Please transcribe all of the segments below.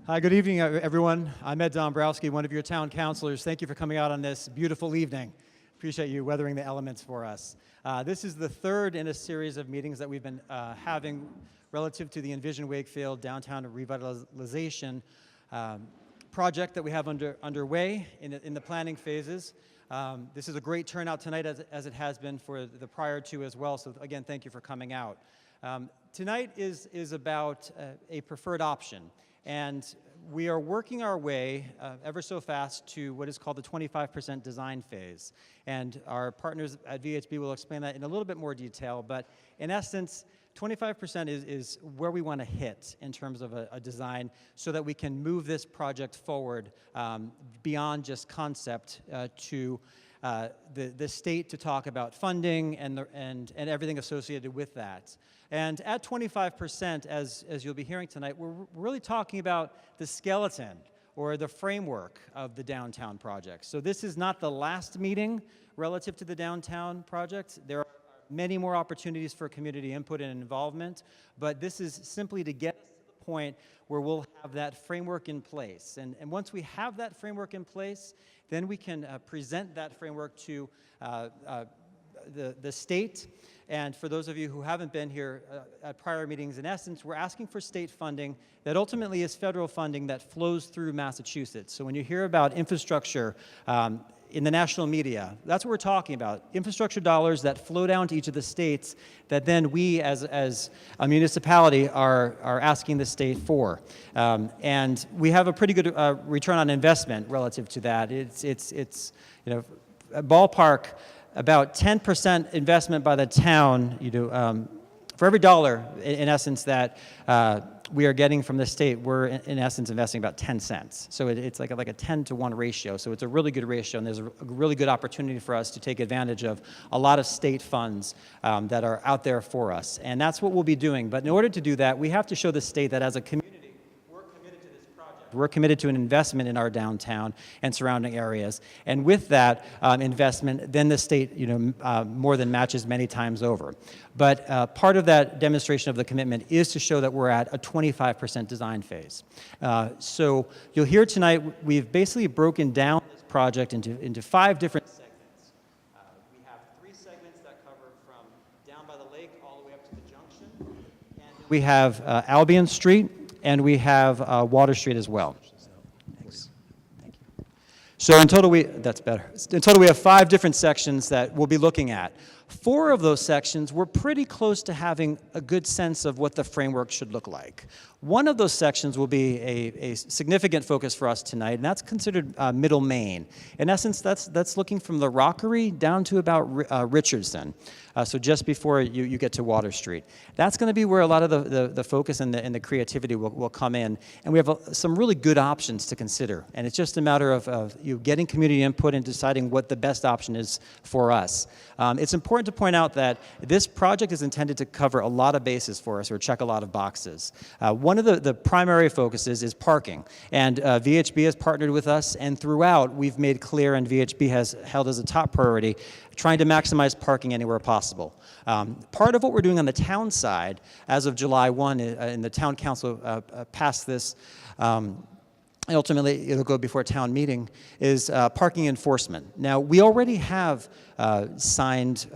Hi, good evening, everyone. I'm Ed Dombrowski, one of your town councilors. Thank you for coming out on this beautiful evening. Appreciate you weathering the elements for us. This is the third in a series of meetings that we've been having relative to the Envision Wakefield downtown revitalization project that we have underway in the planning phases. This is a great turnout tonight, as it has been for the prior two as well. So again, thank you for coming out. Tonight is about a preferred option. And we are working our way ever so fast to what is called the 25% design phase. And our partners at VHB will explain that in a little bit more detail. But in essence, 25% is where we want to hit in terms of a design so that we can move this project forward beyond just concept to the state to talk about funding and everything associated with that. And at 25%, as you'll be hearing tonight, we're really talking about the skeleton or the framework of the downtown project. So this is not the last meeting relative to the downtown project. There are many more opportunities for community input and involvement, but this is simply to get us to the point where we'll have that framework in place. And once we have that framework in place, then we can present that framework to the state. And for those of you who haven't been here at prior meetings, in essence, we're asking for state funding that ultimately is federal funding that flows through Massachusetts. So when you hear about infrastructure in the national media, that's what we're talking about. Infrastructure dollars that flow down to each of the states that then we as a municipality are asking the state for. And we have a pretty good return on investment relative to that. It's you know, a ballpark, about 10% investment by the town, for every dollar, in essence, that we are getting from the state, we're in essence investing about 10 cents. So it's like a 10-to-1 ratio. So it's a really good ratio, and there's a really good opportunity for us to take advantage of a lot of state funds that are out there for us. And that's what we'll be doing. But in order to do that, we have to show the state that as a community, we're committed to an investment in our downtown and surrounding areas. And with that investment, then the state more than matches many times over. But part of that demonstration of the commitment is to show that we're at a 25% design phase. So you'll hear tonight, we've basically broken down this project into 5 different segments. We have 3 segments that cover from down by the lake all the way up to the junction. And we have Albion Street, and we have Water Street as well. Thanks. Thank you. So in total, that's better. In total, we have 5 different sections that we'll be looking at. 4 of those sections, we're pretty close to having a good sense of what the framework should look like. One of those sections will be a significant focus for us tonight, and that's considered Middle Main. In essence, that's looking from the Rockery down to about Richardson, so just before you get to Water Street. That's going to be where a lot of the focus and the creativity will come in, and we have some really good options to consider. And it's just a matter of you getting community input and deciding what the best option is for us. It's important to point out that this project is intended to cover a lot of bases for us, or check a lot of boxes. One of the primary focuses is parking, and VHB has partnered with us, and throughout we've made clear, and VHB has held as a top priority, trying to maximize parking anywhere possible. Part of what we're doing on the town side, as of July 1, and the town council passed this, ultimately it'll go before a town meeting, is parking enforcement. Now, we already have signed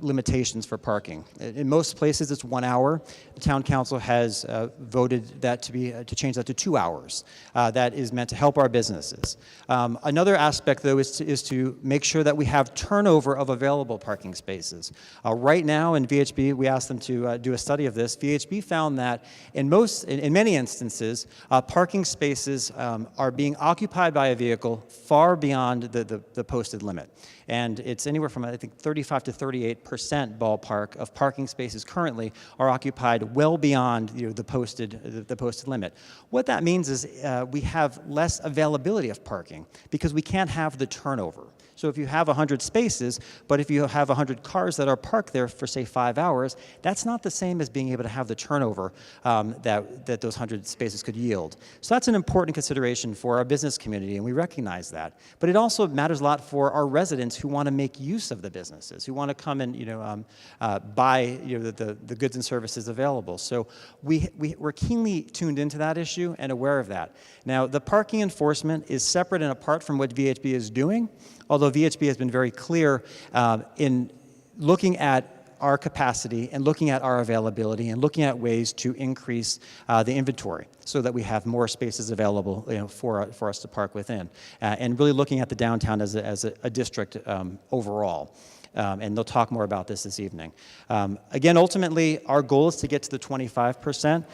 limitations for parking. In most places, it's 1 hour. The town council has voted that to change that to 2 hours. That is meant to help our businesses. Another aspect, though, is to make sure that we have turnover of available parking spaces. Right now, in VHB, we asked them to do a study of this. VHB found that in many instances, parking spaces are being occupied by a vehicle far beyond the posted limit. And it's anywhere from, I think, 35 to 38% ballpark of parking spaces currently are occupied well beyond the posted limit. What that means is we have less availability of parking because we can't have the turnover. So if you have 100 spaces, but if you have 100 cars that are parked there for, say, 5 hours, that's not the same as being able to have the turnover that those 100 spaces could yield. So that's an important consideration for our business community, and we recognize that. But it also matters a lot for our residents residents who want to make use of the businesses, who want to come and buy the goods and services available. So we're keenly tuned into that issue and aware of that. Now, the parking enforcement is separate and apart from what VHB is doing, although VHB has been very clear in looking at our capacity and looking at our availability and looking at ways to increase the inventory so that we have more spaces available for us to park within, and really looking at the downtown as a district overall. And they'll talk more about this evening. Again, ultimately, our goal is to get to the 25%.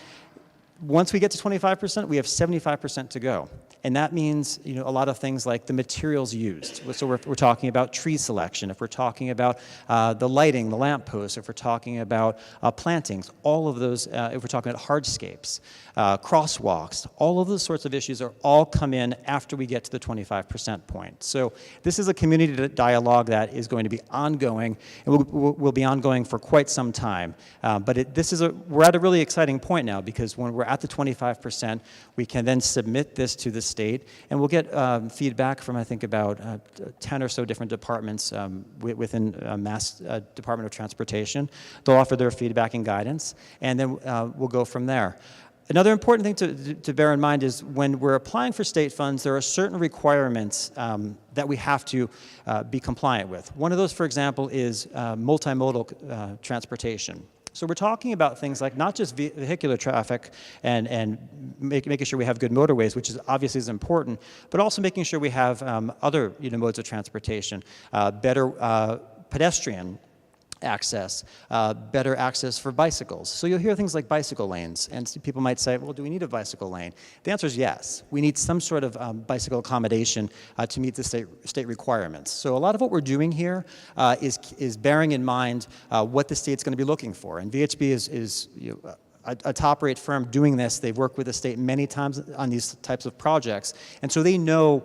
Once we get to 25%, we have 75% to go. And that means a lot of things like the materials used. So we're talking about tree selection, if we're talking about the lighting, the lamp posts, if we're talking about plantings, all of those, if we're talking about hardscapes, crosswalks, all of those sorts of issues are all come in after we get to the 25% point. So this is a community dialogue that is going to be ongoing, and will be ongoing for quite some time. But we're at a really exciting point now, because when we're at the 25%, we can then submit this to the state, and we'll get feedback from, I think, about 10 or so different departments within Mass Department of Transportation. They'll offer their feedback and guidance, and then we'll go from there. Another important thing to bear in mind is when we're applying for state funds, there are certain requirements that we have to be compliant with. One of those, for example, is multimodal transportation. So we're talking about things like not just vehicular traffic and making sure we have good motorways, which obviously is important, but also making sure we have other modes of transportation, better pedestrian access, better access for bicycles. So you'll hear things like bicycle lanes, and people might say, well, do we need a bicycle lane? The answer is yes. We need some sort of bicycle accommodation to meet the state requirements. So a lot of what we're doing here is bearing in mind what the state's going to be looking for, and VHB is a top-rate firm doing this. They've worked with the state many times on these types of projects, and so they know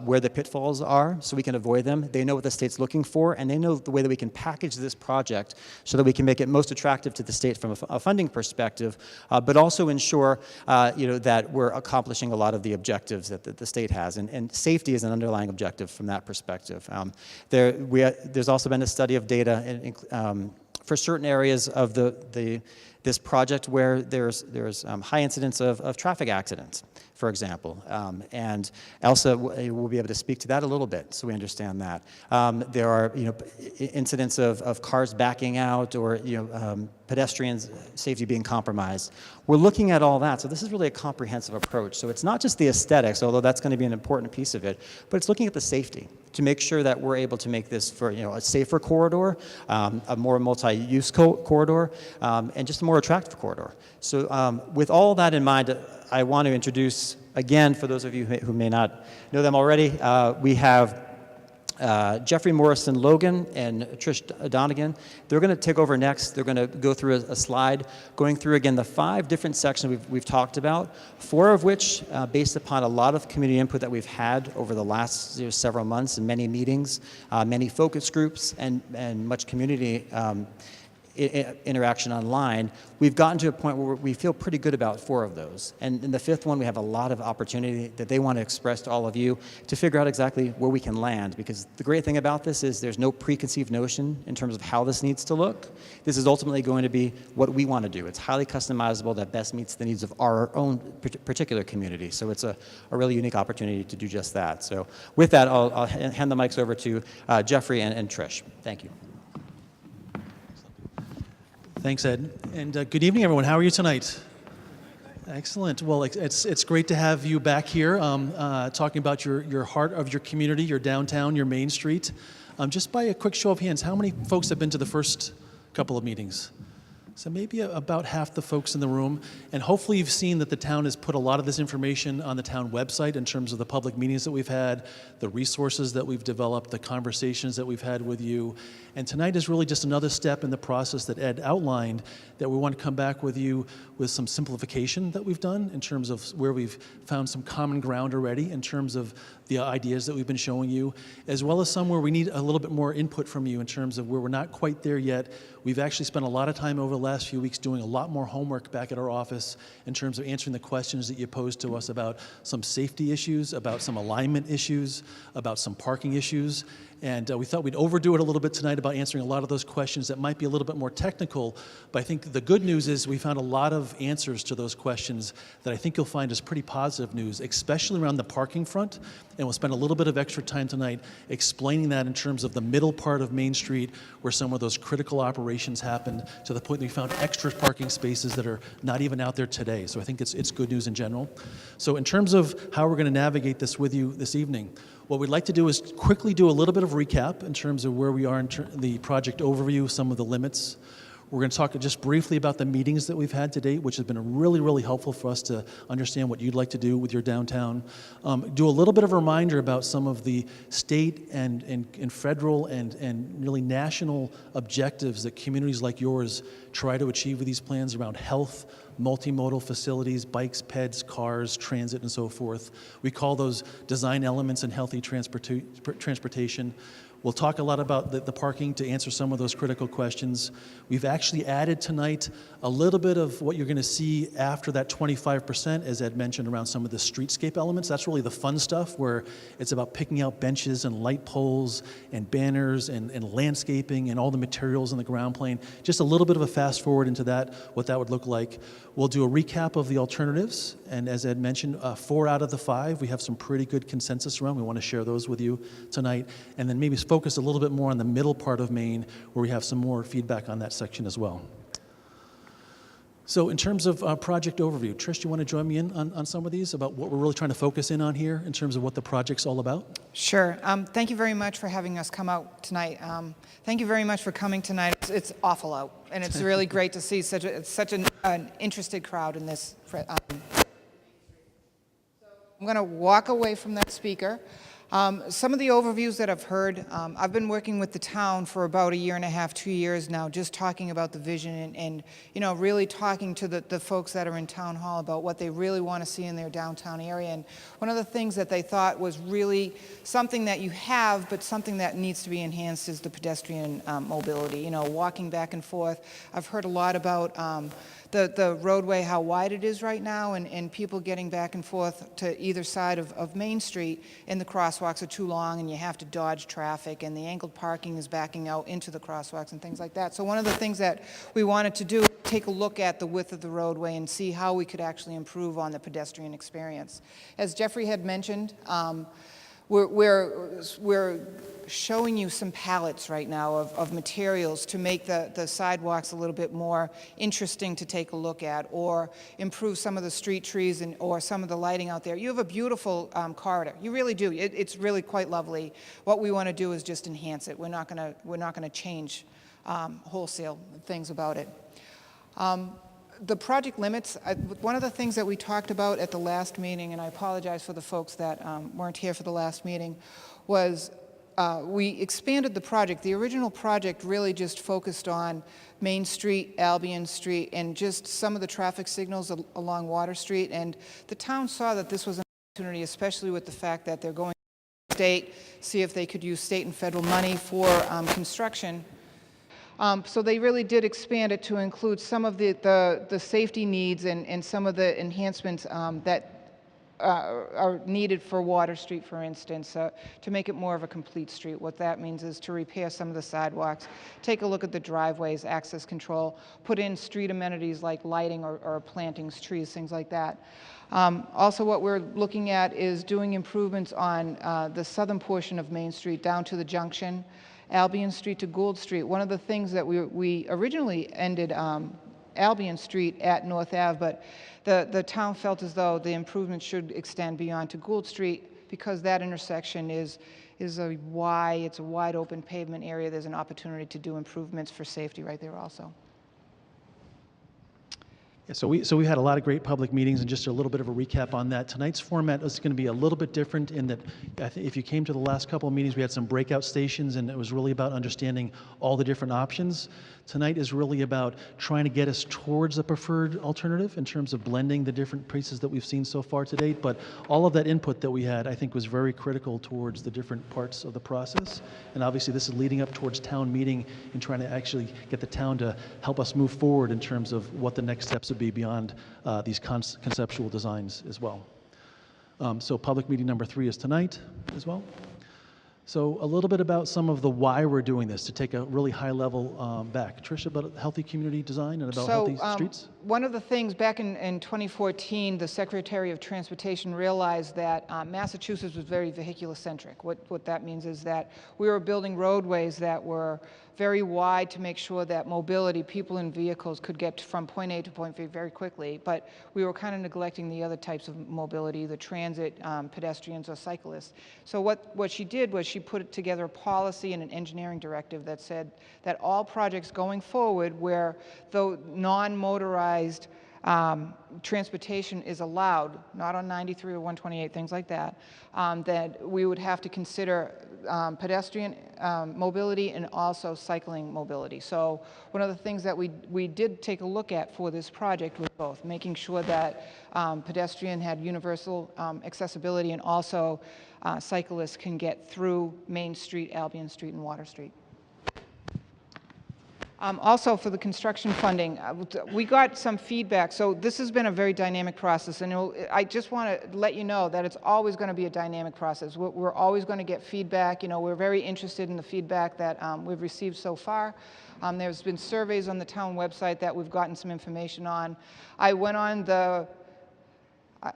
where the pitfalls are, so we can avoid them. They know what the state's looking for, and they know the way that we can package this project so that we can make it most attractive to the state from a funding perspective, but also ensure that we're accomplishing a lot of the objectives that the state has, and safety is an underlying objective from that perspective. There's also been a study of data for certain areas of this project where there's high incidence of traffic accidents, for example. And Elsa will be able to speak to that a little bit, so we understand that. There are incidents of cars backing out, or pedestrians' safety being compromised. We're looking at all that, so this is really a comprehensive approach. So it's not just the aesthetics, although that's going to be an important piece of it, but it's looking at the safety to make sure that we're able to make this for a safer corridor, a more multi-use corridor, and just a more attractive corridor. So with all that in mind, I want to introduce, again, for those of you who may not know them already, we have Jeffrey Morrison-Logan and Trish Donegan. They're going to take over next. They're going to go through a slide, going through, again, the 5 different sections we've talked about, 4 of which, based upon a lot of community input that we've had over the last several months, and many meetings, many focus groups, and much community interaction online, we've gotten to a point where we feel pretty good about 4 of those. And in the 5th one, we have a lot of opportunity that they want to express to all of you to figure out exactly where we can land, because the great thing about this is there's no preconceived notion in terms of how this needs to look. This is ultimately going to be what we want to do. It's highly customizable, that best meets the needs of our own particular community. So it's a really unique opportunity to do just that. So with that, I'll hand the mics over to Jeffrey and Trish. Thank you. Thanks, Ed. And good evening, everyone. How are you tonight? Excellent. Well, it's great to have you back here talking about your heart of your community, your downtown, your Main Street. Just by a quick show of hands, how many folks have been to the first couple of meetings? So maybe about half the folks in the room. And hopefully you've seen that the town has put a lot of this information on the town website in terms of the public meetings that we've had, the resources that we've developed, the conversations that we've had with you. And tonight is really just another step in the process that Ed outlined, that we want to come back with you with some simplification that we've done in terms of where we've found some common ground already in terms of the ideas that we've been showing you, as well as some where we need a little bit more input from you in terms of where we're not quite there yet. We've actually spent a lot of time over the last few weeks doing a lot more homework back at our office in terms of answering the questions that you posed to us about some safety issues, about some alignment issues, about some parking issues. And we thought we'd overdo it a little bit tonight about answering a lot of those questions that might be a little bit more technical. But I think the good news is we found a lot of answers to those questions that I think you'll find is pretty positive news, especially around the parking front. And we'll spend a little bit of extra time tonight explaining that in terms of the middle part of Main Street where some of those critical operations happened, to the point that we found extra parking spaces that are not even out there today. So I think it's good news in general. So in terms of how we're going to navigate this with you this evening, what we'd like to do is quickly do a little bit of recap in terms of where we are in the project overview, some of the limits. We're going to talk just briefly about the meetings that we've had to date, which has been really, really helpful for us to understand what you'd like to do with your downtown. Do a little bit of a reminder about some of the state and federal and really national objectives that communities like yours try to achieve with these plans around health, multimodal facilities, bikes, peds, cars, transit, and so forth. We call those design elements in healthy transportation. We'll talk a lot about the parking to answer some of those critical questions. We've actually added tonight a little bit of what you're going to see after that 25%, as Ed mentioned, around some of the streetscape elements. That's really the fun stuff, where it's about picking out benches and light poles and banners and landscaping and all the materials in the ground plane. Just a little bit of a fast forward into that, what that would look like. We'll do a recap of the alternatives, and as Ed mentioned, 4 out of the 5 we have some pretty good consensus around. We want to share those with you tonight, and then maybe focus a little bit more on the middle part of Maine, where we have some more feedback on that section as well. So in terms of project overview, Trish, do you want to join me in on some of these, about what we're really trying to focus in on here in terms of what the project's all about? Sure. Thank you very much for having us come out tonight. Thank you very much for coming tonight. It's awful out, and it's really great to see such an interested crowd in this. I'm going to walk away from that speaker. Some of the overviews that I've heard, I've been working with the town for about 1.5 years, 2 years now, just talking about the vision and you know, really talking to the folks that are in town hall about what they really want to see in their downtown area. And one of the things that they thought was really something that you have, but something that needs to be enhanced, is the pedestrian mobility, you know, walking back and forth. I've heard a lot about the roadway, how wide it is right now, and people getting back and forth to either side of Main Street, and the crosswalks are too long and you have to dodge traffic, and the angled parking is backing out into the crosswalks and things like that. So one of the things that we wanted to do, take a look at the width of the roadway and see how we could actually improve on the pedestrian experience. As Jeffrey had mentioned, we're showing you some palettes right now of materials to make the sidewalks a little bit more interesting to take a look at, or improve some of the street trees or some of the lighting out there. You have a beautiful corridor. You really do. It's really quite lovely. What we want to do is just enhance it. We're not going to change wholesale things about it. The project limits, one of the things that we talked about at the last meeting, and I apologize for the folks that weren't here for the last meeting, was we expanded the project. The original project really just focused on Main Street, Albion Street, and just some of the traffic signals along Water Street. And the town saw that this was an opportunity, especially with the fact that they're going to the state, see if they could use state and federal money for construction. So they really did expand it to include some of the safety needs and some of the enhancements that are needed for Water Street, for instance, to make it more of a complete street. What that means is to repair some of the sidewalks, take a look at the driveways, access control, put in street amenities like lighting or plantings, trees, things like that. Also, what we're looking at is doing improvements on the southern portion of Main Street down to the junction, Albion Street to Gould Street. One of the things that we originally ended Albion Street at North Ave, but the town felt as though the improvements should extend beyond to Gould Street, because that intersection is a wide open pavement area. There's an opportunity to do improvements for safety right there also. Yeah, so we had a lot of great public meetings, and just a little bit of a recap on that. Tonight's format is going to be a little bit different in that if you came to the last couple of meetings, we had some breakout stations, and it was really about understanding all the different options. Tonight is really about trying to get us towards a preferred alternative in terms of blending the different pieces that we've seen so far to date. But all of that input that we had, I think, was very critical towards the different parts of the process. And obviously, this is leading up towards town meeting and trying to actually get the town to help us move forward in terms of what the next steps would be beyond these conceptual designs as well. So public meeting number 3 is tonight as well. So a little bit about some of the why we're doing this, to take a really high level back. Tricia, about healthy community design and about healthy streets? One of the things back in 2014, the Secretary of Transportation realized that Massachusetts was very vehicular-centric. What that means is that we were building roadways that were very wide to make sure that mobility, people in vehicles, could get from point A to point B very quickly, but we were kind of neglecting the other types of mobility, the transit, pedestrians, or cyclists. So what she did was she put together a policy and an engineering directive that said that all projects going forward where though non-motorized transportation is allowed, not on 93 or 128, things like that, that we would have to consider pedestrian mobility and also cycling mobility. So one of the things that we did take a look at for this project was both making sure that pedestrian had universal accessibility, and also cyclists can get through Main Street, Albion Street, and Water Street. Also, for the construction funding, we got some feedback. So this has been a very dynamic process, and I just want to let you know that it's always going to be a dynamic process. We're always going to get feedback. You know, we're very interested in the feedback that we've received so far. There's been surveys on the town website that we've gotten some information on. I went on the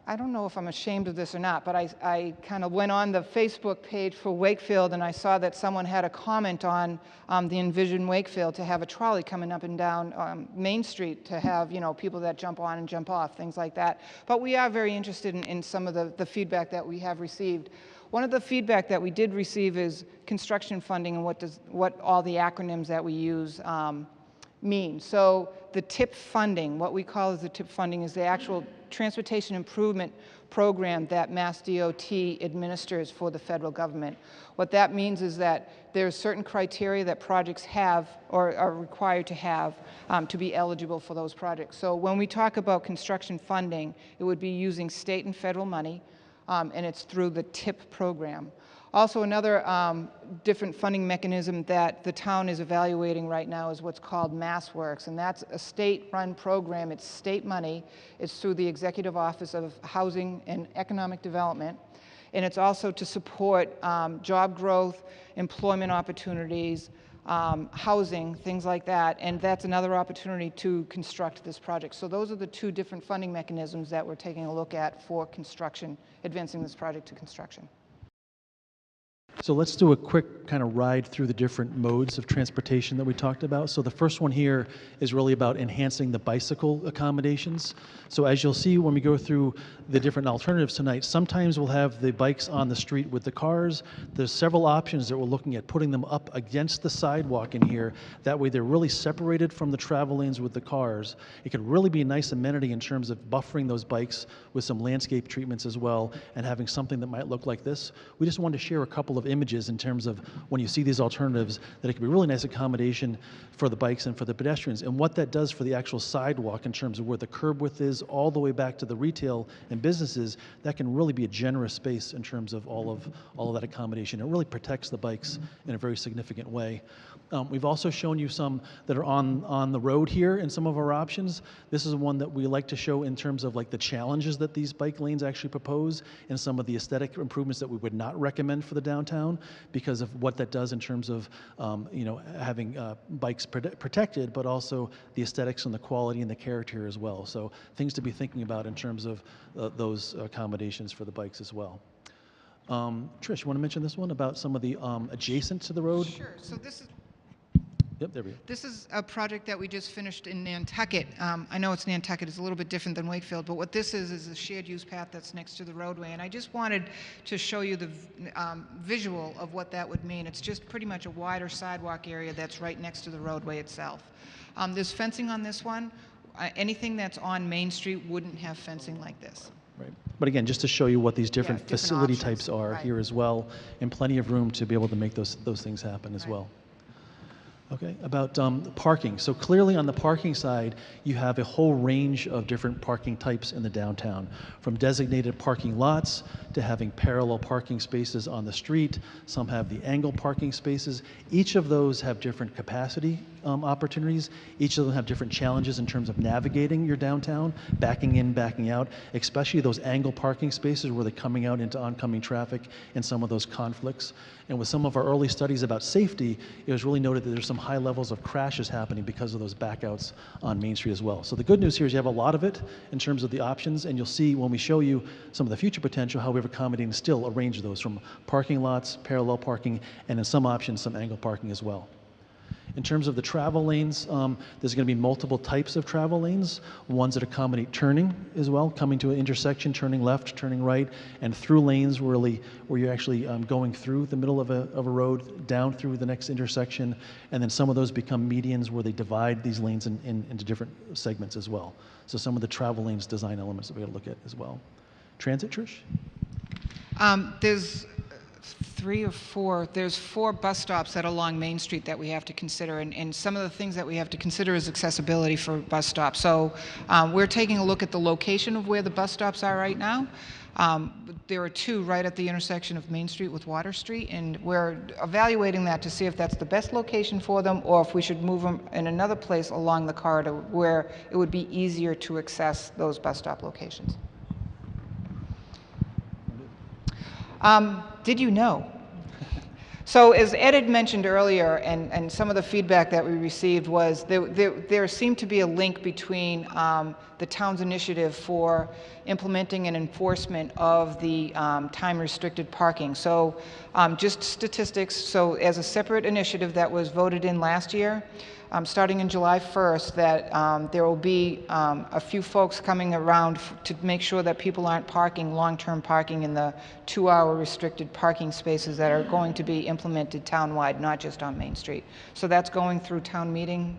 I don't know if I'm ashamed of this or not, but I kind of went on the Facebook page for Wakefield, and I saw that someone had a comment on the Envision Wakefield to have a trolley coming up and down Main Street to have, you know, people that jump on and jump off, things like that. But we are very interested in some of the feedback that we have received. One of the feedback that we did receive is construction funding and what all the acronyms that we use mean. So the TIP funding, what we call as the TIP funding, is the actual transportation improvement program that MassDOT administers for the federal government. What that means is that there's certain criteria that projects have or are required to have to be eligible for those projects. So when we talk about construction funding, it would be using state and federal money, and it's through the TIP program. Also, another different funding mechanism that the town is evaluating right now is what's called MassWorks, and that's a state-run program. It's state money. It's through the Executive Office of Housing and Economic Development, and it's also to support job growth, employment opportunities, housing, things like that, and that's another opportunity to construct this project. So those are the two different funding mechanisms that we're taking a look at for construction, advancing this project to construction. So let's do a quick kind of ride through the different modes of transportation that we talked about. So the first one here is really about enhancing the bicycle accommodations. So as you'll see when we go through the different alternatives tonight, sometimes we'll have the bikes on the street with the cars. There's several options that we're looking at putting them up against the sidewalk in here. That way they're really separated from the travel lanes with the cars. It could really be a nice amenity in terms of buffering those bikes with some landscape treatments as well, and having something that might look like this. We just wanted to share a couple of images in terms of when you see these alternatives, that it can be a really nice accommodation for the bikes and for the pedestrians, and what that does for the actual sidewalk in terms of where the curb width is all the way back to the retail and businesses. That can really be a generous space in terms of all of that accommodation. It really protects the bikes in a very significant way. We've also shown you some that are on the road here in some of our options. This is one that we like to show in terms of like the challenges that these bike lanes actually propose, and some of the aesthetic improvements that we would not recommend for the downtown because of what that does in terms of you know, having bikes protected, but also the aesthetics and the quality and the character here as well. So things to be thinking about in terms of those accommodations for the bikes as well. Trish, you want to mention this one about some of the adjacent to the road? Sure. So this is Yep, there we go. This is a project that we just finished in Nantucket. I know it's Nantucket, it's a little bit different than Wakefield, but what this is a shared use path that's next to the roadway. And I just wanted to show you the visual of what that would mean. It's just pretty much a wider sidewalk area that's right next to the roadway itself. There's fencing on this one. anything that's on Main Street wouldn't have fencing like this. Right. But again, just to show you what these different different facility options. types are Right. here as well, and plenty of room to be able to make those things happen as Right. well. Okay, about parking. So clearly on the parking side, you have a whole range of different parking types in the downtown, from designated parking lots to having parallel parking spaces on the street. Some have the angle parking spaces. Each of those have different capacity opportunities. Each of them have different challenges in terms of navigating your downtown, backing in, backing out, especially those angle parking spaces where they're coming out into oncoming traffic and some of those conflicts. And with some of our early studies about safety, it was really noted that there's some high levels of crashes happening because of those backouts on Main Street as well. So the good news here is you have a lot of it in terms of the options, and you'll see when we show you some of the future potential how we've accommodated still a range of those, from parking lots, parallel parking, and in some options, some angle parking as well. In terms of the travel lanes, there's going to be multiple types of travel lanes, ones that accommodate turning as well, coming to an intersection, turning left, turning right, and through lanes really where you're actually going through the middle of a road, down through the next intersection, and then some of those become medians where they divide these lanes into different segments as well. So some of the travel lanes design elements that we got to look at as well. Transit, Trish? There's there's 4 bus stops that are along Main Street that we have to consider, and some of the things that we have to consider is accessibility for bus stops. So we're taking a look at the location of where the bus stops are right now. There are 2 right at the intersection of Main Street with Water Street, and we're evaluating that to see if that's the best location for them or if we should move them in another place along the corridor where it would be easier to access those bus stop locations. Did you know? So as Ed had mentioned earlier, and some of the feedback that we received was there seemed to be a link between the town's initiative for implementing an enforcement of the time-restricted parking. So just statistics, so as a separate initiative that was voted in last year, starting in July 1st, that there will be a few folks coming around to make sure that people aren't parking, long-term parking in the 2-hour restricted parking spaces that are going to be implemented townwide, not just on Main Street. So that's going through town meeting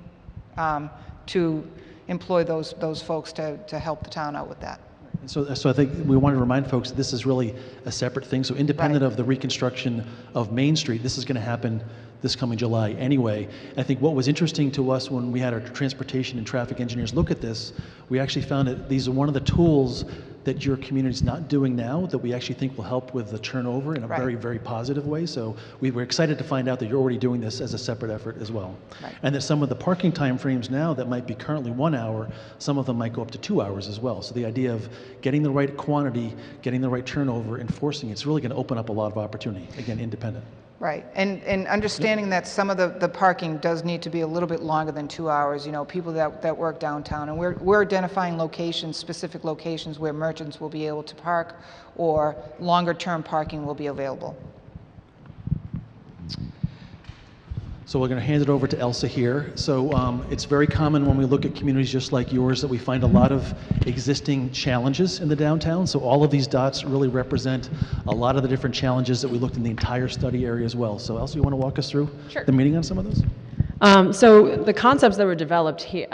to employ those folks to help the town out with that. So I think we want to remind folks that this is really a separate thing. So independent of the reconstruction of Main Street, this is going to happen this coming July anyway. I think what was interesting to us when we had our transportation and traffic engineers look at this, we actually found that these are one of the tools that your community is not doing now that we actually think will help with the turnover in a very, very positive way. So we were excited to find out that you're already doing this as a separate effort as well. Right. And that some of the parking time frames now that might be currently 1 hour, some of them might go up to 2 hours as well. So the idea of getting the right quantity, getting the right turnover, enforcing it's really going to open up a lot of opportunity, again, independent. Right, and understanding that some of the parking does need to be a little bit longer than 2 hours, you know, people that work downtown, and we're identifying locations, specific locations where merchants will be able to park or longer term parking will be available. So we're going to hand it over to Elsa here. So it's very common when we look at communities just like yours that we find a lot of existing challenges in the downtown. So all of these dots really represent a lot of the different challenges that we looked in the entire study area as well. So Elsa, you want to walk us through the meeting on some of those? So the concepts that were developed here,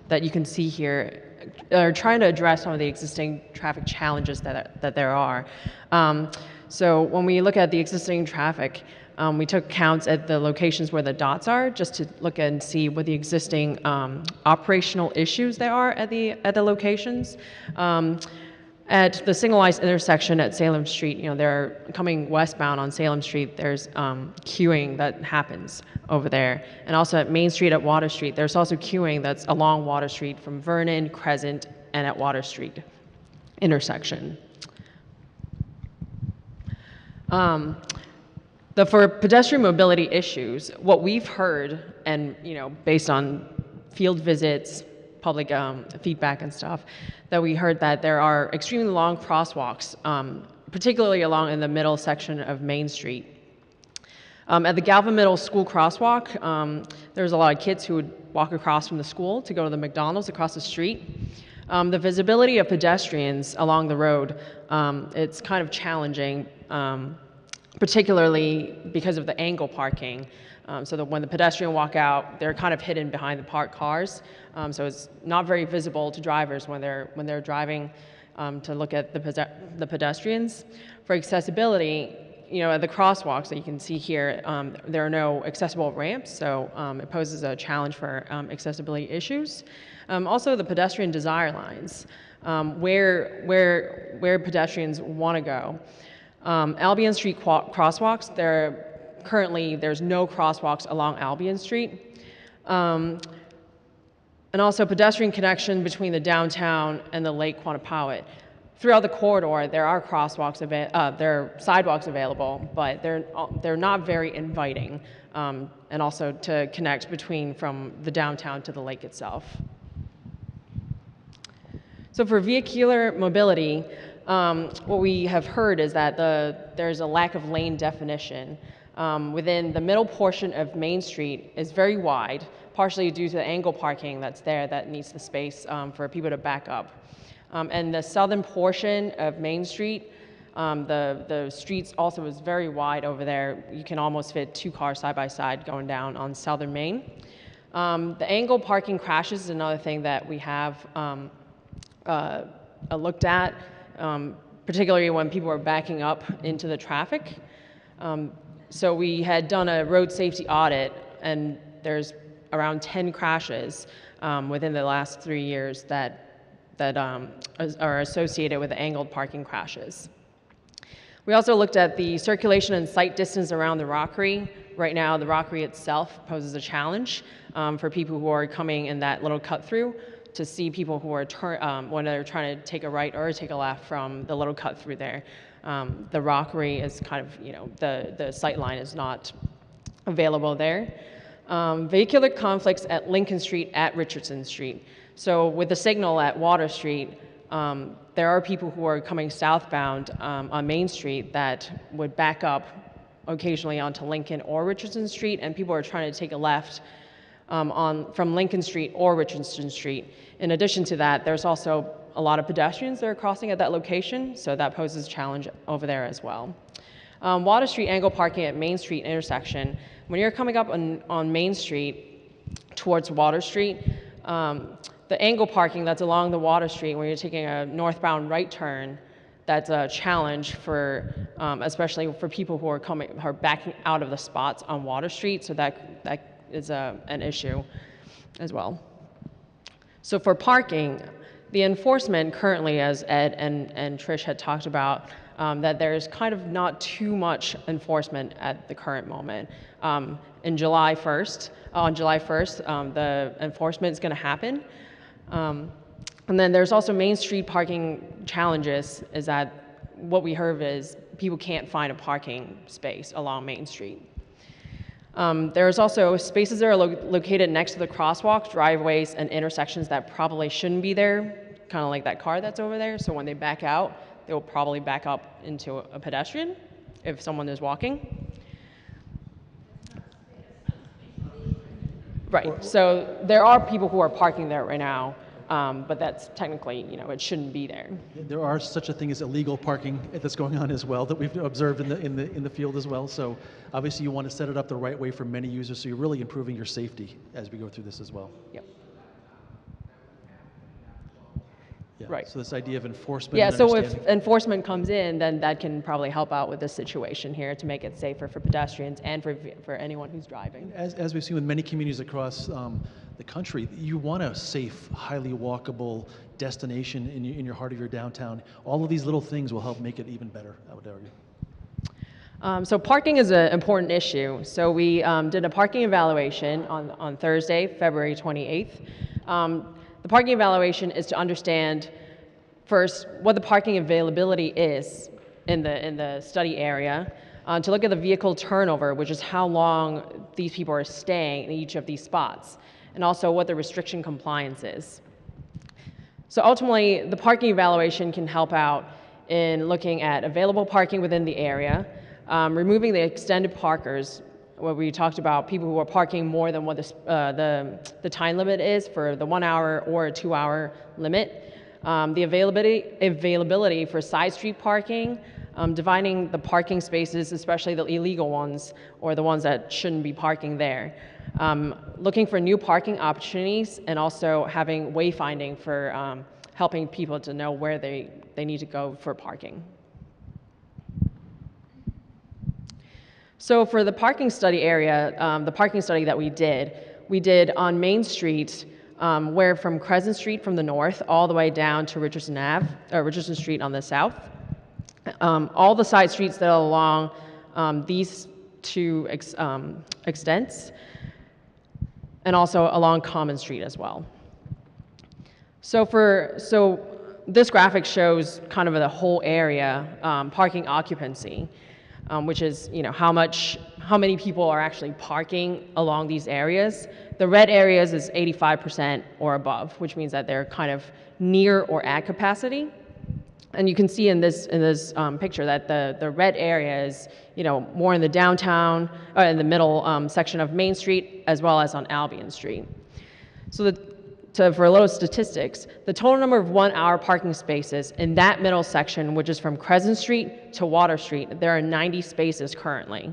that you can see here are trying to address some of the existing traffic challenges that there are. So when we look at the existing traffic, we took counts at the locations where the dots are, just to look and see what the existing operational issues there are at the locations. At the signalized intersection at Salem Street, you know, they're coming westbound on Salem Street. There's queuing that happens over there, and also at Main Street at Water Street, there's also queuing that's along Water Street from Vernon, Crescent, and at Water Street intersection. For pedestrian mobility issues, what we've heard, and you know, based on field visits, public feedback and stuff, that we heard that there are extremely long crosswalks, particularly along in the middle section of Main Street. At the Galvin Middle School crosswalk, there's a lot of kids who would walk across from the school to go to the McDonald's across the street. The visibility of pedestrians along the road, it's kind of challenging, particularly because of the angle parking. so that when the pedestrian walk out, they're kind of hidden behind the parked cars. So it's not very visible to drivers when they're driving to look at the pedestrians. For accessibility, at the crosswalks that you can see here, there are no accessible ramps, so it poses a challenge for accessibility issues. Also, the pedestrian desire lines, where pedestrians want to go. Albion Street crosswalks, there's no crosswalks along Albion Street. And also pedestrian connection between the downtown and the Lake Quannapowitt. Throughout the corridor, there are there are sidewalks available, but they're not very inviting, and also to connect from the downtown to the lake itself. So for vehicular mobility, what we have heard is that there's a lack of lane definition. Within the middle portion of Main Street is very wide, partially due to the angle parking that's there that needs the space for people to back up. And the southern portion of Main Street, the streets also is very wide over there. You can almost fit 2 cars side by side going down on Southern Main. The angle parking crashes is another thing that we have looked at, particularly when people are backing up into the traffic. So we had done a road safety audit, and there's around 10 crashes within the last 3 years that are associated with angled parking crashes. We also looked at the circulation and sight distance around the rockery. Right now, the rockery itself poses a challenge for people who are coming in that little cut through to see people who are when they're trying to take a right or take a left from the little cut through there. The rockery is kind of, the sight line is not available there. Vehicular conflicts at Lincoln Street at Richardson Street. So with the signal at Water Street, there are people who are coming southbound on Main Street that would back up occasionally onto Lincoln or Richardson Street, and people are trying to take a left from Lincoln Street or Richardson Street. In addition to that, there's also a lot of pedestrians that are crossing at that location, so that poses a challenge over there as well. Water Street angle parking at Main Street intersection. When you're coming up on Main Street towards Water Street, the angle parking that's along the Water Street when you're taking a northbound right turn, that's a challenge for, especially for people who are backing out of the spots on Water Street, so that is an issue as well. So for parking, the enforcement currently, as Ed and Trish had talked about, that there's kind of not too much enforcement at the current moment. On July 1st, the enforcement is going to happen. And then there's also Main Street parking challenges, is that what we heard is people can't find a parking space along Main Street. There's also spaces that are located next to the crosswalks, driveways, and intersections that probably shouldn't be there, kind of like that car that's over there. So when they back out, they will probably back up into a pedestrian if someone is walking. Right, so there are people who are parking there right now, but that's technically, it shouldn't be there. There are such a thing as illegal parking that's going on as well that we've observed in the field as well. So obviously you want to set it up the right way for many users, so you're really improving your safety as we go through this as well. Yep. Yeah. Right. So this idea of enforcement. Yeah, and so if understanding. enforcement comes in, then that can probably help out with this situation here to make it safer for pedestrians and for anyone who's driving. As we've seen with many communities across the country, you want a safe, highly walkable destination in your heart of your downtown. All of these little things will help make it even better, I would argue. So parking is an important issue. So we did a parking evaluation on Thursday, February 28th. The parking evaluation is to understand first what the parking availability is in the study area, to look at the vehicle turnover, which is how long these people are staying in each of these spots, and also what the restriction compliance is. So ultimately, the parking evaluation can help out in looking at available parking within the area, removing the extended parkers, where we talked about people who are parking more than what the time limit is for the 1 hour or a 2 hour limit. The availability for side street parking, dividing the parking spaces, especially the illegal ones or the ones that shouldn't be parking there. Looking for new parking opportunities and also having wayfinding for helping people to know where they need to go for parking. So for the parking study area, the parking study that we did on Main Street, where from Crescent Street from the north all the way down to Richardson Street on the south. All the side streets that are along these two extents, and also along Common Street as well. So this graphic shows kind of the whole area parking occupancy, which is how many people are actually parking along these areas. The red areas is 85% or above, which means that they're kind of near or at capacity. And you can see in this picture that the red area is more in the downtown, or in the middle section of Main Street, as well as on Albion Street. So for a little statistics, the total number of 1-hour parking spaces in that middle section, which is from Crescent Street to Water Street, there are 90 spaces currently.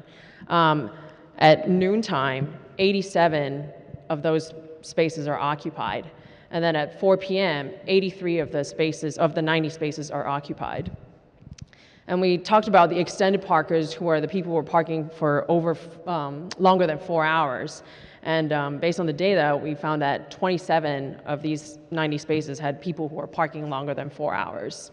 At noontime, 87 of those spaces are occupied. And then at 4 p.m., 83 of the 90 spaces are occupied. And we talked about the extended parkers, who are the people who are parking for longer than 4 hours. And based on the data, we found that 27 of these 90 spaces had people who are parking longer than 4 hours.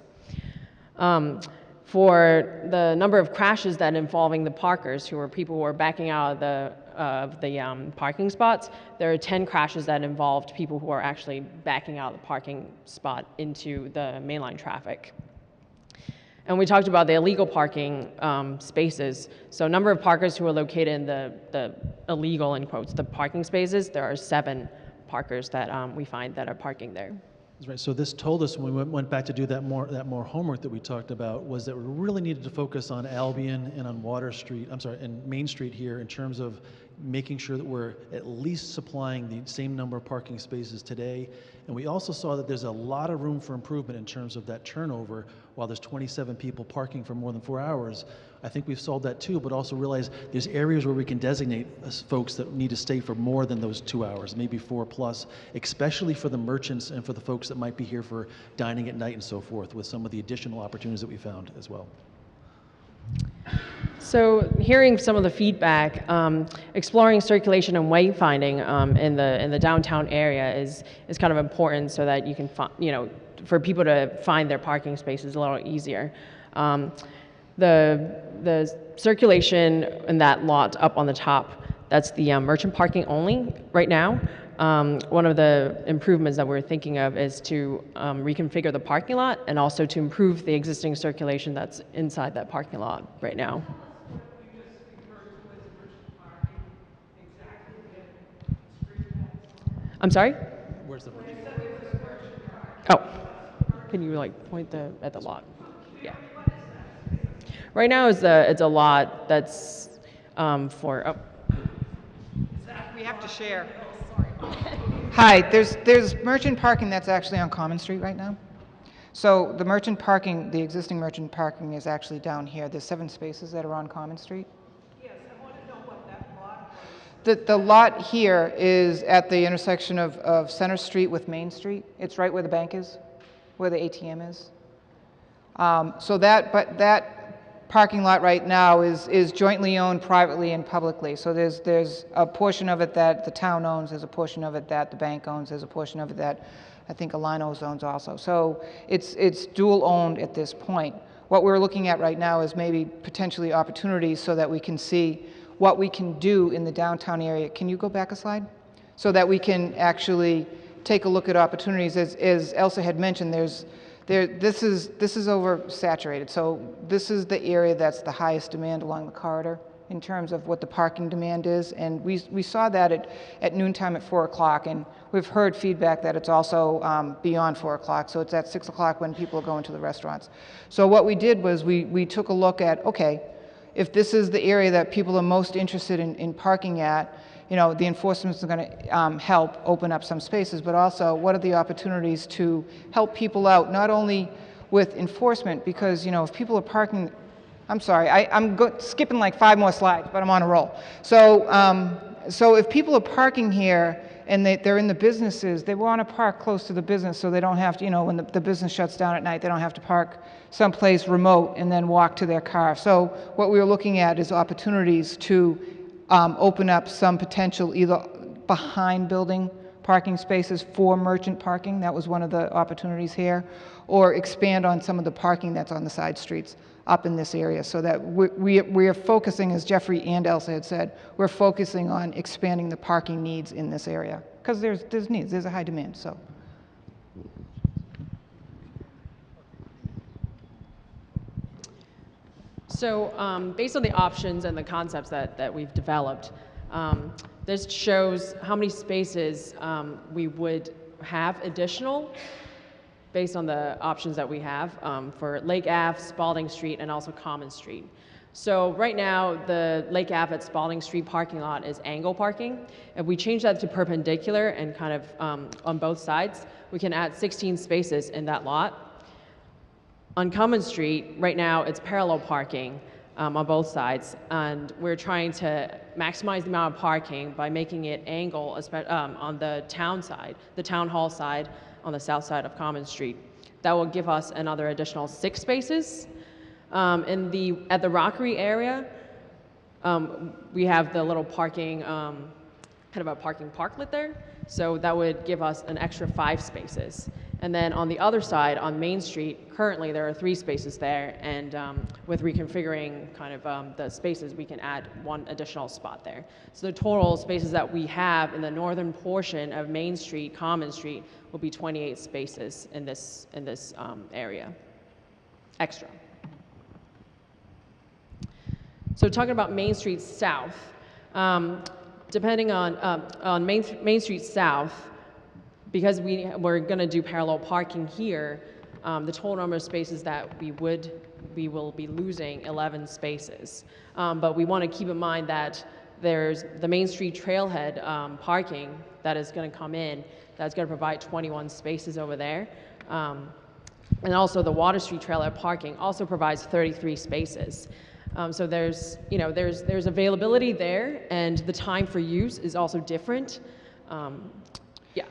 For the number of crashes that involving the parkers, who are people who are backing out of the parking spots, there are 10 crashes that involved people who are actually backing out the parking spot into the mainline traffic. And we talked about the illegal parking spaces. So number of parkers who are located in the illegal, in quotes, the parking spaces, there are 7 parkers that we find that are parking there. That's right. So this told us when we went back to do that more homework that we talked about, was that we really needed to focus on Albion and on and Main Street here, in terms of making sure that we're at least supplying the same number of parking spaces today. And we also saw that there's a lot of room for improvement in terms of that turnover. While there's 27 people parking for more than 4 hours, I think we've solved that too, but also realize there's areas where we can designate folks that need to stay for more than those 2 hours, maybe 4+, especially for the merchants and for the folks that might be here for dining at night and so forth, with some of the additional opportunities that we found as well. So hearing some of the feedback, exploring circulation and wayfinding in the downtown area is kind of important, so that you can for people to find their parking spaces a little easier. The circulation in that lot up on the top, that's the merchant parking only right now. One of the improvements that we're thinking of is to reconfigure the parking lot, and also to improve the existing circulation that's inside that parking lot right now. I'm sorry? Where's the merchant? Oh, can you point at the lot? Yeah. Right now it's a lot that's for. We have to share. Hi, there's merchant parking that's actually on Common Street right now. So the merchant parking, the existing merchant parking, is actually down here. There's 7 spaces that are on Common Street. Yes, I want to know what that lot was. The lot here is at the intersection of Center Street with Main Street. It's right where the bank is, where the ATM is. So that parking lot right now is jointly owned privately and publicly. So there's a portion of it that the town owns, there's a portion of it that the bank owns, there's a portion of it that I think Alinos owns also. So it's dual owned at this point. What we're looking at right now is maybe potentially opportunities so that we can see what we can do in the downtown area. Can you go back a slide? So that we can actually take a look at opportunities. As Elsa had mentioned, this is oversaturated. So this is the area that's the highest demand along the corridor in terms of what the parking demand is. And we saw that at noontime at 4 o'clock, and we've heard feedback that it's also beyond 4 o'clock. So it's at 6 o'clock when people are going to the restaurants. So what we did was we took a look at, okay, if this is the area that people are most interested in parking at, the enforcement is going to help open up some spaces, but also what are the opportunities to help people out, not only with enforcement, because, if people are parking I'm sorry, I'm skipping like 5 more slides, but I'm on a roll. So if people are parking here and they're in the businesses, they want to park close to the business so they don't have to, when the business shuts down at night, they don't have to park someplace remote and then walk to their car. So what we were looking at is opportunities to open up some potential either behind building parking spaces for merchant parking. That was one of the opportunities here, or expand on some of the parking that's on the side streets up in this area, so that we are focusing, as Jeffrey and Elsa had said, we're focusing on expanding the parking needs in this area, because there's needs, there's a high demand, so. So based on the options and the concepts that we've developed, this shows how many spaces we would have additional based on the options that we have for Lake Ave, Spalding Street, and also Common Street. So right now, the Lake Ave at Spalding Street parking lot is angle parking. If we change that to perpendicular and kind of on both sides, we can add 16 spaces in that lot. On Common Street, right now, it's parallel parking on both sides, and we're trying to maximize the amount of parking by making it angle on the town side, the town hall side, on the south side of Common Street. That will give us another additional 6 spaces. At the Rockery area, we have the little parking, kind of a parking parklet there. So that would give us an extra 5 spaces. And then on the other side, on Main Street, currently there are 3 spaces there, and with reconfiguring kind of the spaces, we can add 1 additional spot there. So the total spaces that we have in the northern portion of Main Street, Common Street, will be 28 spaces in this area, extra. So talking about Main Street South, depending on Main Street South, because we're going to do parallel parking here, the total number of spaces that we will be losing 11 spaces. But we want to keep in mind that there's the Main Street trailhead parking that is going to come in, that's going to provide 21 spaces over there. And also the Water Street trailhead parking also provides 33 spaces. So there's availability there, and the time for use is also different. Yeah,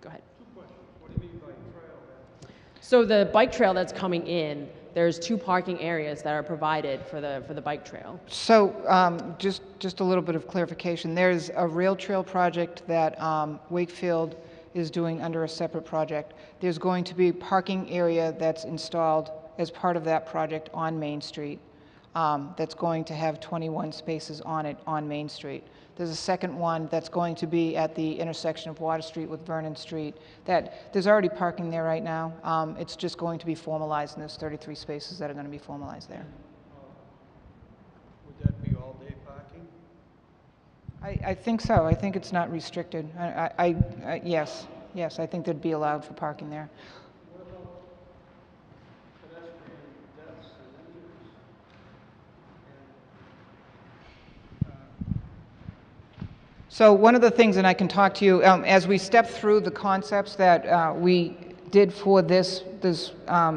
go ahead. What do you mean by trailhead? So the bike trail that's coming in, there's 2 parking areas that are provided for the bike trail. So just a little bit of clarification. There's a rail trail project that Wakefield is doing under a separate project. There's going to be a parking area that's installed as part of that project on Main Street. That's going to have 21 spaces on it on Main Street. There's a second one that's going to be at the intersection of Water Street with Vernon Street. There's already parking there right now. It's just going to be formalized, and there's 33 spaces that are going to be formalized there. Would that be all-day parking? I think so. I think it's not restricted. Yes, I think they'd be allowed for parking there. What about pedestrian deaths and injuries? So one of the things, and I can talk to you, as we step through the concepts that we did for this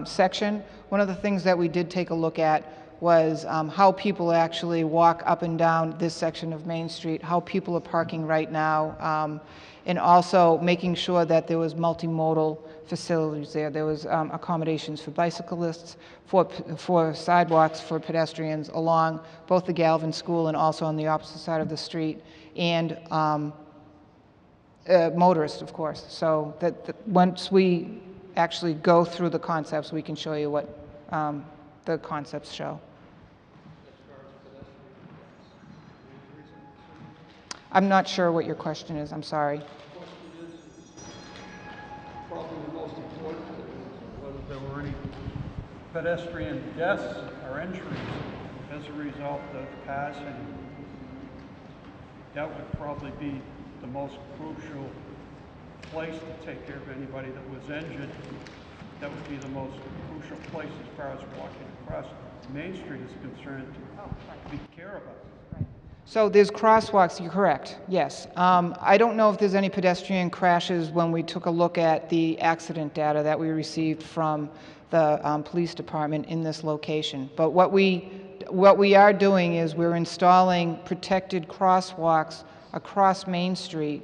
section, one of the things that we did take a look at was how people actually walk up and down this section of Main Street, how people are parking right now, and also making sure that there was multimodal facilities there. There was accommodations for bicyclists, for sidewalks for pedestrians along both the Galvin School and also on the opposite side of the street, and motorists, of course. So that once we actually go through the concepts, we can show you what the concepts show. I'm not sure what your question is. I'm sorry. The question is probably the most important, whether there were any pedestrian deaths or injuries as a result of passing. That would probably be the most crucial place to take care of anybody that was injured. That would be the most crucial place as far as walking across Main Street is concerned to be care about. So there's crosswalks, you're correct, yes. I don't know if there's any pedestrian crashes when we took a look at the accident data that we received from the police department in this location. But what we what we are doing is we're installing protected crosswalks across Main Street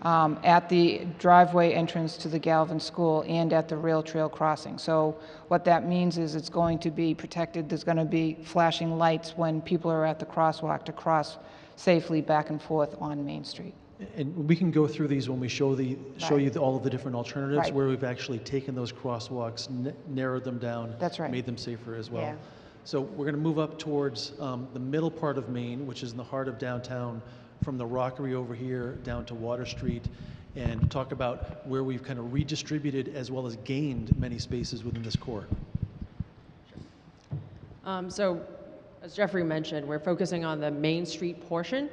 at the driveway entrance to the Galvin School and at the rail trail crossing. So what that means is it's going to be protected. There's going to be flashing lights when people are at the crosswalk to cross safely back and forth on Main Street. And we can go through these when we show you all of the different alternatives Right. where we've actually taken those crosswalks, narrowed them down, That's right. made them safer as well. Yeah. So we're going to move up towards the middle part of Maine, which is in the heart of downtown, from the Rockery over here down to Water Street, and talk about where we've kind of redistributed as well as gained many spaces within this core. So, as Jeffrey mentioned, we're focusing on the Main Street portion.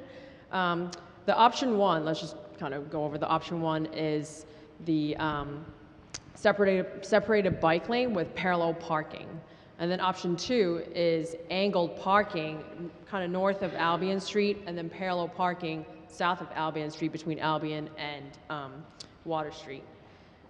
The option one, let's just kind of go over the option one, is the separated bike lane with parallel parking. And then option two is angled parking kind of north of Albion Street and then parallel parking south of Albion Street between Albion and Water Street.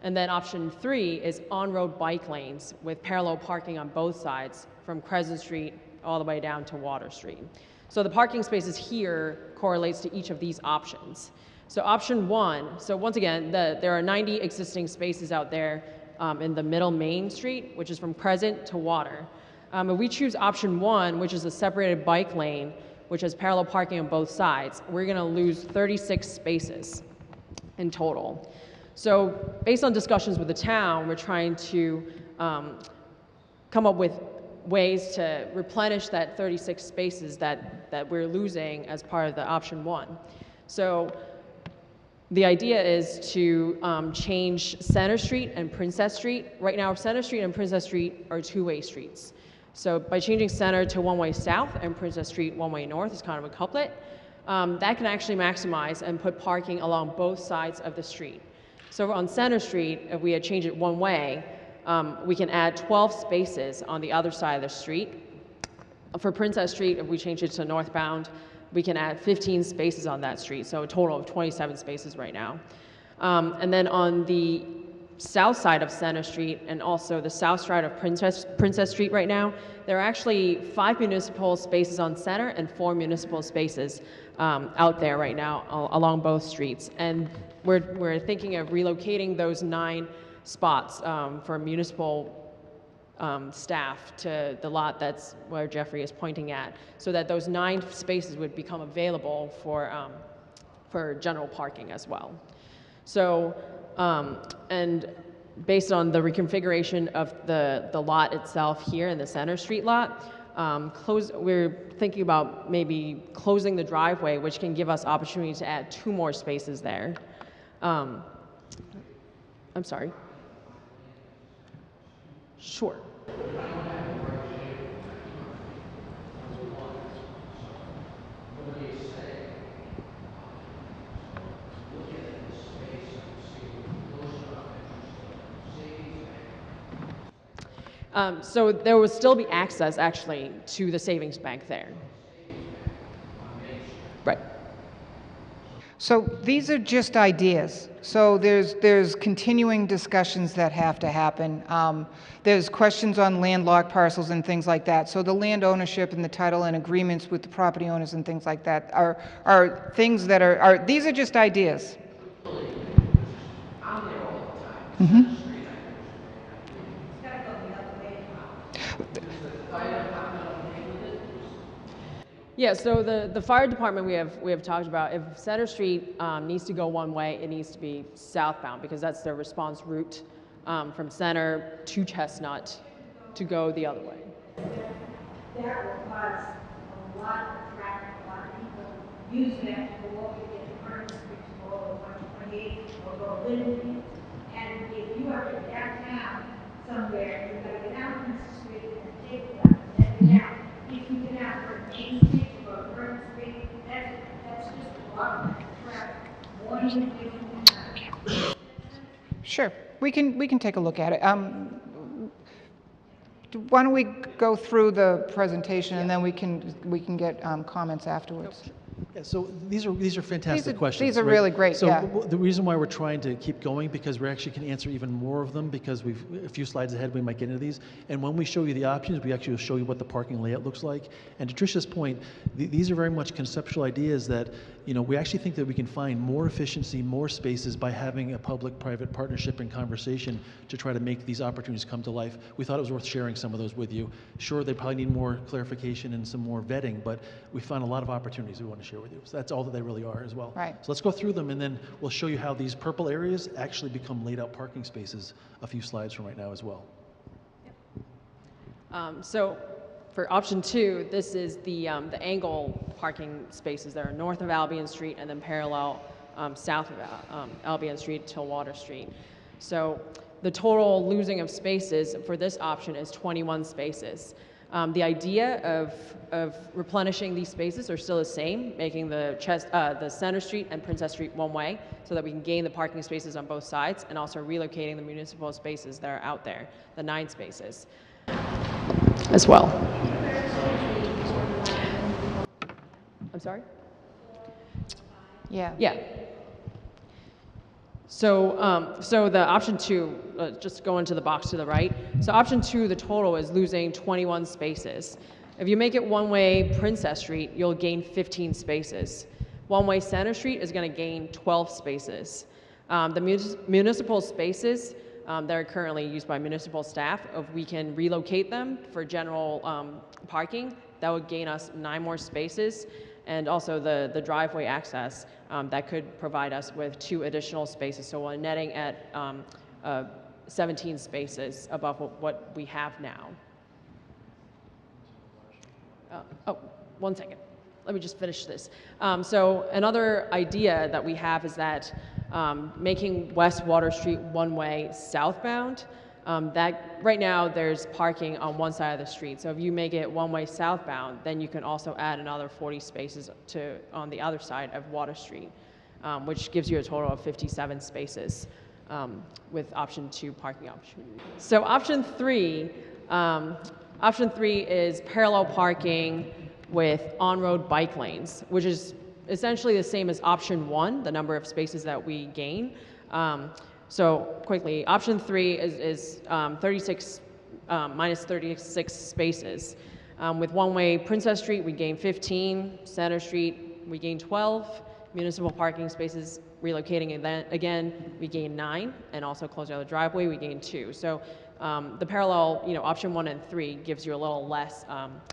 And then option three is on-road bike lanes with parallel parking on both sides from Crescent Street all the way down to Water Street. So the parking spaces here correlates to each of these options. So option one, so once again, there are 90 existing spaces out there in the middle Main Street, which is from Crescent to Water. If we choose option one, which is a separated bike lane, which has parallel parking on both sides, we're gonna lose 36 spaces in total. So based on discussions with the town, we're trying to come up with ways to replenish that 36 spaces that we're losing as part of the option one. So the idea is to change Center Street and Princess Street. Right now, Center Street and Princess Street are two-way streets. So by changing Center to one-way south and Princess Street one-way north is kind of a couplet, that can actually maximize and put parking along both sides of the street. So on Center Street, if we had changed it one way, we can add 12 spaces on the other side of the street. For Princess Street, if we change it to northbound, we can add 15 spaces on that street, so a total of 27 spaces right now. And then on the south side of Center Street and also the south side of Princess Street right now, there are actually 5 municipal spaces on Center and 4 municipal spaces out there right now along both streets. And we're thinking of relocating those 9 spots for municipal staff to the lot that's where Jeffrey is pointing at, so that those 9 spaces would become available for general parking as well. So, and based on the reconfiguration of the lot itself here in the Center Street lot, we're thinking about maybe closing the driveway, which can give us opportunity to add 2 more spaces there. I'm sorry. Sure. So there would still be access, actually, to the savings bank there. Right. So these are just ideas. So there's continuing discussions that have to happen. There's questions on landlocked parcels and things like that. So the land ownership and the title and agreements with the property owners and things like that are things that are these are just ideas. Mm-hmm. Yeah, so the fire department we have talked about, if Center Street needs to go one way, it needs to be southbound because that's their response route from Center to Chestnut to go the other way. That will cause a lot of traffic, a lot of people use that to go over to get Martin Street, to go over 128, or go Linden. And if you are in downtown somewhere, you've got to get out Princess Street and take the left, and then get out. If you get out for Main Street or go to Vernon Street, that's just a lot of traffic. Morning, evening, and night. Sure, we can take a look at it. Why don't we go through the presentation and then we can get comments afterwards. Yeah, so these are fantastic questions. these are right? really great, So yeah. the reason why we're trying to keep going, because we actually can answer even more of them, because a few slides ahead we might get into these. And when we show you the options, we actually will show you what the parking layout looks like. And to Tricia's point, these are very much conceptual ideas that, we actually think that we can find more efficiency, more spaces by having a public-private partnership and conversation to try to make these opportunities come to life. We thought it was worth sharing some of those with you. Sure, they probably need more clarification and some more vetting, but we found a lot of opportunities we want to share with you. So that's all that they really are as well. Right. So let's go through them, and then we'll show you how these purple areas actually become laid out parking spaces a few slides from right now as well. So for option 2, this is the angle parking spaces that are north of Albion Street and then parallel south of Albion Street to Water Street. So the total losing of spaces for this option is 21 spaces. The idea of replenishing these spaces are still the same, making the Center Street and Princess Street one-way so that we can gain the parking spaces on both sides, and also relocating the municipal spaces that are out there, the 9 spaces, as well. I'm sorry? Yeah. Yeah. So, so the option 2, just go into the box to the right. So option 2, the total is losing 21 spaces. If you make it one-way Princess Street, you'll gain 15 spaces. One-way Center Street is going to gain 12 spaces. The municipal spaces that are currently used by municipal staff, if we can relocate them for general parking, that would gain us 9 more spaces. And also the driveway access, that could provide us with 2 additional spaces. So we're netting at 17 spaces above what we have now. Oh, 1 second. Let me just finish this. So another idea that we have is that making West Water Street one-way southbound, that right now there's parking on one side of the street. So if you make it one-way southbound, then you can also add another 40 spaces on the other side of Water Street, which gives you a total of 57 spaces with option 2 parking opportunity. So option 3 is parallel parking with on-road bike lanes, which is essentially the same as option 1, the number of spaces that we gain. So quickly, option 3 is 36 minus 36 spaces. With one-way Princess Street, we gain 15. Center Street, we gain 12. Municipal parking spaces, relocating again, we gain 9. And also closing out the driveway, we gain 2. So the parallel, option 1 and 3 gives you a little less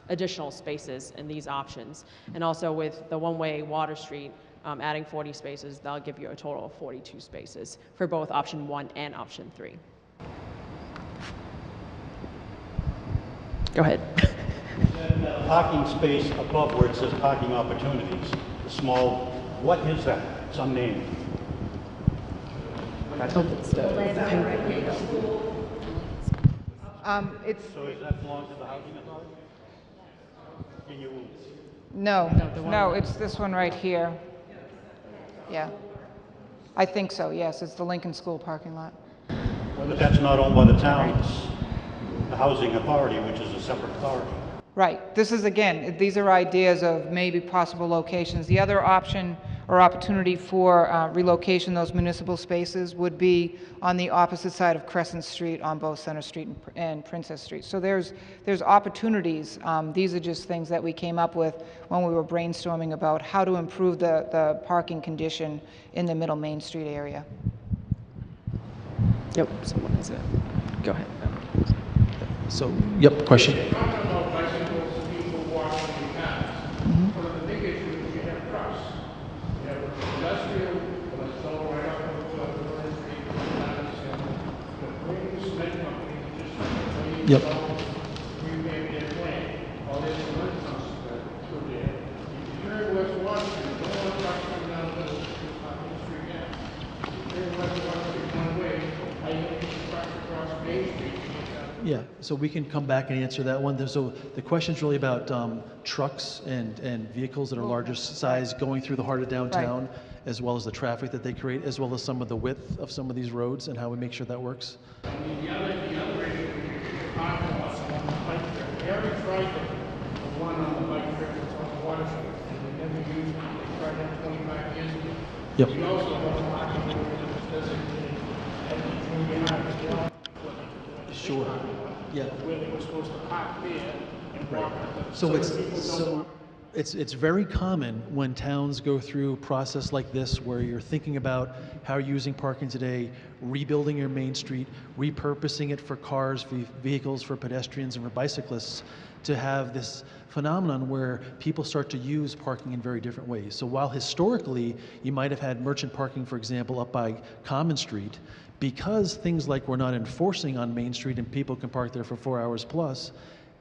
additional spaces in these options. And also with the one-way Water Street, adding 40 spaces, that'll give you a total of 42 spaces for both option 1 and option 3. Go ahead. That parking space above where it says parking opportunities, the small, what is that? It's unnamed. It's, So does that belong to the housing authority? Can you, no, it's this one right here. Yeah. I think so, yes. It's the Lincoln School parking lot. but that's not owned by the town, it's the housing authority, which is a separate authority. Right. This is, again, these are ideas of maybe possible locations. The other option or opportunity for relocation, those municipal spaces, would be on the opposite side of Crescent Street on both Center Street and Princess Street. So there's opportunities. These are just things that we came up with when we were brainstorming about how to improve the parking condition in the Middle Main Street area. Yep, someone has it. Go ahead. So, yep, question. Talking about bicycles, people walking in cars. One of the big issues you have trucks. You have industrial, let's go right up to the street, the green cement company just Yep. remade their plan. All this cement comes through there. If you're in West Washington, don't want trucks coming down the street now. If you're in West Washington one way, how you gonna get the trucks across Main Street? Yeah, so we can come back and answer that one. So the question is really about trucks and vehicles that are larger size going through the heart of downtown, as well as the traffic that they create, as well as some of the width of some of these roads and how we make sure that works. The other issue is parking lots along the bike trail. We already tried to one on the bike trail that's on the Water Street, and they never used it. They tried that 25 years ago. Yep. We also have a parking area that was designated at the junior high as well. Sure. Yeah. Where they were supposed to park there and walk. So people it's very common when towns go through a process like this where you're thinking about how you're using parking today, rebuilding your main street, repurposing it for cars, vehicles, for pedestrians and for bicyclists, to have this phenomenon where people start to use parking in very different ways. So while historically you might have had merchant parking, for example, up by Common Street, because things like we're not enforcing on Main Street and people can park there for 4 hours plus,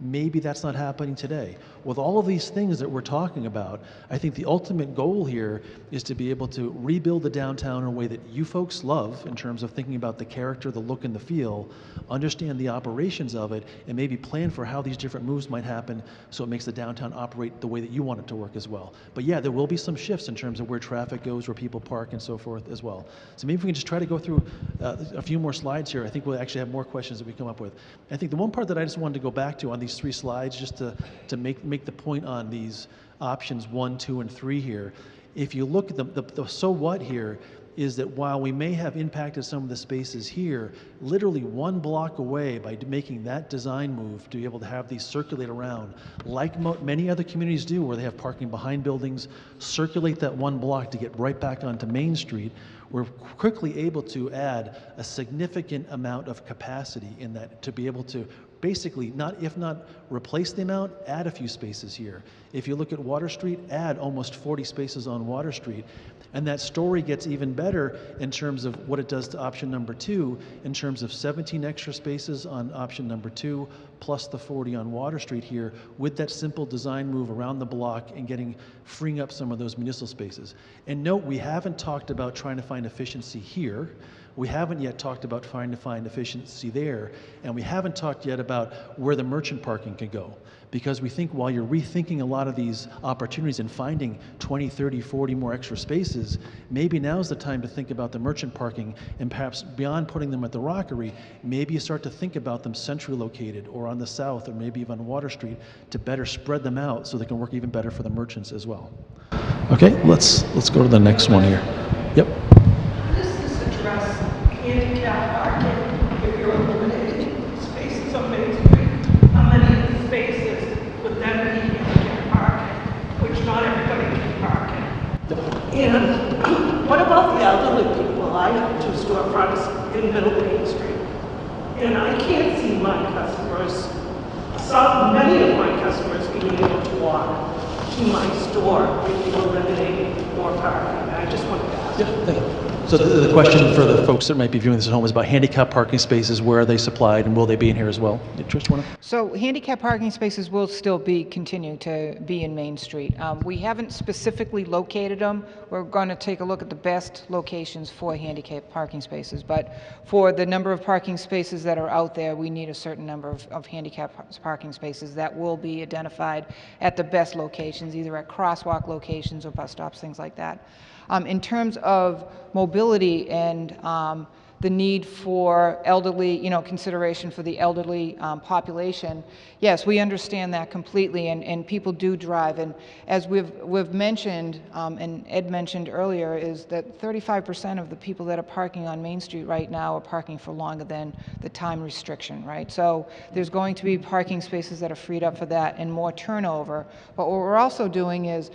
maybe that's not happening today. With all of these things that we're talking about, I think the ultimate goal here is to be able to rebuild the downtown in a way that you folks love in terms of thinking about the character, the look, and the feel, understand the operations of it, and maybe plan for how these different moves might happen so it makes the downtown operate the way that you want it to work as well. But yeah, there will be some shifts in terms of where traffic goes, where people park, and so forth as well. So maybe if we can just try to go through a few more slides here. I think we'll actually have more questions that we come up with. I think the one part that I just wanted to go back to on these 3 slides, just to make the point on these options 1, 2, and 3 here. If you look at the so what here is that while we may have impacted some of the spaces here, literally 1 block away by making that design move to be able to have these circulate around, like many other communities do where they have parking behind buildings, circulate that 1 block to get right back onto Main Street, we're quickly able to add a significant amount of capacity in that to be able to basically, if not replace the amount, add a few spaces here. If you look at Water Street, add almost 40 spaces on Water Street. And that story gets even better in terms of what it does to option number 2, in terms of 17 extra spaces on option number 2, plus the 40 on Water Street here, with that simple design move around the block and freeing up some of those municipal spaces. And note, we haven't talked about trying to find efficiency here. We haven't yet talked about trying to find efficiency there, and we haven't talked yet about where the merchant parking can go. Because we think while you're rethinking a lot of these opportunities and finding 20, 30, 40 more extra spaces, maybe now's the time to think about the merchant parking, and perhaps beyond putting them at the Rockery, maybe you start to think about them centrally located or on the south or maybe even on Water Street to better spread them out so they can work even better for the merchants as well. Okay, let's go to the next one here. Yep. Does this address handicap parking if you're eliminating spaces on Main Street? How many of the spaces would then be handicap parking, which not everybody can park in? And what about the elderly people? I have 2 storefronts in Middle Main Street, and I can't see my customers, many of my customers being able to walk to my store if you eliminate more parking. I just wanted to ask. Yeah. So the question for the folks that might be viewing this at home is about handicap parking spaces. Where are they supplied, and will they be in here as well? Trish, want to? So handicap parking spaces will still continue to be in Main Street. We haven't specifically located them. We're going to take a look at the best locations for handicap parking spaces. But for the number of parking spaces that are out there, we need a certain number of handicap parking spaces that will be identified at the best locations, either at crosswalk locations or bus stops, things like that. In terms of mobility and the need for elderly, consideration for the elderly population, yes, we understand that completely, and people do drive. And as we've mentioned, and Ed mentioned earlier, is that 35% of the people that are parking on Main Street right now are parking for longer than the time restriction, right? So there's going to be parking spaces that are freed up for that and more turnover. But what we're also doing is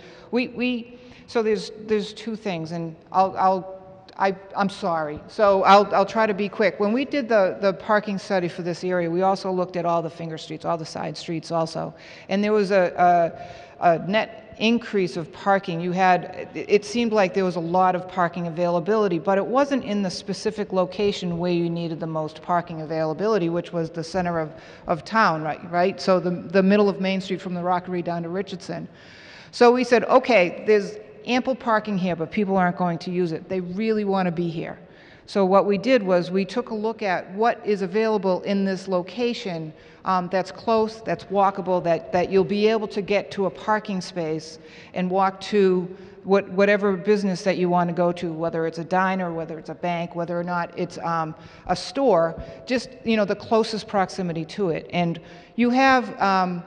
so there's 2 things, and I'm sorry. So I'll try to be quick. When we did the parking study for this area, we also looked at all the finger streets, all the side streets also, and there was a net increase of parking. It seemed like there was a lot of parking availability, but it wasn't in the specific location where you needed the most parking availability, which was the center of town, right? So the middle of Main Street from the Rockery down to Richardson. So we said, okay, there's ample parking here, but people aren't going to use it. They really want to be here. So what we did was we took a look at what is available in this location that's close, that's walkable, that you'll be able to get to a parking space and walk to whatever business that you want to go to, whether it's a diner, whether it's a bank, whether or not it's a store, just the closest proximity to it. And you have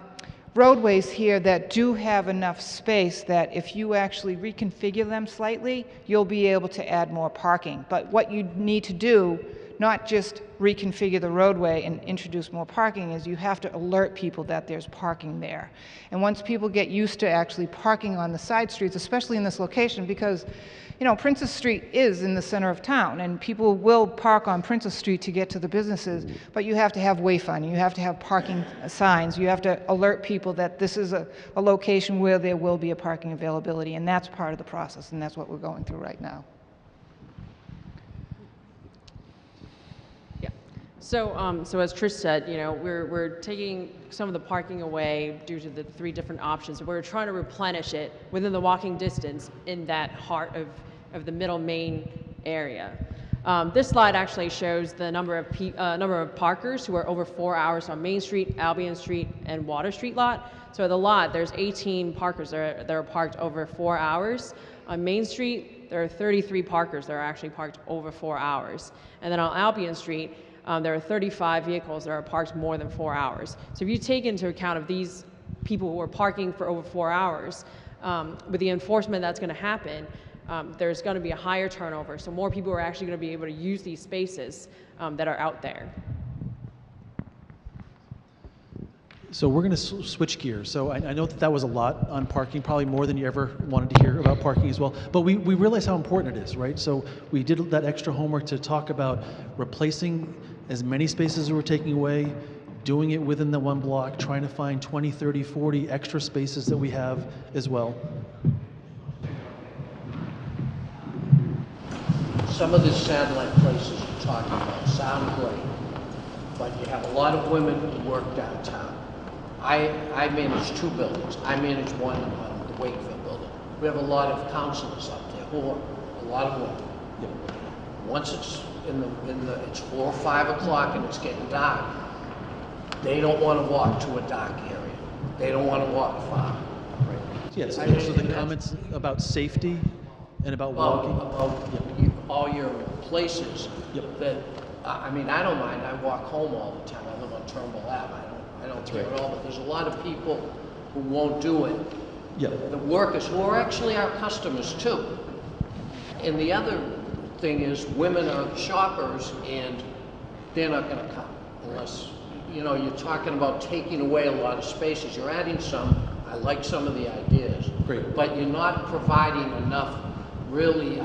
roadways here that do have enough space that if you actually reconfigure them slightly, you'll be able to add more parking. But what you need to do, not just reconfigure the roadway and introduce more parking, is you have to alert people that there's parking there. And once people get used to actually parking on the side streets, especially in this location, because Princess Street is in the center of town, and people will park on Princess Street to get to the businesses, but you have to have wayfinding, you have to have parking signs, you have to alert people that this is a location where there will be a parking availability, and that's part of the process, and that's what we're going through right now. Yeah. So as Trish said, we're taking some of the parking away due to the 3 different options. We're trying to replenish it within the walking distance in that heart of the middle main area. This slide actually shows the number of parkers who are over 4 hours on Main Street, Albion Street, and Water Street lot. So the lot, there's 18 parkers that are parked over 4 hours. On Main Street, there are 33 parkers that are actually parked over 4 hours. And then on Albion Street, there are 35 vehicles that are parked more than 4 hours. So if you take into account of these people who are parking for over 4 hours, with the enforcement that's going to happen, there's going to be a higher turnover. So more people are actually going to be able to use these spaces that are out there. So we're going to switch gears. So I know that was a lot on parking, probably more than you ever wanted to hear about parking as well. But we realize how important it is, right? So we did that extra homework to talk about replacing as many spaces as we're taking away, doing it within the 1 block, trying to find 20, 30, 40 extra spaces that we have as well. Some of the satellite places you're talking about sound great, but you have a lot of women who work downtown. I manage 2 buildings. I manage one on the Wakefield building. We have a lot of counselors up there who are a lot of women. Yep. Once it's it's 4 or 5 o'clock and it's getting dark, they don't want to walk to a dark area. They don't want to walk far. Right. Yes. So the comments about safety and about walking. All your places. Yep. That I mean, I don't mind. I walk home all the time. I live on Turnbull Ave. I don't care at all. But there's a lot of people who won't do it. Yeah. The workers who are actually our customers too. And the other thing is, women are shoppers, and they're not going to come unless you're talking about taking away a lot of spaces. You're adding some. I like some of the ideas. Great. But you're not providing enough really.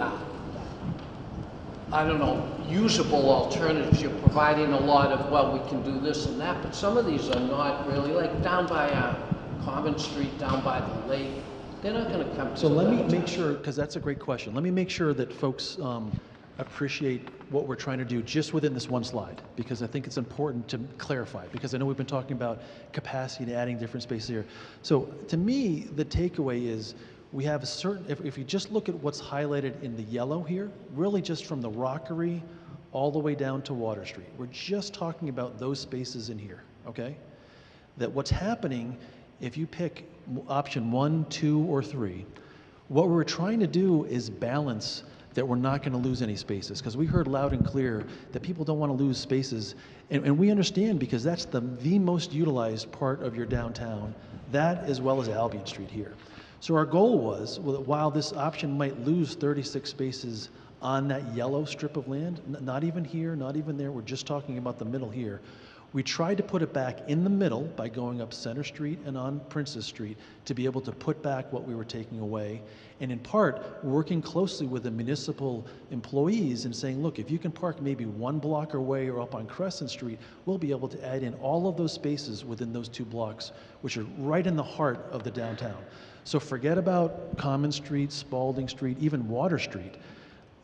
I don't know, usable alternatives. You're providing a lot of, well, we can do this and that, but some of these are not really, like down by Common Street, down by the lake, they're not going to come to. So let me make sure, because that's a great question, let me make sure that folks appreciate what we're trying to do just within this one slide, because I think it's important to clarify, because I know we've been talking about capacity and adding different spaces here. So to me, the takeaway is, we have a certain, if you just look at what's highlighted in the yellow here, really just from the Rockery all the way down to Water Street. We're just talking about those spaces in here, okay? That what's happening, if you pick option 1, 2, or 3, what we're trying to do is balance that we're not going to lose any spaces, because we heard loud and clear that people don't want to lose spaces, and we understand, because that's the most utilized part of your downtown, that as well as Albion Street here. So our goal was, while this option might lose 36 spaces on that yellow strip of land, not even here, not even there, we're just talking about the middle here, we tried to put it back in the middle by going up Center Street and on Princess Street to be able to put back what we were taking away. And in part, working closely with the municipal employees and saying, look, if you can park maybe 1 block away or up on Crescent Street, we'll be able to add in all of those spaces within those 2 blocks, which are right in the heart of the downtown. So forget about Common Street, Spalding Street, even Water Street.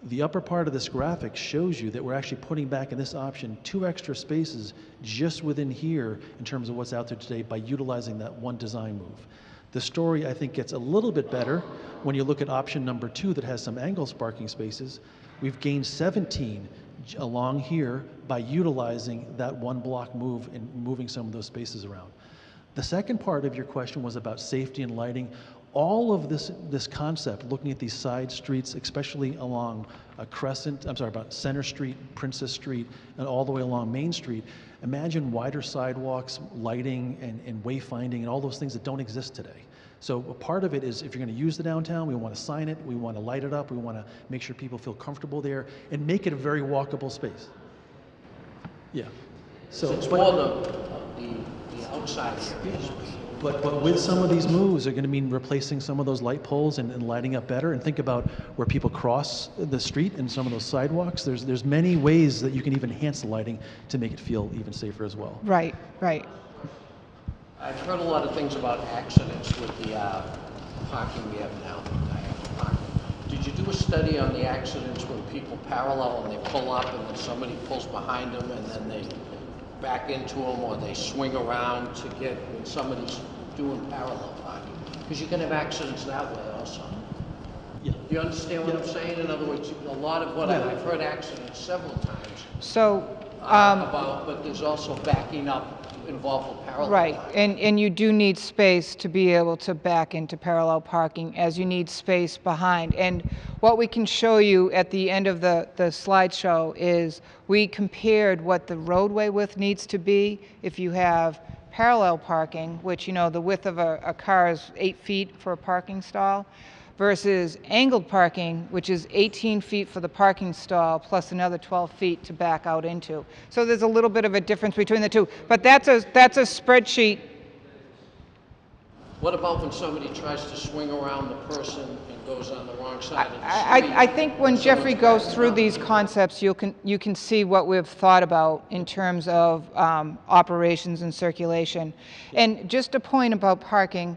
The upper part of this graphic shows you that we're actually putting back in this option 2 extra spaces just within here in terms of what's out there today by utilizing that one design move. The story, I think, gets a little bit better when you look at option number 2 that has some angle parking spaces. We've gained 17 along here by utilizing that 1 block move and moving some of those spaces around. The second part of your question was about safety and lighting. All of this concept, looking at these side streets, especially along about Center Street, Princess Street, and all the way along Main Street, Imagine wider sidewalks, lighting, and wayfinding, and all those things that don't exist today. So a part of it is if you're going to use the downtown, we want to sign it, we want to light it up, we want to make sure people feel comfortable there, and make it a very walkable space. Yeah. So It's more the outside areas. But with some of these moves, they're going to mean replacing some of those light poles and lighting up better. And think about where people cross the street and some of those sidewalks. There's many ways that you can even enhance the lighting to make it feel even safer as well. Right, right. I've heard a lot of things about accidents with the parking we have now. Did you do a study on the accidents when people parallel and they pull up and then somebody pulls behind them and then they back into them, or they swing around to get when somebody's doing parallel parking? Because you can have accidents that way also. Yeah. Do you understand what I'm saying? In other words, a lot of what I've heard accidents several times So, about, but there's also backing up involved with parallel right, parking. and you do need space to be able to back into parallel parking, as you need space behind. And what we can show you at the end of the slideshow is we compared what the roadway width needs to be if you have parallel parking, which, you know, the width of a car is 8 feet for a parking stall, versus angled parking, which is 18 feet for the parking stall plus another 12 feet to back out into. So there's a little bit of a difference between the two. But that's a spreadsheet. What about when somebody tries to swing around the person and goes on the wrong side of the street? I think when Jeffrey goes through these concepts, you can see what we've thought about in terms of operations and circulation. And just a point about parking,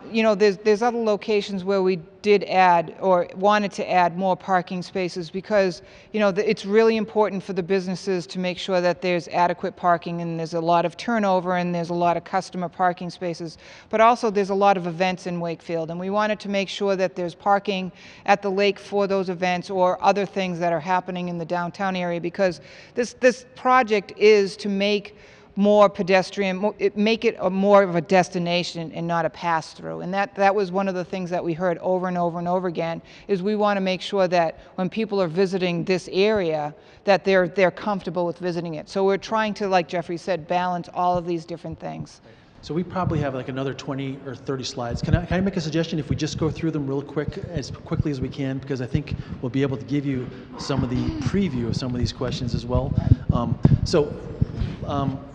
you know, there's other locations where we did add or wanted to add more parking spaces because, you know, it's really important for the businesses to make sure that there's adequate parking, and there's a lot of turnover and there's a lot of customer parking spaces. But also there's a lot of events in Wakefield, and we wanted to make sure that there's parking at the lake for those events or other things that are happening in the downtown area, because this project is to make more pedestrian, make it more of a destination and not a pass-through. And that was one of the things that we heard over and over and over again, is we want to make sure that when people are visiting this area, that they're comfortable with visiting it. So we're trying to, like Jeffrey said, balance all of these different things. So we probably have like another 20 or 30 slides. Can I make a suggestion if we just go through them real quick, as quickly as we can, because I think we'll be able to give you some of the preview of some of these questions as well.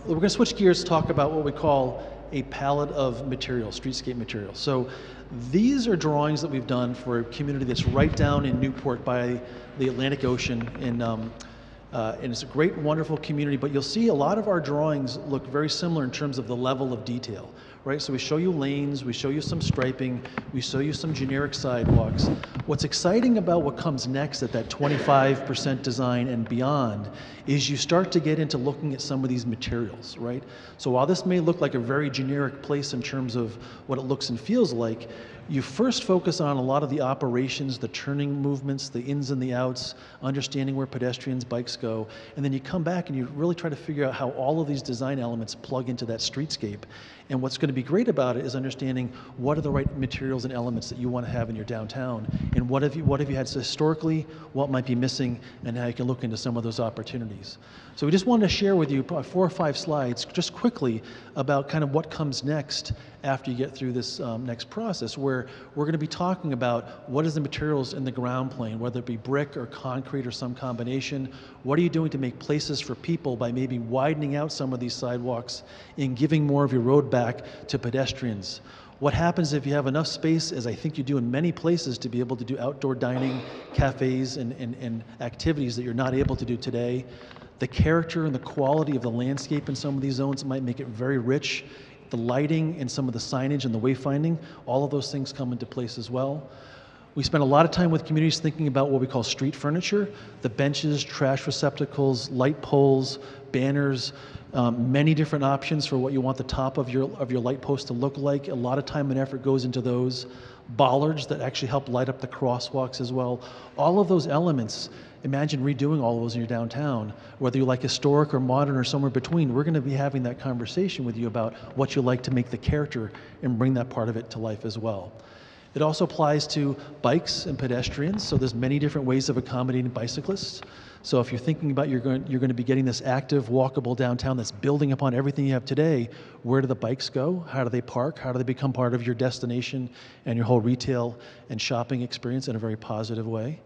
We're going to switch gears to talk about what we call a palette of materials, streetscape materials. So these are drawings that we've done for a community that's right down in Newport by the Atlantic Ocean, and it's a great, wonderful community, but you'll see a lot of our drawings look very similar in terms of the level of detail, right? So we show you lanes, we show you some striping, we show you some generic sidewalks. What's exciting about what comes next at that 25% design and beyond is you start to get into looking at some of these materials, right? So while this may look like a very generic place in terms of what it looks and feels like, you first focus on a lot of the operations, the turning movements, the ins and the outs, understanding where pedestrians, bikes go, and then you come back and you really try to figure out how all of these design elements plug into that streetscape. And what's going to be great about it is understanding what are the right materials and elements that you want to have in your downtown, and what have you had historically, what might be missing, and how you can look into some of those opportunities. So we just wanted to share with you 4 or 5 slides just quickly about kind of what comes next after you get through this next process, where we're going to be talking about what is the materials in the ground plane, whether it be brick or concrete or some combination. What are you doing to make places for people by maybe widening out some of these sidewalks and giving more of your road back to pedestrians? What happens if you have enough space, as I think you do in many places, to be able to do outdoor dining, cafes, and activities that you're not able to do today? The character and the quality of the landscape in some of these zones might make it very rich. The lighting and some of the signage and the wayfinding, all of those things come into place as well. We spend a lot of time with communities thinking about what we call street furniture, the benches, trash receptacles, light poles, banners, many different options for what you want the top of your light post to look like. A lot of time and effort goes into those. Bollards that actually help light up the crosswalks as well. All of those elements, imagine redoing all of those in your downtown, whether you like historic or modern or somewhere between. We're going to be having that conversation with you about what you like to make the character and bring that part of it to life as well. It also applies to bikes and pedestrians, so there's many different ways of accommodating bicyclists. So if you're thinking about you're going to be getting this active, walkable downtown that's building upon everything you have today, where do the bikes go? How do they park? How do they become part of your destination and your whole retail and shopping experience in a very positive way?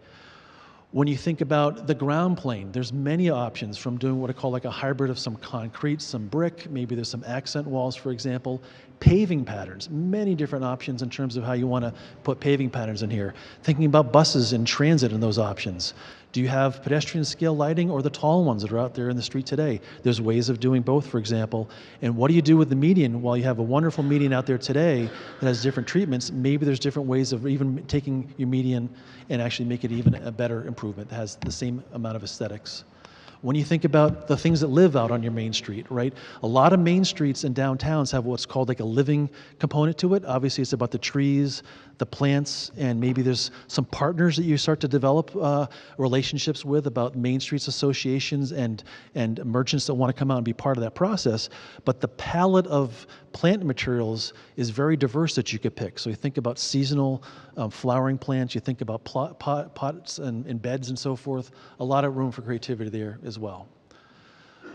When you think about the ground plane, there's many options from doing what I call like a hybrid of some concrete, some brick, maybe there's some accent walls, for example. Paving patterns, many different options in terms of how you want to put paving patterns in here. Thinking about buses and transit and those options. Do you have pedestrian scale lighting or the tall ones that are out there in the street today? There's ways of doing both, for example. And what do you do with the median? While you have a wonderful median out there today that has different treatments, maybe there's different ways of even taking your median and actually make it even a better improvement that has the same amount of aesthetics. When you think about the things that live out on your main street, right? A lot of main streets and downtowns have what's called like a living component to it. Obviously, it's about the trees, the plants, and maybe there's some partners that you start to develop relationships with about main streets associations and merchants that want to come out and be part of that process. But the palette of plant materials is very diverse that you could pick. So you think about seasonal flowering plants, you think about pots and beds and so forth. A lot of room for creativity there as well.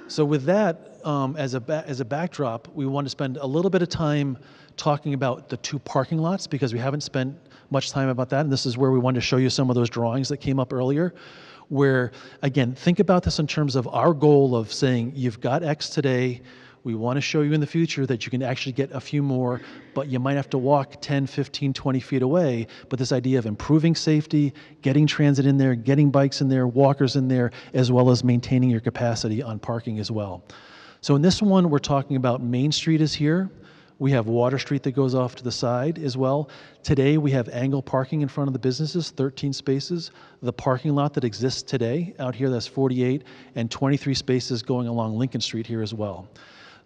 So with that as a backdrop, we want to spend a little bit of time talking about the two parking lots because we haven't spent much time about that. And this is where we wanted to show you some of those drawings that came up earlier, where, again, think about this in terms of our goal of saying, you've got X today, we want to show you in the future that you can actually get a few more, but you might have to walk 10, 15, 20 feet away. But this idea of improving safety, getting transit in there, getting bikes in there, walkers in there, as well as maintaining your capacity on parking as well. So in this one, we're talking about Main Street is here. We have Water Street that goes off to the side as well. Today, we have angle parking in front of the businesses, 13 spaces. The parking lot that exists today out here, that's 48, and 23 spaces going along Lincoln Street here as well.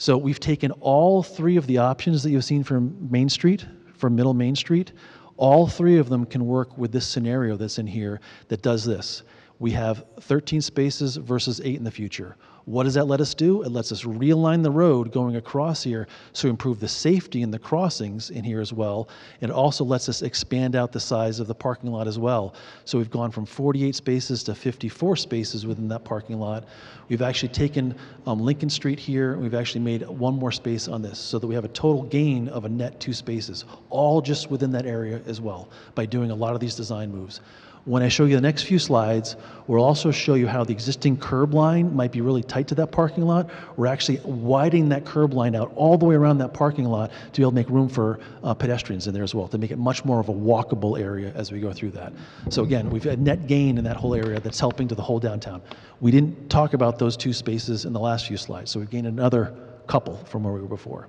So we've taken all three of the options that you've seen from Main Street, from Middle Main Street. All three of them can work with this scenario that's in here that does this. We have 13 spaces versus 8 in the future. What does that let us do? It lets us realign the road going across here to improve the safety in the crossings in here as well. It also lets us expand out the size of the parking lot as well. So we've gone from 48 spaces to 54 spaces within that parking lot. We've actually taken Lincoln Street here, and we've actually made one more space on this so that we have a total gain of a net 2 spaces, all just within that area as well by doing a lot of these design moves. When I show you the next few slides, we'll also show you how the existing curb line might be really tight to that parking lot. We're actually widening that curb line out all the way around that parking lot to be able to make room for pedestrians in there as well, to make it much more of a walkable area as we go through that. So again, we've had net gain in that whole area that's helping to the whole downtown. We didn't talk about those 2 spaces in the last few slides, so we've gained another couple from where we were before.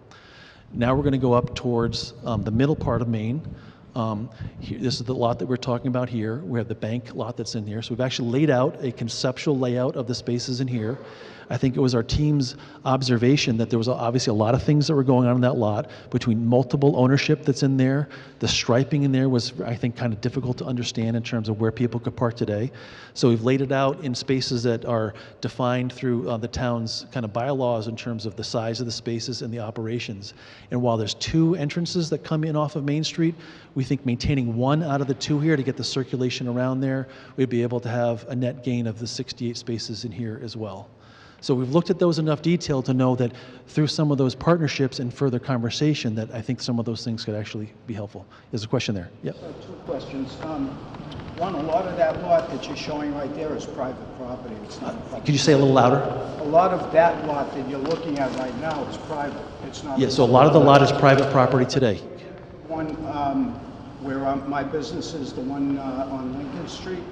Now we're going to go up towards the middle part of Main. This is the lot that we're talking about here. We have the bank lot that's in here. So we've actually laid out a conceptual layout of the spaces in here. I think it was our team's observation that there was obviously a lot of things that were going on in that lot between multiple ownership that's in there. The striping in there was, I think, kind of difficult to understand in terms of where people could park today. So we've laid it out in spaces that are defined through the town's kind of bylaws in terms of the size of the spaces and the operations. And while there's 2 entrances that come in off of Main Street, we think maintaining 1 out of the 2 here to get the circulation around there, we'd be able to have a net gain of the 68 spaces in here as well. So we've looked at those in enough detail to know that through some of those partnerships and further conversation that I think some of those things could actually be helpful. There's a question there. Yep. So 2 questions. One, a lot of that lot that you're showing right there is private property. It's not public. Could you say a little louder? A lot of that lot that you're looking at right now is private. It's not. Yeah, so a lot of the lot is private property today. One where my business is, the one on Lincoln Street.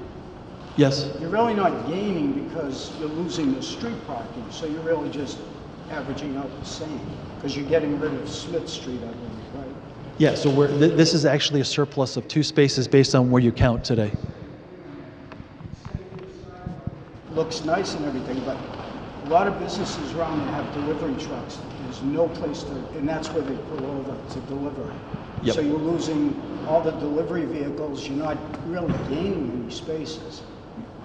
Yes. You're really not gaining because you're losing the street parking, so you're really just averaging out the same because you're getting rid of Smith Street, I believe, right? Yeah, so this is actually a surplus of 2 spaces based on where you count today. Looks nice and everything, but a lot of businesses around that have delivery trucks. There's no place to, and that's where they pull over to deliver. Yep. So you're losing all the delivery vehicles. You're not really gaining any spaces.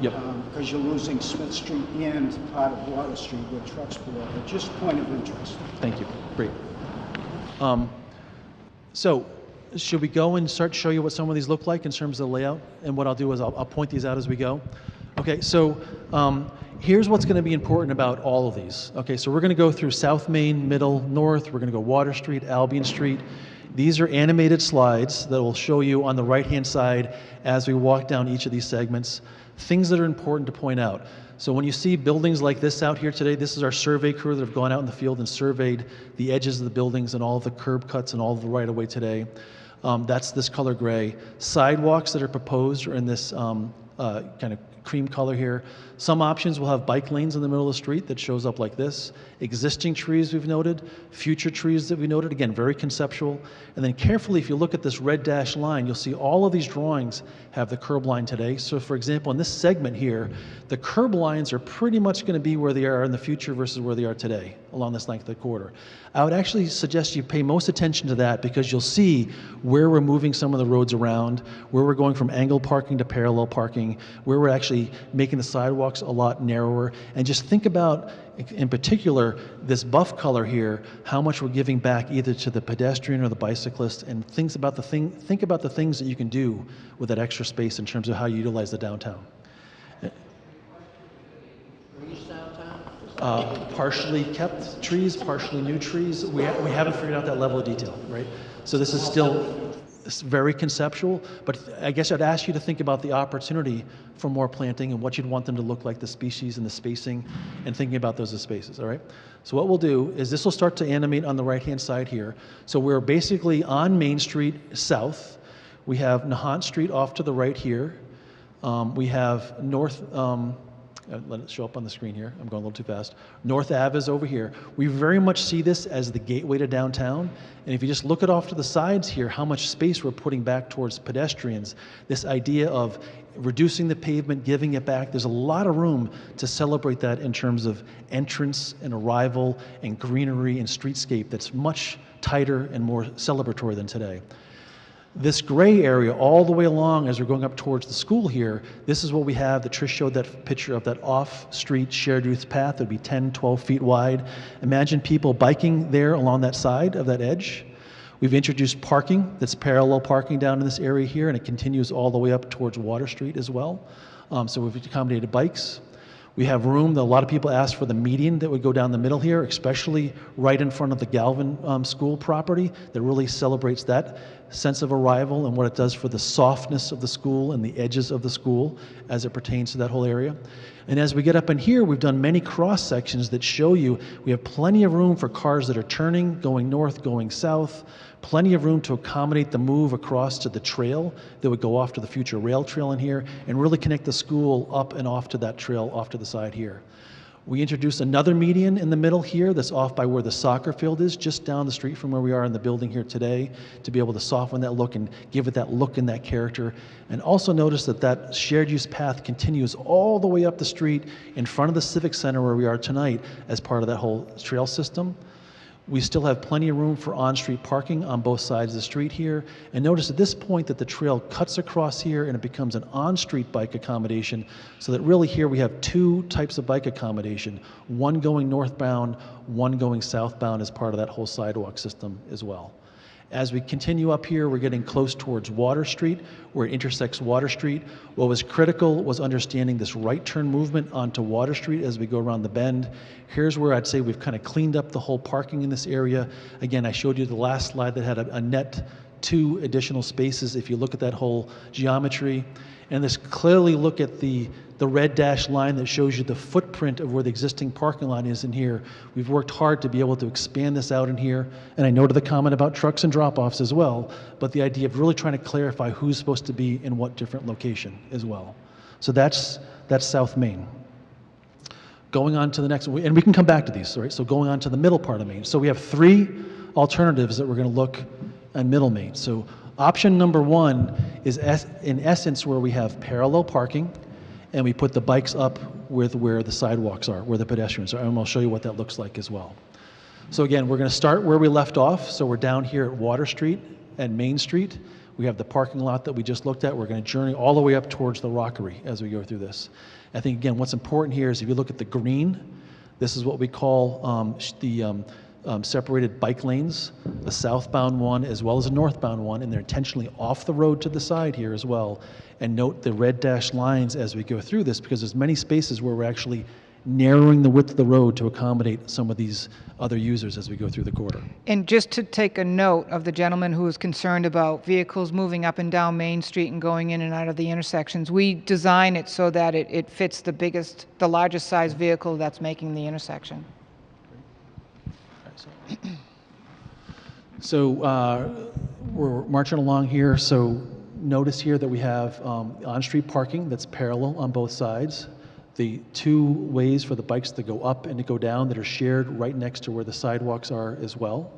Yep. Because you're losing Smith Street and part of Water Street where trucks pull over. Just point of interest. Thank you. Great. So should we go and start to show you what some of these look like in terms of the layout? And what I'll do is I'll point these out as we go. Okay, so here's what's going to be important about all of these. Okay, so we're going to go through South Main, Middle, North. We're going to go Water Street, Albion Street. These are animated slides that will show you on the right-hand side as we walk down each of these segments, things that are important to point out. So when you see buildings like this out here today, this is our survey crew that have gone out in the field and surveyed the edges of the buildings and all of the curb cuts and all of the right-of-way today. That's this color gray. Sidewalks that are proposed are in this kind of cream color here. Some options will have bike lanes in the middle of the street that shows up like this. Existing trees we've noted, future trees that we noted, again, very conceptual. And then carefully, if you look at this red dashed line, you'll see all of these drawings have the curb line today. So for example, in this segment here, the curb lines are pretty much going to be where they are in the future versus where they are today along this length of the corridor. I would actually suggest you pay most attention to that because you'll see where we're moving some of the roads around, where we're going from angle parking to parallel parking, where we're actually making the sidewalks a lot narrower. And just think about, in particular, this buff color here, how much we're giving back either to the pedestrian or the bicyclist, and think about the things that you can do with that extra space in terms of how you utilize the downtown. Partially kept trees, partially new trees. We haven't figured out that level of detail, right? So this is still very conceptual, but I guess I'd ask you to think about the opportunity for more planting and what you'd want them to look like, the species and the spacing, and thinking about those as spaces, all right? So what we'll do is this will start to animate on the right-hand side here. So we're basically on Main Street south. We have Nahant Street off to the right here. We have North, let it show up on the screen here. I'm going a little too fast. North Ave is over here. We very much see this as the gateway to downtown. And if you just look at off to the sides here, how much space we're putting back towards pedestrians, this idea of reducing the pavement, giving it back, there's a lot of room to celebrate that in terms of entrance and arrival and greenery and streetscape that's much tighter and more celebratory than today. This gray area all the way along as we're going up towards the school here, this is what we have, that Trish showed that picture of that off-street shared use path that would be 10, 12 feet wide. Imagine people biking there along that side of that edge. We've introduced parking that's parallel parking down in this area here, and it continues all the way up towards Water Street as well. So we've accommodated bikes. We have room that a lot of people ask for the median that would go down the middle here, especially right in front of the Galvin School property, that really celebrates that sense of arrival and what it does for the softness of the school and the edges of the school as it pertains to that whole area. And as we get up in here, we've done many cross sections that show you we have plenty of room for cars that are turning, going north, going south, plenty of room to accommodate the move across to the trail that would go off to the future rail trail in here and really connect the school up and off to that trail off to the side here. We introduced another median in the middle here that's off by where the soccer field is, just down the street from where we are in the building here today, to be able to soften that look and give it that look and that character. And also notice that that shared use path continues all the way up the street in front of the Civic Center where we are tonight as part of that whole trail system. We still have plenty of room for on-street parking on both sides of the street here. And notice at this point that the trail cuts across here and it becomes an on-street bike accommodation, so that really here we have two types of bike accommodation, one going northbound, one going southbound as part of that whole sidewalk system as well. As we continue up here, we're getting close towards Water Street, where it intersects Water Street. What was critical was understanding this right turn movement onto Water Street as we go around the bend. Here's where I'd say we've kind of cleaned up the whole parking in this area. Again, I showed you the last slide that had a net 2 additional spaces if you look at that whole geometry. And this clearly look at the red dashed line that shows you the footprint of where the existing parking lot is in here. We've worked hard to be able to expand this out in here. And I noted the comment about trucks and drop-offs as well, but the idea of really trying to clarify who's supposed to be in what different location as well. So that's South Main. Going on to the next, and we can come back to these, right? So going on to the middle part of Main. So we have 3 alternatives that we're going to look at Middle Main. So option number 1 is in essence where we have parallel parking, and we put the bikes up with where the sidewalks are, where the pedestrians are, and I'll show you what that looks like as well. So again, we're going to start where we left off. So we're down here at Water Street and Main Street. We have the parking lot that we just looked at. We're going to journey all the way up towards the Rockery as we go through this. I think, again, what's important here is if you look at the green, this is what we call separated bike lanes, a southbound one as well as a northbound one, and they're intentionally off the road to the side here as well. And note the red dashed lines as we go through this, because there's many spaces where we're actually narrowing the width of the road to accommodate some of these other users as we go through the corridor. And just to take a note of the gentleman who was concerned about vehicles moving up and down Main Street and going in and out of the intersections, we design it so that it fits the largest size vehicle that's making the intersection. So we're marching along here. So notice here that we have on-street parking that's parallel on both sides. The two ways for the bikes to go up and to go down that are shared right next to where the sidewalks are as well.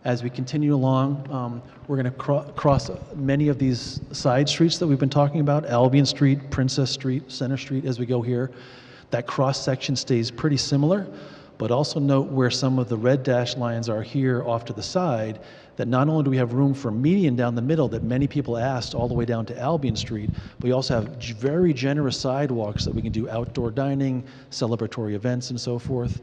As we continue along, we're going to cross many of these side streets that we've been talking about, Albion Street, Princess Street, Center Street, as we go here. That cross section stays pretty similar, but also note where some of the red dashed lines are here off to the side, that not only do we have room for median down the middle that many people asked all the way down to Albion Street, but we also have very generous sidewalks that we can do outdoor dining, celebratory events, and so forth.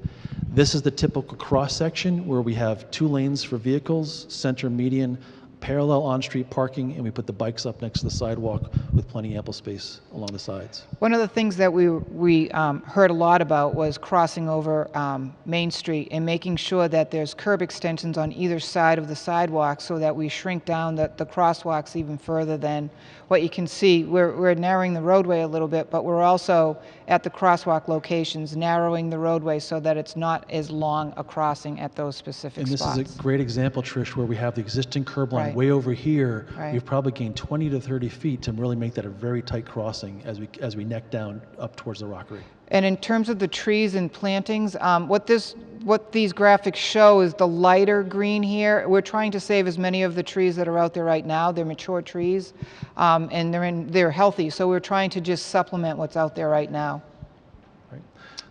This is the typical cross section where we have 2 lanes for vehicles, center median, parallel on-street parking, and we put the bikes up next to the sidewalk with plenty ample space along the sides. One of the things that we heard a lot about was crossing over Main Street and making sure that there's curb extensions on either side of the sidewalk so that we shrink down the crosswalks even further than what you can see. We're narrowing the roadway a little bit, but we're also at the crosswalk locations narrowing the roadway so that it's not as long a crossing at those specific spots. And this is a great example, Trish, where we have the existing curb line Right. way over here. Right. We've probably gained 20 to 30 feet to really make that a very tight crossing as we neck down up towards the rockery. And in terms of the trees and plantings, what these graphics show is the lighter green here. We're trying to save as many of the trees that are out there right now. They're mature trees, and they're healthy. So we're trying to just supplement what's out there right now. Right.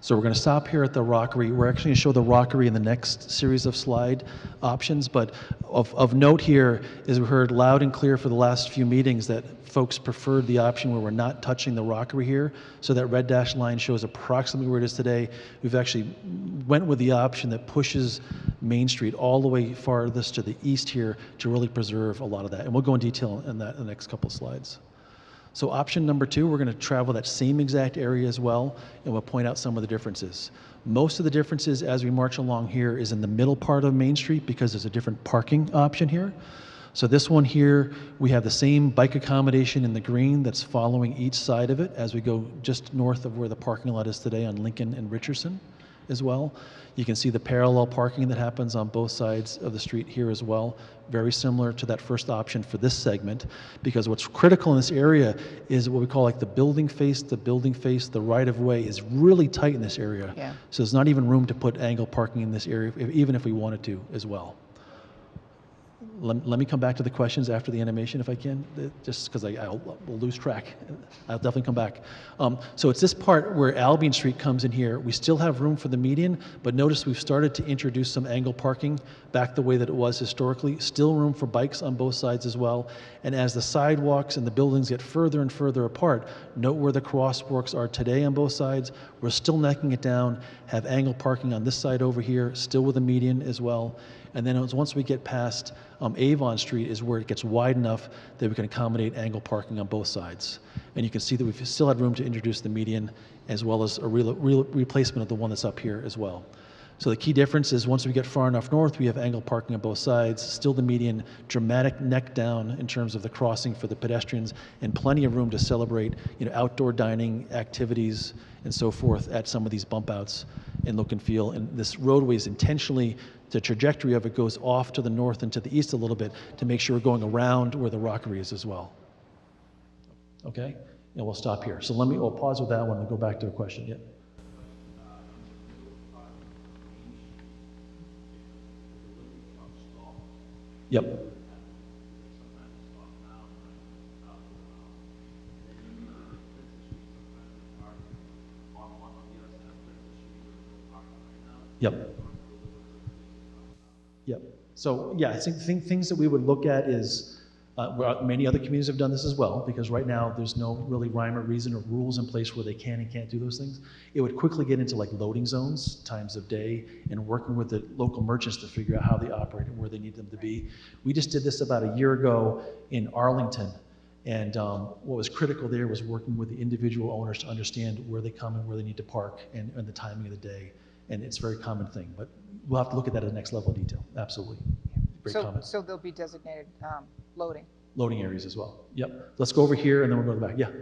So we're going to stop here at the rockery. We're actually going to show the rockery in the next series of slide options. But of note here is we heard loud and clear for the last few meetings that folks preferred the option where we're not touching the rockery here. So that red dashed line shows approximately where it is today. We've actually went with the option that pushes Main Street all the way farthest to the east here to really preserve a lot of that. And we'll go in detail in that in the next couple of slides. So option number 2, we're going to travel that same exact area as well, and we'll point out some of the differences. Most of the differences as we march along here is in the middle part of Main Street because there's a different parking option here. So this one here, we have the same bike accommodation in the green that's following each side of it as we go just north of where the parking lot is today on Lincoln and Richardson as well. You can see the parallel parking that happens on both sides of the street here as well. Very similar to that first option for this segment, because what's critical in this area is what we call like the building face, the right of way is really tight in this area. Yeah. So there's not even room to put angle parking in this area, even if we wanted to as well. Let me come back to the questions after the animation if I can, just because I'll lose track. I'll definitely come back. So it's this part where Albion Street comes in here. We still have room for the median, but notice we've started to introduce some angle parking back the way that it was historically. Still room for bikes on both sides as well. And as the sidewalks and the buildings get further and further apart, note where the crosswalks are today on both sides. We're still necking it down, have angle parking on this side over here, still with a median as well. And then once we get past Avon Street is where it gets wide enough that we can accommodate angle parking on both sides. And you can see that we've still had room to introduce the median as well as a replacement of the one that's up here as well. So the key difference is once we get far enough north, we have angle parking on both sides, still the median, dramatic neck down in terms of the crossing for the pedestrians, and plenty of room to celebrate, outdoor dining activities and so forth at some of these bump outs in look and feel. And this roadway is intentionally, the trajectory of it goes off to the north and to the east a little bit to make sure we're going around where the rockery is as well. Okay? And we'll stop here. So we'll pause with that one and go back to a question. Yeah. Yep. Yep. Yep. So yeah, I think things that we would look at is Many other communities have done this as well, because right now there's no really rhyme or reason or rules in place where they can and can't do those things. It would quickly get into like loading zones, times of day, and working with the local merchants to figure out how they operate and where they need them to be. We just did this about a year ago in Arlington, and what was critical there was working with the individual owners to understand where they come and where they need to park and the timing of the day. And it's a very common thing, but we'll have to look at that at the next level of detail. Absolutely. Great comment. So there'll be designated loading. Loading areas as well. Yep. Let's go over here and then we'll go back. Yeah. One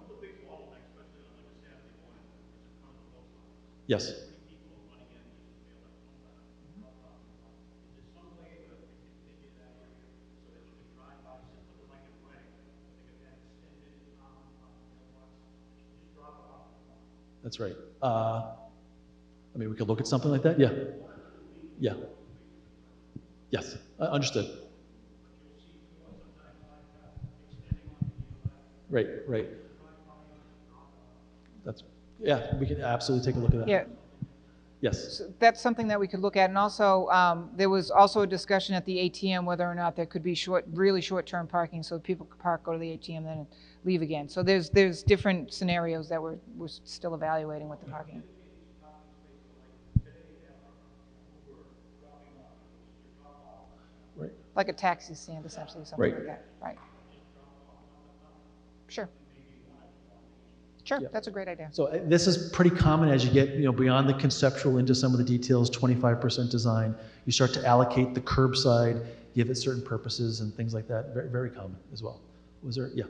of the big bottlenecks, especially on like a Saturday morning, is in front of the post office. Yes. People are running in just to mail their phone back. Is there some way that we can figure that area so that you can drive by, something like a flag, like a that extended mailbox, just drop it off. That's right. I mean, we could look at something like that. Yeah. Yeah. Yes. Understood. Right, right. That's, yeah, we can absolutely take a look at that. Yeah. Yes. So that's something that we could look at. And also, there was also a discussion at the ATM whether or not there could be really short-term parking so people could park, go to the ATM, then leave again. So there's different scenarios that we're still evaluating with the parking. Right. Like a taxi stand, essentially, something like that. Right. Sure. Sure, Yep. that's a great idea. So this is pretty common as you get beyond the conceptual into some of the details, 25% design. You start to allocate the curbside, give it certain purposes and things like that. Very, very common as well. Was there? Yeah.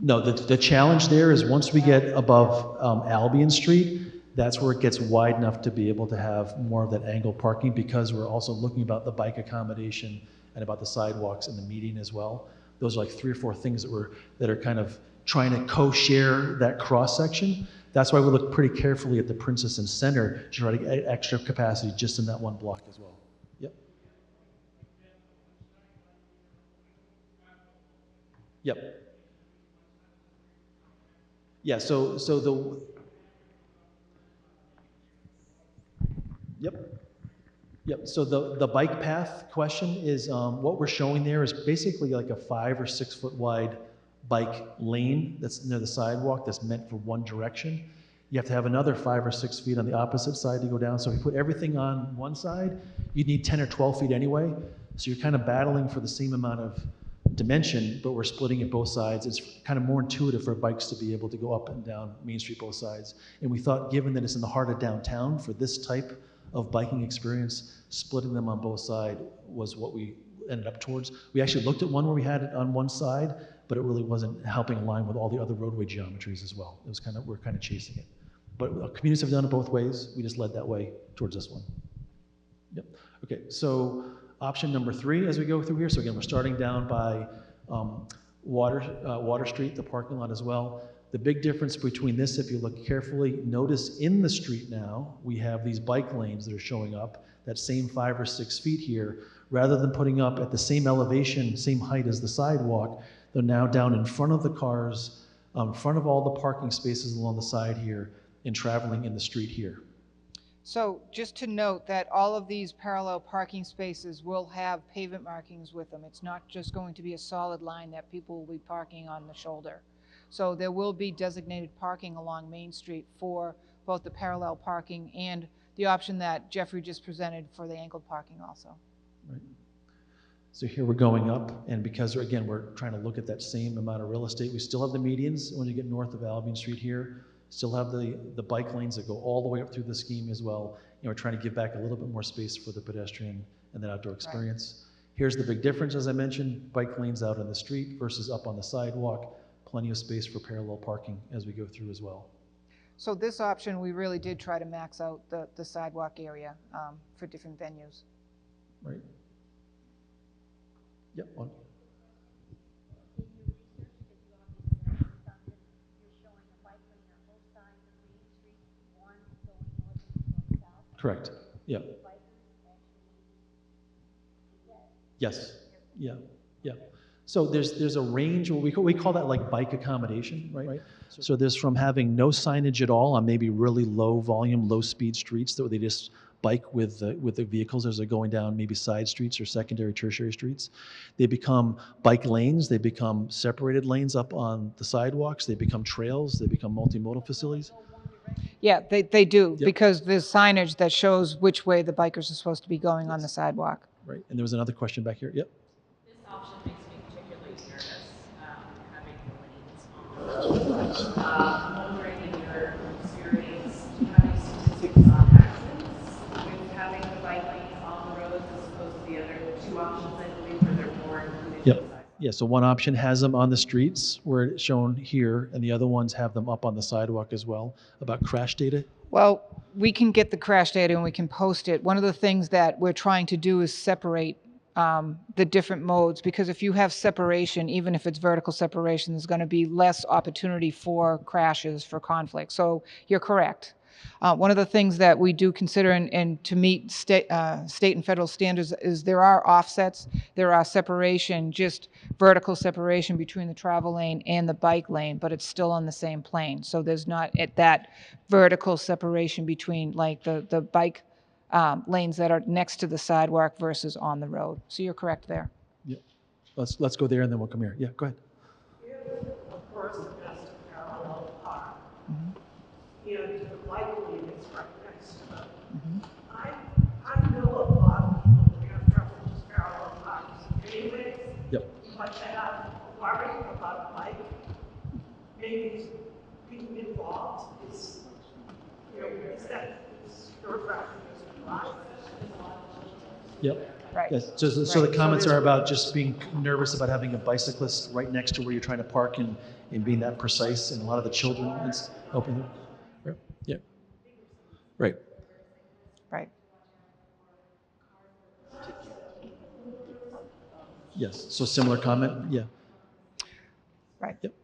No, the challenge there is once we get above Albion Street, that's where it gets wide enough to be able to have more of that angled parking, because we're also looking about the bike accommodation and about the sidewalks and the median as well. Those are like 3 or 4 things that are kind of trying to co-share that cross section. That's why we look pretty carefully at the Princess and Center to try to get extra capacity just in that one block as well. Yep. Yep. Yeah, so Yep, so the bike path question is, what we're showing there is basically like a 5 or 6 foot wide bike lane that's near the sidewalk that's meant for one direction. You have to have another 5 or 6 feet on the opposite side to go down. So if you put everything on one side, you'd need 10 or 12 feet anyway. So you're kind of battling for the same amount of dimension, but we're splitting it both sides. It's kind of more intuitive for bikes to be able to go up and down Main Street both sides. And we thought, given that it's in the heart of downtown, for this type of biking experience, splitting them on both sides was what we ended up towards. We actually looked at one where we had it on one side, but it really wasn't helping align with all the other roadway geometries as well. It was we're kind of chasing it. But communities have done it both ways. We just led that way towards this one. Yep. Okay, so option number 3 as we go through here. So again, we're starting down by Water Street, the parking lot as well. The big difference between this, if you look carefully, notice in the street now, we have these bike lanes that are showing up, that same 5 or 6 feet here. Rather than putting up at the same elevation, same height as the sidewalk, they're now down in front of the cars, in front of all the parking spaces along the side here, and traveling in the street here. So just to note that all of these parallel parking spaces will have pavement markings with them. It's not just going to be a solid line that people will be parking on the shoulder. So there will be designated parking along Main Street for both the parallel parking and the option that Jeffrey just presented for the angled parking also. Right. So here we're going up, and because again, we're trying to look at that same amount of real estate, we still have the medians when you get north of Albion Street here. Still have the bike lanes that go all the way up through the scheme as well. We're trying to give back a little bit more space for the pedestrian and the outdoor experience. Right. Here's the big difference, as I mentioned, bike lanes out on the street versus up on the sidewalk. Plenty of space for parallel parking as we go through as well. So this option, we really did try to max out the sidewalk area for different venues. Right. Yep. On. Correct. Yeah. Yes. Yeah. Yeah. So there's a range, we call that like bike accommodation, right? So there's from having no signage at all on maybe really low volume, low speed streets that they just bike with the vehicles as they're going down maybe side streets or secondary, tertiary streets. They become bike lanes, they become separated lanes up on the sidewalks, they become trails, they become multimodal facilities. Yeah, they do, Yep. because there's signage that shows which way the bikers are supposed to be going on the sidewalk. Right. And there was another question back here. Yep. This option makes me particularly nervous, having the lanes on the road. I'm wondering, in your experience, do you have any statistics on accidents with having the bike lanes on the roads as opposed to the other two options, I believe, where they're more included? Yep. Yeah, so one option has them on the streets where it's shown here, and the other ones have them up on the sidewalk as well. About crash data? Well, we can get the crash data and we can post it. One of the things that we're trying to do is separate the different modes, because if you have separation, even if it's vertical separation, there's going to be less opportunity for crashes, for conflict. So you're correct. One of the things that we do consider and to meet state and federal standards is there are offsets, there are separation, just vertical separation between the travel lane and the bike lane, but it's still on the same plane. So there's not at that vertical separation between like the bike lanes that are next to the sidewalk versus on the road. So you're correct there. Yep. Let's go there and then we'll come here. Yeah, go ahead. Of course, the best parallel park. And the bike lane is right next to it. I know a lot of people who have trouble with parallel parks anyways. Yep. But they have worry about bike, maybe being involved is, is that your preference? Yep. Right. Yes. So the comments are about just being nervous about having a bicyclist right next to where you're trying to park and being that precise, and a lot of the children is open. Right. Yeah. Right. Right. Yes. So similar comment. Yeah. Right. Yep.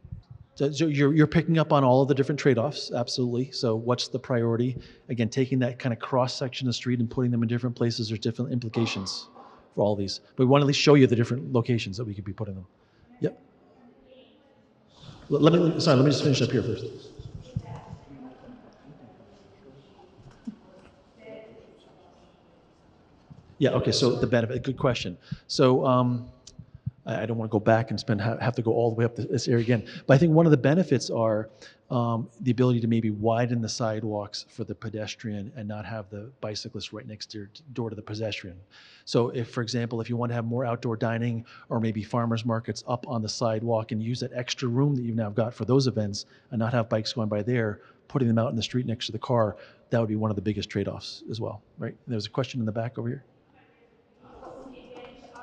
So you're picking up on all of the different trade-offs, absolutely. So what's the priority? Again, taking that kind of cross-section of the street and putting them in different places, there's different implications for all these. But we want to at least show you the different locations that we could be putting them. Yep. Let me just finish up here first. Yeah, okay, so the benefit, good question. So I don't want to go back and have to go all the way up this area again. But I think one of the benefits are the ability to maybe widen the sidewalks for the pedestrian and not have the bicyclist right next to your door to the pedestrian. So if, for example, if you want to have more outdoor dining or maybe farmers markets up on the sidewalk and use that extra room that you've now got for those events and not have bikes going by there, putting them out in the street next to the car, that would be one of the biggest trade-offs as well, right? And there's a question in the back over here.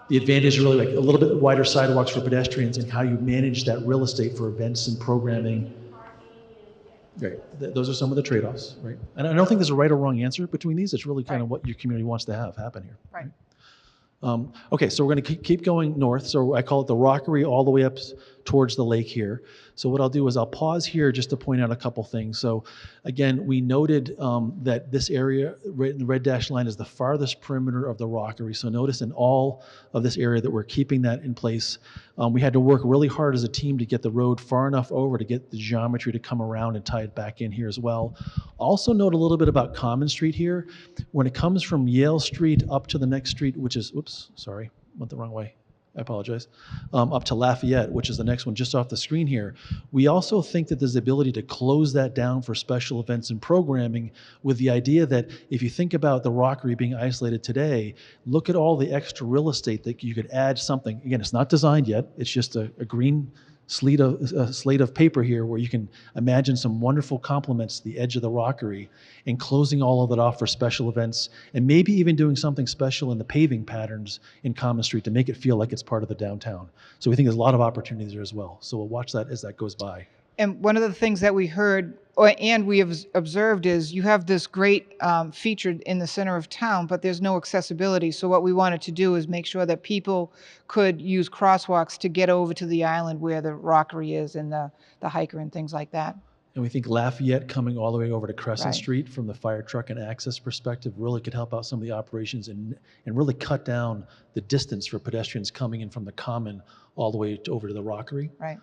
The advantage is really like a little bit wider sidewalks for pedestrians and how you manage that real estate for events and programming. Right. Those are some of the trade-offs, right? And I don't think there's a right or wrong answer between these. It's really kind of what your community wants to have happen here. Right. Okay, so we're going to keep going north. So I call it the Rockery all the way up towards the lake here. So what I'll do is I'll pause here just to point out a couple things. So again, we noted that this area, the red dashed line, is the farthest perimeter of the Rockery. So notice in all of this area that we're keeping that in place. We had to work really hard as a team to get the road far enough over to get the geometry to come around and tie it back in here as well. Also note a little bit about Common Street here. When it comes from Yale Street up to the next street, which is, oops, sorry, went the wrong way. I apologize, up to Lafayette, which is the next one just off the screen here. We also think that there's the ability to close that down for special events and programming, with the idea that if you think about the Rockery being isolated today, look at all the extra real estate that you could add something. Again, it's not designed yet. It's just a green slate of paper here where you can imagine some wonderful complements to the edge of the Rockery and closing all of that off for special events, and maybe even doing something special in the paving patterns in Common Street to make it feel like it's part of the downtown. So we think there's a lot of opportunities there as well. So we'll watch that as that goes by. And one of the things that we heard and we have observed is you have this great feature in the center of town, but there's no accessibility. So what we wanted to do is make sure that people could use crosswalks to get over to the island where the Rockery is and the hiker and things like that. And we think Lafayette coming all the way over to Crescent Right. Street from the fire truck and access perspective really could help out some of the operations and really cut down the distance for pedestrians coming in from the Common all the way over to the Rockery. Right.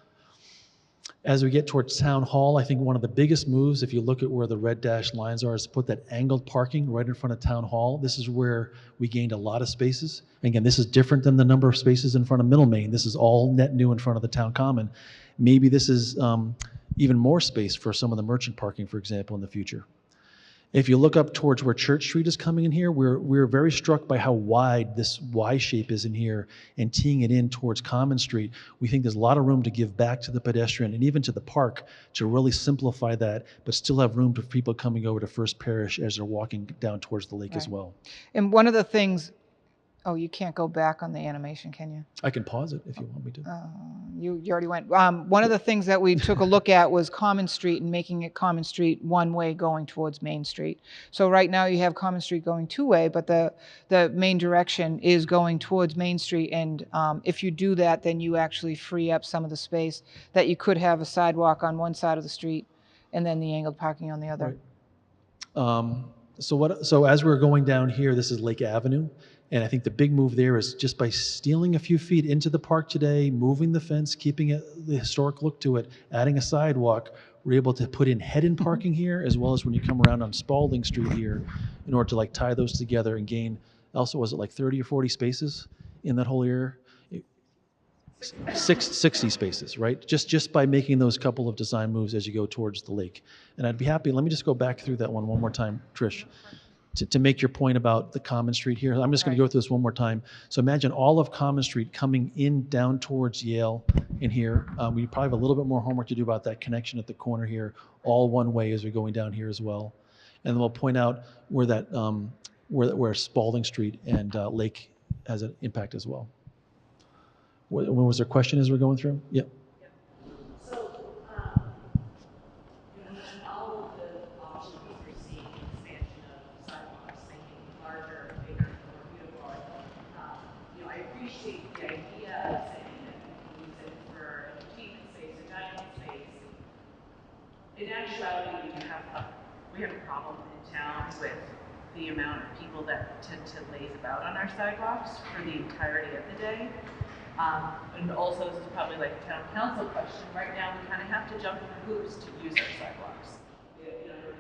As we get towards Town Hall, I think one of the biggest moves, if you look at where the red dashed lines are, is to put that angled parking right in front of Town Hall. This is where we gained a lot of spaces. Again, this is different than the number of spaces in front of Middle Main. This is all net new in front of the Town Common. Maybe this is even more space for some of the merchant parking, for example, in the future. If you look up towards where Church Street is coming in here, we're very struck by how wide this Y shape is in here and teeing it in towards Common Street. We think there's a lot of room to give back to the pedestrian and even to the park to really simplify that, but still have room for people coming over to First Parish as they're walking down towards the lake as Right. well. And one of the things, oh, you can't go back on the animation, can you? I can pause it if you want me to. You already went. One of the things that we took a look at was Common Street and making it Common Street one way going towards Main Street. So right now you have Common Street going two way, but the main direction is going towards Main Street. And if you do that, then you actually free up some of the space that you could have a sidewalk on one side of the street and then the angled parking on the other. Right. So as we're going down here, this is Lake Avenue. And I think the big move there is just by stealing a few feet into the park today, moving the fence, keeping the historic look to it, adding a sidewalk, we're able to put in head-in parking here, as well as when you come around on Spalding Street here, in order to like tie those together and gain, also, was it like 30 or 40 spaces in that whole area? 60 spaces, right? Just by making those couple of design moves as you go towards the lake. And I'd be happy, let me just go back through that one more time, Trish. To make your point about the Common Street here, I'm just going to go through this one more time. So imagine all of Common Street coming in down towards Yale in here. We probably have a little bit more homework to do about that connection at the corner here, all one way as we're going down here as well. And then we'll point out where that where Spalding Street and Lake has an impact as well. What was there a question as we're going through? Yep. So, you mentioned all of the options we're seeing, expansion of sidewalks, making larger, bigger, more beautiful. I appreciate the idea of saying that we use it for entertainment space or dining space. In actuality, we have a problem in town with the amount of people that tend to laze about on our sidewalks for the entirety of the day. And also, this is probably like a town council question. Right now, we kind of have to jump through hoops to use our sidewalks. We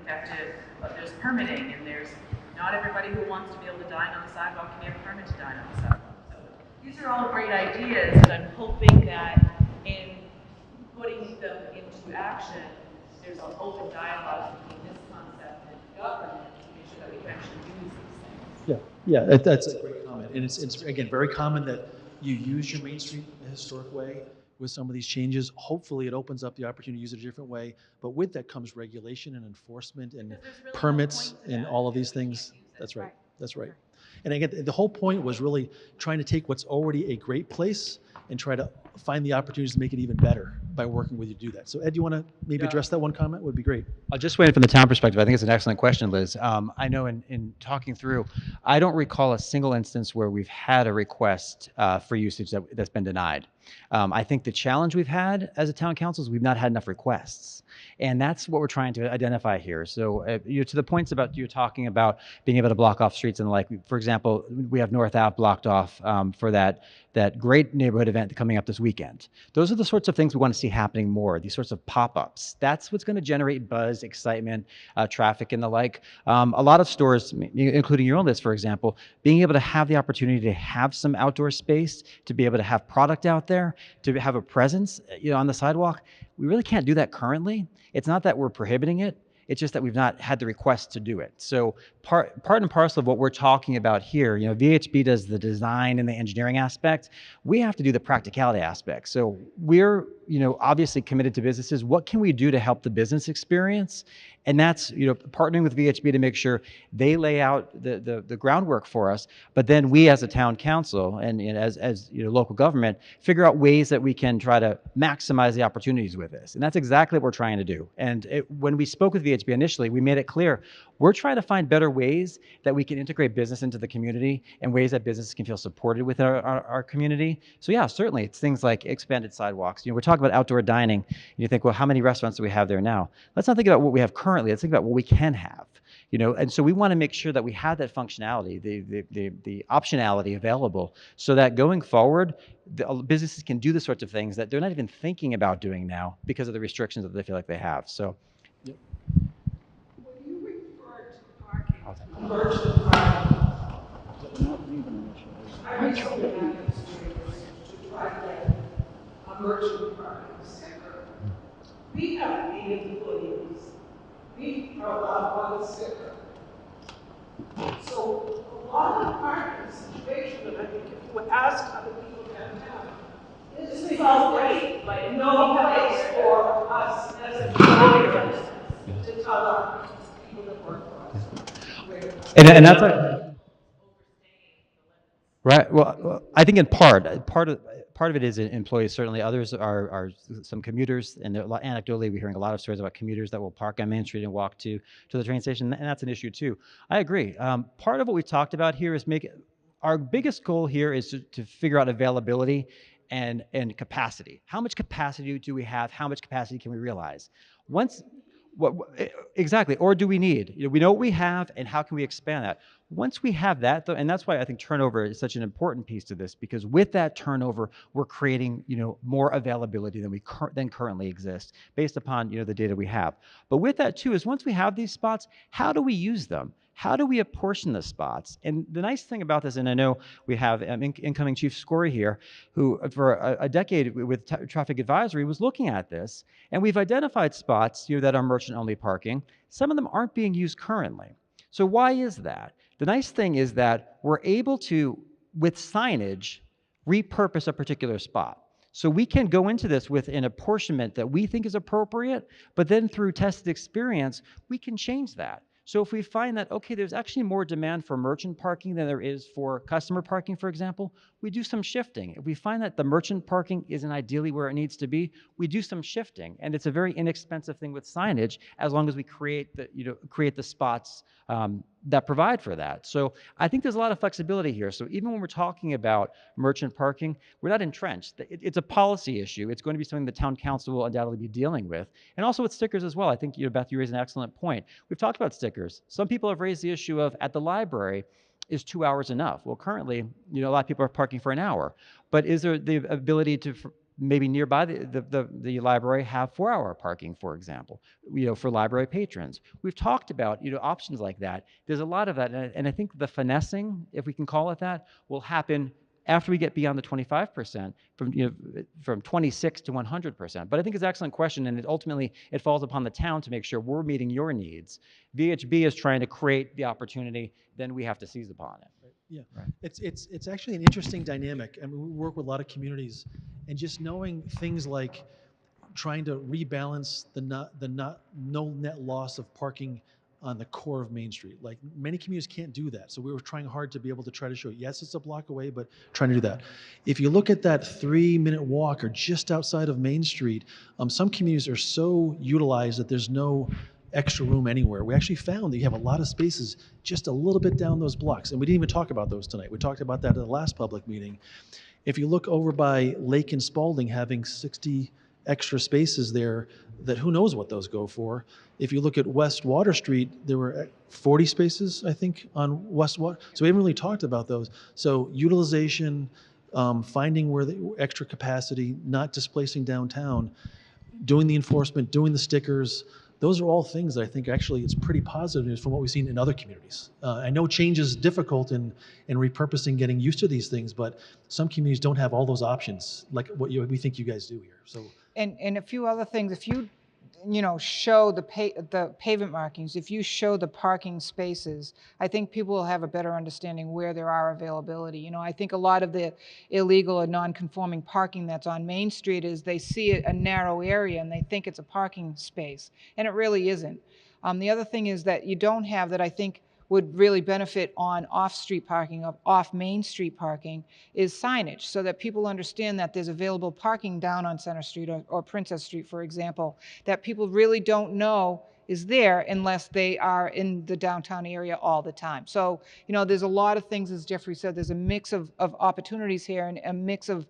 have to, there's permitting, and there's not everybody who wants to be able to dine on the sidewalk can get a permit to dine on the sidewalk. So these are all great ideas, and I'm hoping that in putting them into action, there's an open dialogue between this concept and government to make sure that we can actually use these things. Yeah, that's a great comment. And it's again, very common that you use your Main Street the historic way with some of these changes. Hopefully it opens up the opportunity to use it a different way, but with that comes regulation and enforcement and really permits no and all of these things. That's right, that's right. And again, the whole point was really trying to take what's already a great place and try to find the opportunities to make it even better by working with you to do that. So Ed, you want to maybe address that one comment? Would be great. I'll just weigh in from the town perspective. I think it's an excellent question, Liz. I know in talking through, I don't recall a single instance where we've had a request for usage that's been denied. I think the challenge we've had as a town council is we've not had enough requests. And that's what we're trying to identify here. So to the points about you talking about being able to block off streets and like, for example, we have North Ave blocked off for that great neighborhood event coming up this weekend. Those are the sorts of things we want to see happening more, these sorts of pop-ups. That's what's going to generate buzz, excitement, traffic and the like. A lot of stores, including your own list, for example, being able to have the opportunity to have some outdoor space, to be able to have product out there, to have a presence on the sidewalk. We really can't do that currently. It's not that we're prohibiting it. It's just that we've not had the request to do it. So part and parcel of what we're talking about here, VHB does the design and the engineering aspect. We have to do the practicality aspect. So we're, obviously committed to businesses. What can we do to help the business experience And that's, partnering with VHB to make sure they lay out the groundwork for us, but then we as a town council and as local government figure out ways that we can try to maximize the opportunities with this. And that's exactly what we're trying to do. And when we spoke with VHB initially, we made it clear we're trying to find better ways that we can integrate business into the community and ways that businesses can feel supported within our community. So yeah, certainly it's things like expanded sidewalks. We're talking about outdoor dining. And you think, well, how many restaurants do we have there now? Let's not think about what we have currently. Let's think about what we can have. And so we want to make sure that we have that functionality, the optionality available, so that going forward, the businesses can do the sorts of things that they're not even thinking about doing now because of the restrictions that they feel like they have. So. When you refer to parking, virtual parking, I recently had an experience to try to get a virtual parking sticker. We have 8 employees. We are allowed 1 sticker. So a lot of parking situation, and I think if you would ask other people that have, this is all great, but no place for us as employers to tell our people that work for us. And that's right. Well, I think in part of it is employees. Certainly, others are some commuters, and anecdotally, we're hearing a lot of stories about commuters that will park on Main Street and walk to the train station, and that's an issue too. I agree. Part of what we talked about here is our biggest goal here is to figure out availability and capacity. How much capacity do we have? How much capacity can we realize? Exactly, or do we need? We know what we have, and how can we expand that? Once we have that, though, and that's why I think turnover is such an important piece to this, because with that turnover, we're creating, more availability than currently exists based upon, the data we have. But with that too is once we have these spots, how do we use them? How do we apportion the spots? And the nice thing about this, and I know we have incoming Chief Scory here, who for a decade with traffic advisory was looking at this, and we've identified spots that are merchant-only parking. Some of them aren't being used currently. So why is that? The nice thing is that we're able to, with signage, repurpose a particular spot. So we can go into this with an apportionment that we think is appropriate, but then through tested experience, we can change that. So if we find that, okay, there's actually more demand for merchant parking than there is for customer parking, for example, we do some shifting. If we find that the merchant parking isn't ideally where it needs to be, we do some shifting. And it's a very inexpensive thing with signage, as long as we create the spots that provide for that. So I think there's a lot of flexibility here. So even when we're talking about merchant parking, we're not entrenched. It's a policy issue. It's going to be something the town council will undoubtedly be dealing with. And also with stickers as well. I think, Beth, you raised an excellent point. We've talked about stickers. Some people have raised the issue of, at the library, is 2 hours enough? Well, currently, a lot of people are parking for an hour. But is there the ability to maybe nearby the library have 4-hour parking, for example, for library patrons? We've talked about, options like that. There's a lot of that. And I think the finessing, if we can call it that, will happen after we get beyond the 25%, from 26 to 100%. But I think it's an excellent question, and ultimately it falls upon the town to make sure we're meeting your needs. VHB is trying to create the opportunity, then we have to seize upon it. Yeah, right. It's actually an interesting dynamic. I mean, we work with a lot of communities, and just knowing things like trying to rebalance the no net loss of parking on the core of Main Street. Like, many communities can't do that. So we were trying hard to be able to try to show, yes, it's a block away, but trying to do that. If you look at that 3-minute walk or just outside of Main Street, some communities are so utilized that there's no extra room anywhere. We actually found that you have a lot of spaces just a little bit down those blocks. And we didn't even talk about those tonight. We talked about that at the last public meeting. If you look over by Lake and Spalding, having 60 extra spaces there, that who knows what those go for. If you look at West Water Street, there were 40 spaces, I think, on West Water. So we haven't really talked about those. So utilization, finding where the extra capacity, not displacing downtown, doing the enforcement, doing the stickers, those are all things that I think actually it's pretty positive news from what we've seen in other communities. I know change is difficult in repurposing, getting used to these things, but some communities don't have all those options like what we think you guys do here. So. And a few other things, if you show the pavement markings, if you show the parking spaces, I think people will have a better understanding where there are availability. I think a lot of the illegal or non-conforming parking that's on Main Street is they see a narrow area and they think it's a parking space, and it really isn't. The other thing is that you don't have that I think would really benefit on off-street parking, off Main Street parking, is signage, so that people understand that there's available parking down on Center Street or Princess Street, for example, that people really don't know is there unless they are in the downtown area all the time. So, there's a lot of things, as Jeffrey said, there's a mix of opportunities here and a mix of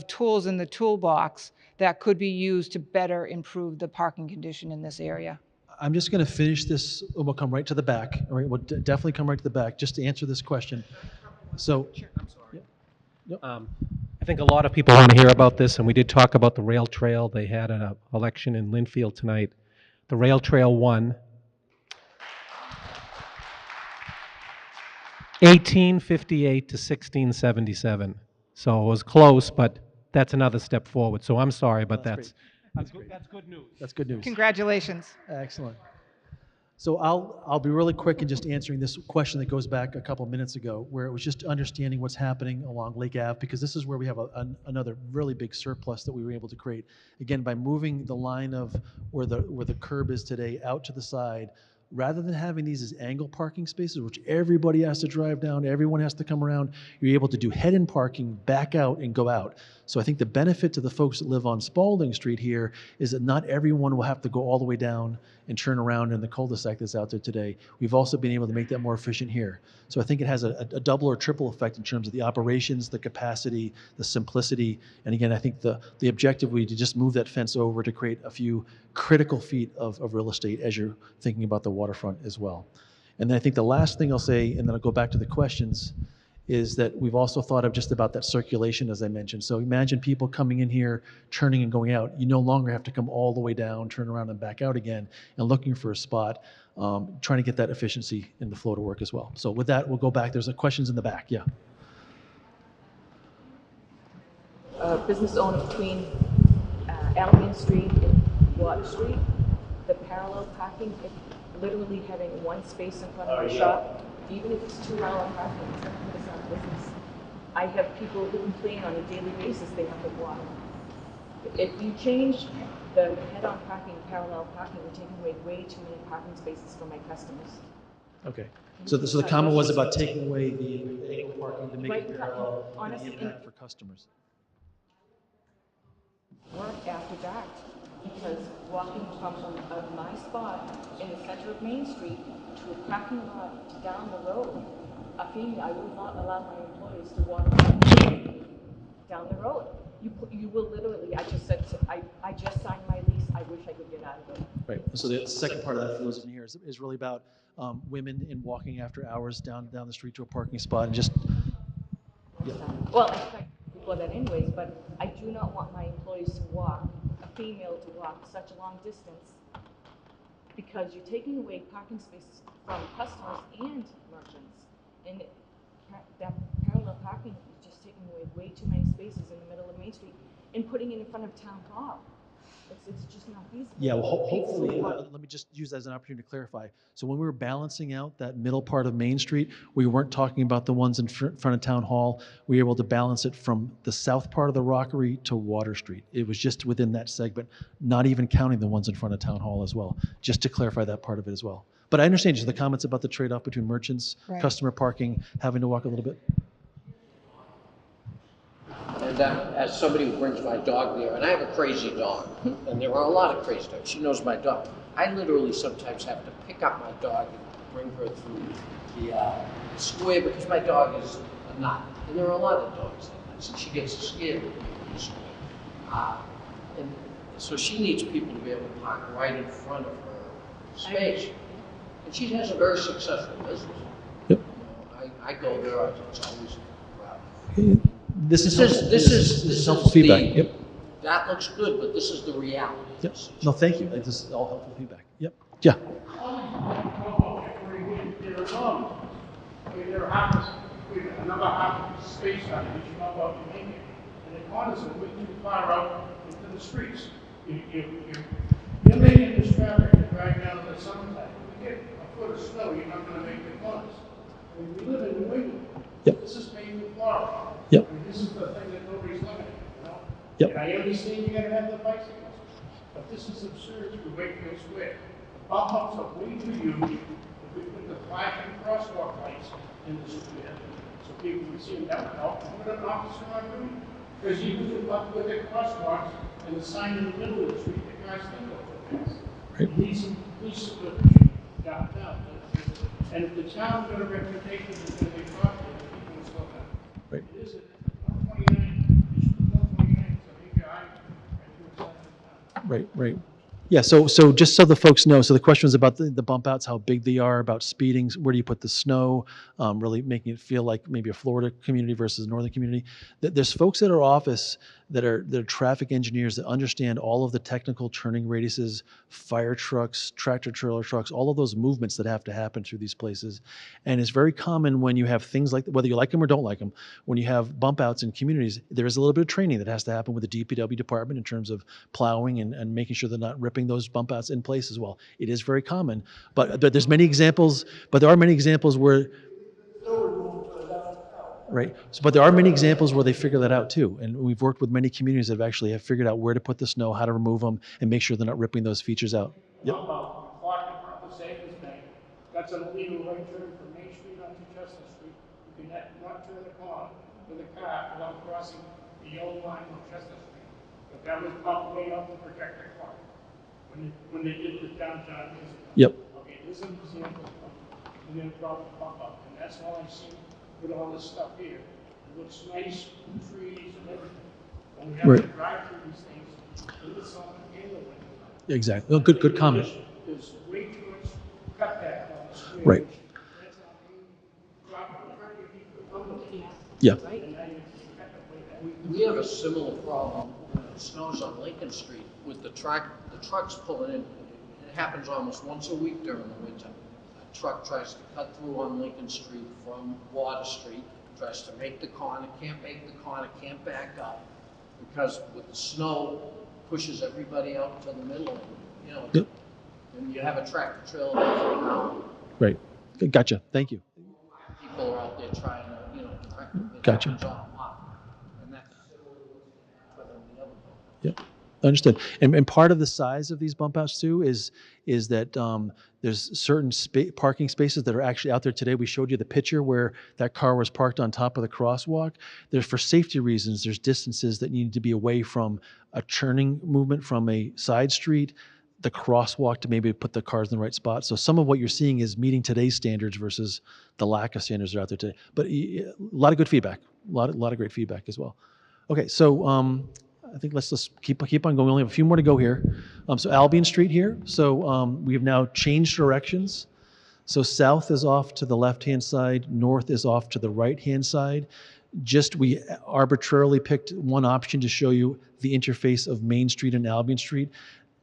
tools in the toolbox that could be used to better improve the parking condition in this area. I'm just going to finish this. We'll come right to the back. All right, we'll definitely come right to the back just to answer this question. So, I think a lot of people want to hear about this, and we did talk about the rail trail. They had an election in Linfield tonight. The rail trail won. 1858 to 1677. So it was close, but that's another step forward. So I'm sorry, but that's good news. That's good news. Congratulations. Excellent. So I'll be really quick in just answering this question that goes back a couple minutes ago, where it was just understanding what's happening along Lake Ave, because this is where we have another really big surplus that we were able to create. Again, by moving the line of where the curb is today out to the side, rather than having these as angle parking spaces, which everybody has to drive down, everyone has to come around, you're able to do head-in parking, back out, and go out. So I think the benefit to the folks that live on Spalding Street here is that not everyone will have to go all the way down and turn around in the cul-de-sac that's out there today. We've also been able to make that more efficient here. So I think it has a double or triple effect in terms of the operations, the capacity, the simplicity, and again, I think the objective would be to just move that fence over to create a few critical feet of real estate as you're thinking about the waterfront as well. And then I think the last thing I'll say, and then I'll go back to the questions, is that we've also thought of just about that circulation, as I mentioned. So imagine people coming in here, turning and going out. You no longer have to come all the way down, turn around and back out again, and looking for a spot, trying to get that efficiency in the flow to work as well. So with that, we'll go back. There's questions in the back. Yeah. Business owner between Albion Street and Water Street, the parallel parking, literally having one space in front of the shop, even if it's 2-hour parking, it's not going to sound business. I have people who complain on a daily basis they have to walk. If you change the head-on parking, parallel parking, we're taking away way too many parking spaces from my customers. Okay. So the comment was about taking away the angle parking to make it parallel and the impact for customers. Work after dark, because walking from my spot in the center of Main Street to a parking lot down the road, a female, I will not allow my employees to walk down the road. You will literally, I just signed my lease, I wish I could get out of it. Right, so the second part of that flows in here is really about women in walking after hours down the street to a parking spot and just, yeah. Well, I expect people that anyways, but I do not want my employees to walk, a female to walk such a long distance, because you're taking away parking spaces from customers and merchants. And that parallel parking is just taking away way too many spaces in the middle of Main Street and putting it in front of Town Hall. It's just not feasible. Yeah, well, hopefully, let me just use that as an opportunity to clarify. So when we were balancing out that middle part of Main Street, we weren't talking about the ones in front of Town Hall. We were able to balance it from the south part of the Rockery to Water Street. It was just within that segment, not even counting the ones in front of Town Hall as well, just to clarify that part of it as well. But I understand just the comments about the trade-off between merchants, Right. customer parking, having to walk a little bit. And as somebody who brings my dog there, and I have a crazy dog, and there are a lot of crazy dogs. She knows my dog. I literally sometimes have to pick up my dog and bring her through the square because my dog is a nut. And there are a lot of dogs like this, and she gets scared of the square. And so she needs people to be able to park right in front of her space. And she has a very successful business. Yep. You know, I go there, it's always crowded. This is helpful feedback. Yep. That looks good, but this is the reality. Yep. No, thank you. This is all helpful feedback. Yep. Yeah. There happens another half space on it, you know about the making, and the corners are way too far out into the streets. You're making this traffic to drive down in the summertime. If you get a foot of snow, you're not going to make the corners. I mean, we live in New England. Yep. This is made in Florida. Yep. I mean, this is the thing that nobody's looking at, you know? Yep. And I understand you gotta have the bicycles, but this is absurd for Wakefield Square. bump ups are way too huge. If we put the flashing crosswalk lights in the square, so people can see them, that would help. What an officer not doing? Because you with the crosswalks and the sign in the middle of the street, the cars still go too fast. Right. You need some police supervision downtown. And if the town's got a reputation for when they talk to the people will slow down. Right. It is at 129, you should put 129, so maybe I do it. Right, right. Yeah, so just so the folks know, so the question was about the bump outs, how big they are, about speeding, where do you put the snow, really making it feel like maybe a Florida community versus a northern community. There's folks at our office that are traffic engineers that understand all of the technical turning radiuses, fire trucks, tractor trailer trucks, all of those movements that have to happen through these places. And it's very common when you have things like, whether you like them or don't like them, when you have bump outs in communities, there is a little bit of training that has to happen with the DPW department in terms of plowing and making sure they're not ripping those bump outs in place as well. It is very common, but there's many examples, but there are many examples where, right? So, but there are many examples where they figure that out too. And we've worked with many communities that have figured out where to put the snow, how to remove them, and make sure they're not ripping those features out. Yep. How about you park in front of the Savings Bank? That's an illegal right turn from Main Street onto Chestnut Street. You can not turn the corner with a car without crossing the yellow line on Chestnut Street. But that was probably up to protect the car when they did the downtown music. Yep. Okay, this is an example of an improper bump up, and that's all I've seen with all this stuff here. It looks nice, trees and everything. When we have to drive through these things, in the summer and the winter. Exactly. Oh, good comment. There's way too much cutback on the street. Right. That's our main problem. We're trying to keep the public. Yeah. And now you cut the way that. We have a similar problem when it snows on Lincoln Street with the trucks pulling in. It happens almost once a week during the winter. A truck tries to cut through on Lincoln Street from Water Street, tries to make the corner, can't make the corner, can't back up, because with the snow, pushes everybody out to the middle, and, you know, Yep. and you have a tractor trailer for now. Right. Gotcha. Thank you. People are out there trying to, you know, it Gotcha. happens on a lot. And that's but on the other Yep. Understood. And part of the size of these bump outs too is that there's certain parking spaces that are actually out there today. We showed you the picture where that car was parked on top of the crosswalk. There's, for safety reasons, there's distances that need to be away from a turning movement from a side street, the crosswalk, to maybe put the cars in the right spot. So some of what you're seeing is meeting today's standards versus the lack of standards that are out there today. But a lot of good feedback, a lot of great feedback as well. Okay, so I think let's just keep on going. We only have a few more to go here. So Albion Street here. So we have now changed directions. So south is off to the left-hand side, north is off to the right-hand side. We arbitrarily picked one option to show you the interface of Main Street and Albion Street.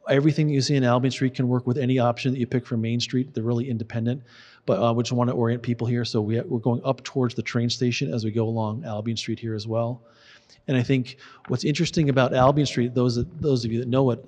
Everything that you see in Albion Street can work with any option that you pick for Main Street. They're really independent, but we just want to orient people here. So we're going up towards the train station as we go along Albion Street here as well. And I think what's interesting about Albion Street, those of you that know it,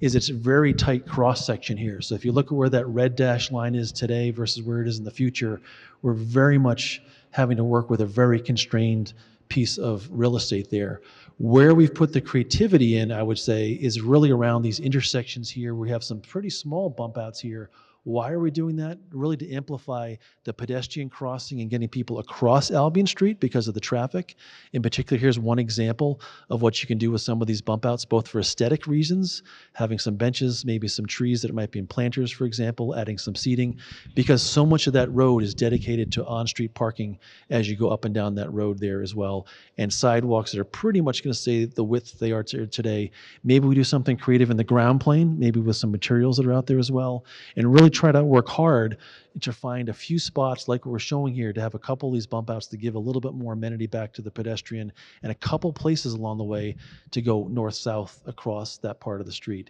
is it's a very tight cross section here. So if you look at where that red dash line is today versus where it is in the future, we're very much having to work with a very constrained piece of real estate there. Where we've put the creativity in, I would say, is really around these intersections here. We have some pretty small bump outs here. Why are we doing that? Really to amplify the pedestrian crossing and getting people across Albion Street because of the traffic. In particular, here's one example of what you can do with some of these bump outs, both for aesthetic reasons, having some benches, maybe some trees that might be in planters, for example, adding some seating, because so much of that road is dedicated to on-street parking as you go up and down that road there as well. And sidewalks that are pretty much going to stay the width they are today. Maybe we do something creative in the ground plane, maybe with some materials that are out there as well, and really try to work hard to find a few spots like what we're showing here to have a couple of these bump outs to give a little bit more amenity back to the pedestrian, and a couple places along the way to go north-south across that part of the street.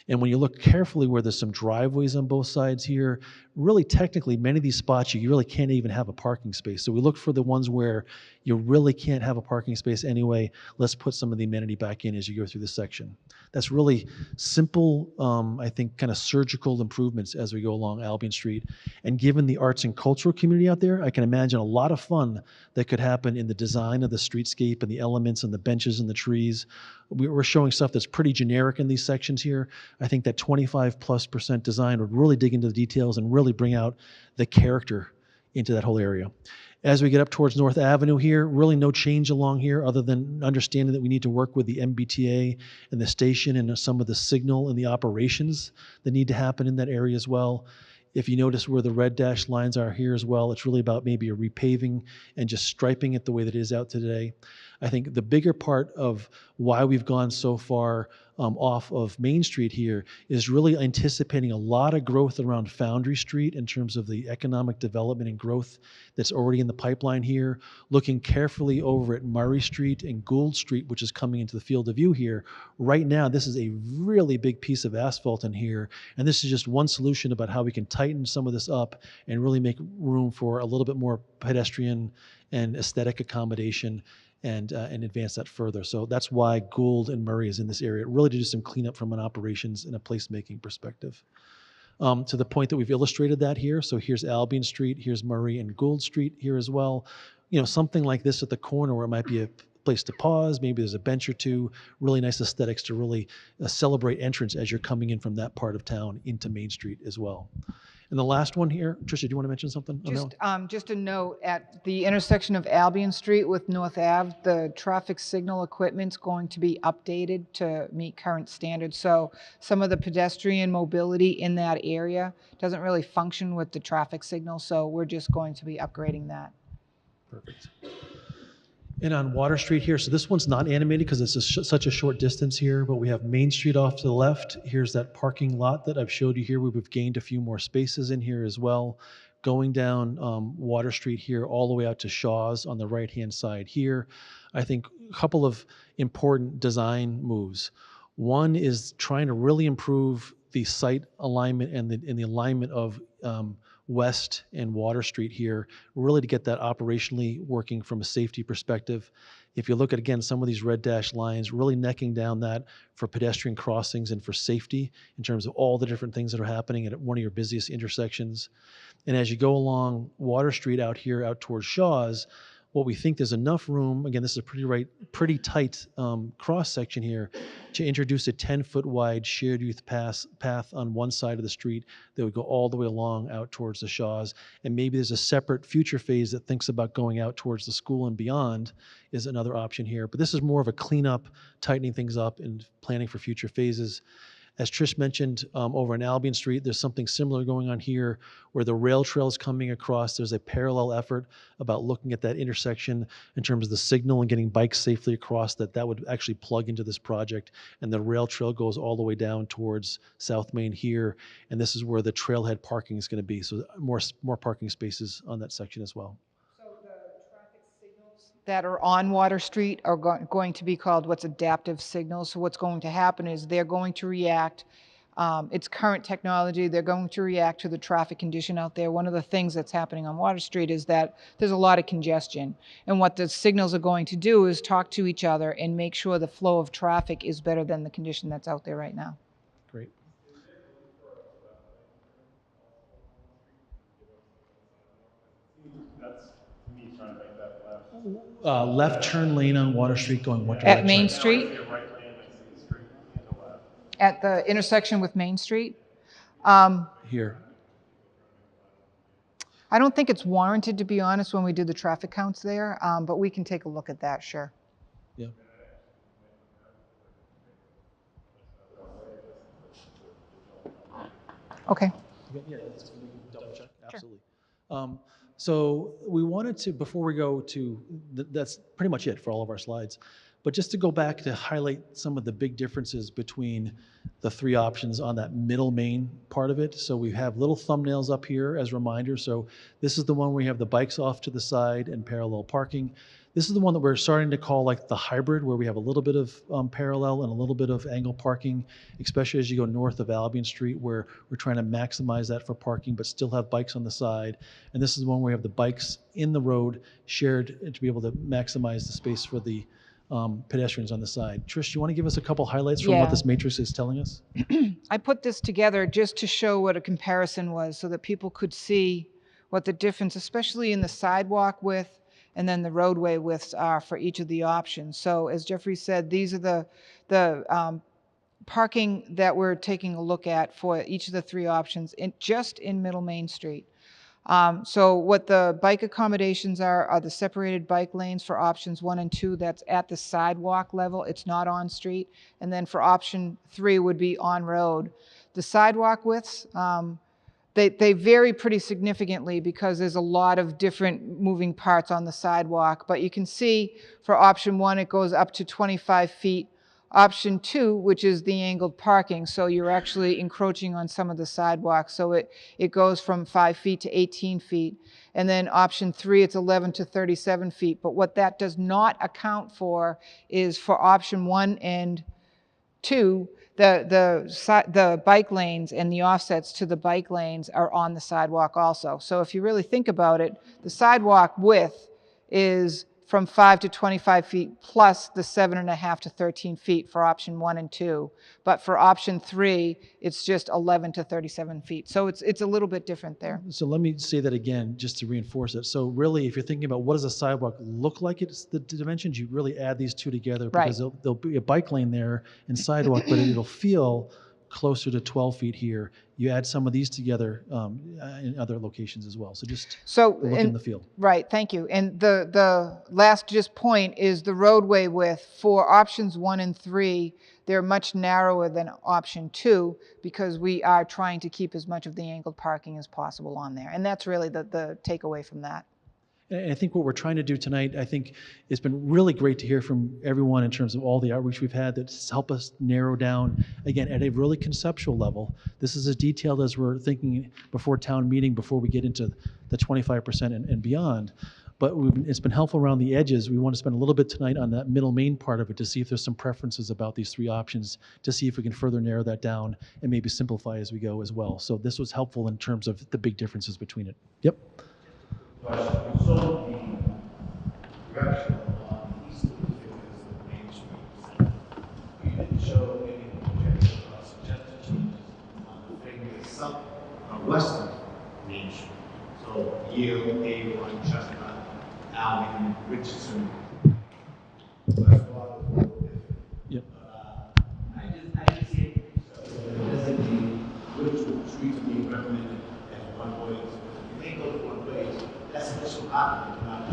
And when you look carefully where there's some driveways on both sides here, really technically many of these spots you really can't even have a parking space. So we look for the ones where you really can't have a parking space anyway. Let's put some of the amenity back in as you go through this section. That's really simple, I think, kind of surgical improvements as we go along Albion Street. And And given the arts and cultural community out there, I can imagine a lot of fun that could happen in the design of the streetscape and the elements and the benches and the trees. We're showing stuff that's pretty generic in these sections here. I think that 25+% design would really dig into the details and really bring out the character into that whole area. As we get up towards North Avenue here, really no change along here other than understanding that we need to work with the MBTA and the station and some of the signal and the operations that need to happen in that area as well. If you notice where the red dashed lines are here as well, it's really about maybe a repaving and just striping it the way that it is out today. I think the bigger part of why we've gone so far off of Main Street here is really anticipating a lot of growth around Foundry Street in terms of the economic development and growth that's already in the pipeline here, looking carefully over at Murray Street and Gould Street, which is coming into the field of view here. Right now, this is a really big piece of asphalt in here, and this is just one solution about how we can tighten some of this up and really make room for a little bit more pedestrian and aesthetic accommodation and advance that further. So that's why Gould and Murray is in this area, really to do some cleanup from an operations and a placemaking perspective. To the point that we've illustrated that here. So here's Albion Street, here's Murray and Gould Street here as well. You know, something like this at the corner where it might be a place to pause, maybe there's a bench or two, really nice aesthetics to really celebrate entrance as you're coming in from that part of town into Main Street as well. And the last one here, Tricia, do you want to mention something? Just a note, at the intersection of Albion Street with North Ave, the traffic signal equipment's going to be updated to meet current standards. So some of the pedestrian mobility in that area doesn't really function with the traffic signal, so we're just going to be upgrading that. Perfect. And on Water Street here, so this one's not animated because it's such a short distance here, but we have Main Street off to the left. Here's that parking lot that I've showed you here. We've gained a few more spaces in here as well. Going down Water Street here all the way out to Shaw's on the right-hand side here. I think a couple of important design moves. One is trying to really improve the site alignment and the alignment of West and Water Street here, really to get that operationally working from a safety perspective. If you look at, again, some of these red dashed lines, really necking down that for pedestrian crossings and for safety in terms of all the different things that are happening at one of your busiest intersections. And as you go along Water Street out here, out towards Shaw's, what we think there's enough room, again, this is a pretty tight cross section here, to introduce a 10-foot wide shared use path on one side of the street that would go all the way along out towards the Shaw's. And maybe there's a separate future phase that thinks about going out towards the school and beyond is another option here. But this is more of a cleanup, tightening things up and planning for future phases. As Trish mentioned, over in Albion Street, there's something similar going on here where the rail trail is coming across. There's a parallel effort about looking at that intersection in terms of the signal and getting bikes safely across that would actually plug into this project. And the rail trail goes all the way down towards South Main here. And this is where the trailhead parking is going to be. So more parking spaces on that section as well. That are on Water Street are going to be called what's adaptive signals. So what's going to happen is they're going to react, it's current technology, they're going to react to the traffic condition out there. One of the things that's happening on Water Street is that there's a lot of congestion. And what the signals are going to do is talk to each other and make sure the flow of traffic is better than the condition that's out there right now. Great. Left turn lane on Water Street going what direction? At Main Street? At the intersection with Main Street? Here. I don't think it's warranted, to be honest, when we do the traffic counts there, but we can take a look at that, sure. Yeah. Okay. Yeah, double check. Absolutely. So we wanted to, before we go to, that's pretty much it for all of our slides, but just to go back to highlight some of the big differences between the three options on that middle main part of it. So we have little thumbnails up here as reminders. So this is the one where you have the bikes off to the side and parallel parking. This is the one that we're starting to call like the hybrid, where we have a little bit of parallel and a little bit of angle parking, especially as you go north of Albion Street, where we're trying to maximize that for parking, but still have bikes on the side. And this is the one where we have the bikes in the road shared to be able to maximize the space for the pedestrians on the side. Trish, you want to give us a couple highlights from what this matrix is telling us? I put this together just to show what a comparison was so that people could see what the difference, especially in the sidewalk width and then the roadway widths are for each of the options. So as Jeffrey said, these are the parking that we're taking a look at for each of the three options just in Middle Main Street. So what the bike accommodations are the separated bike lanes for options 1 and 2. That's at the sidewalk level. It's not on street. And then for option 3 would be on road. The sidewalk widths, they vary pretty significantly because there's a lot of different moving parts on the sidewalk. But you can see for option 1, it goes up to 25 feet. Option 2, which is the angled parking, so you're actually encroaching on some of the sidewalk, so it goes from 5 feet to 18 feet. And then option 3, it's 11 to 37 feet. But what that does not account for is for option 1 and 2, the bike lanes and the offsets to the bike lanes are on the sidewalk also. So if you really think about it, the sidewalk width is from 5 to 25 feet plus the 7.5 to 13 feet for option 1 and 2. But for option 3, it's just 11 to 37 feet. So it's a little bit different there. So let me say that again, just to reinforce it. So really, if you're thinking about what does a sidewalk look like, it's the dimensions, you really add these two together because there'll be a bike lane there and sidewalk, but it'll feel closer to 12 feet here. You add some of these together in other locations as well. So just look in the field. Right, thank you. And the last just point is the roadway width for options 1 and 3. They're much narrower than option 2 because we are trying to keep as much of the angled parking as possible on there. And that's really the takeaway from that. And I think what we're trying to do tonight, I think it's been really great to hear from everyone in terms of all the outreach we've had that's helped us narrow down, again, at a really conceptual level. This is as detailed as we're thinking before town meeting, before we get into the 25% and beyond. But it's been helpful around the edges. We want to spend a little bit tonight on that middle main part of it to see if there's some preferences about these three options, to see if we can further narrow that down and maybe simplify as we go as well. So this was helpful in terms of the big differences between it. Yep. So the direction along the east of the Main Street, you didn't show any projected or suggested changes on the figure south or west of Main Street. So Yale, A1, Chestnut, Albion, Richardson. Yep. I just see it designate which streets are being recommended as one way. If they go to one way, that's initial parking, not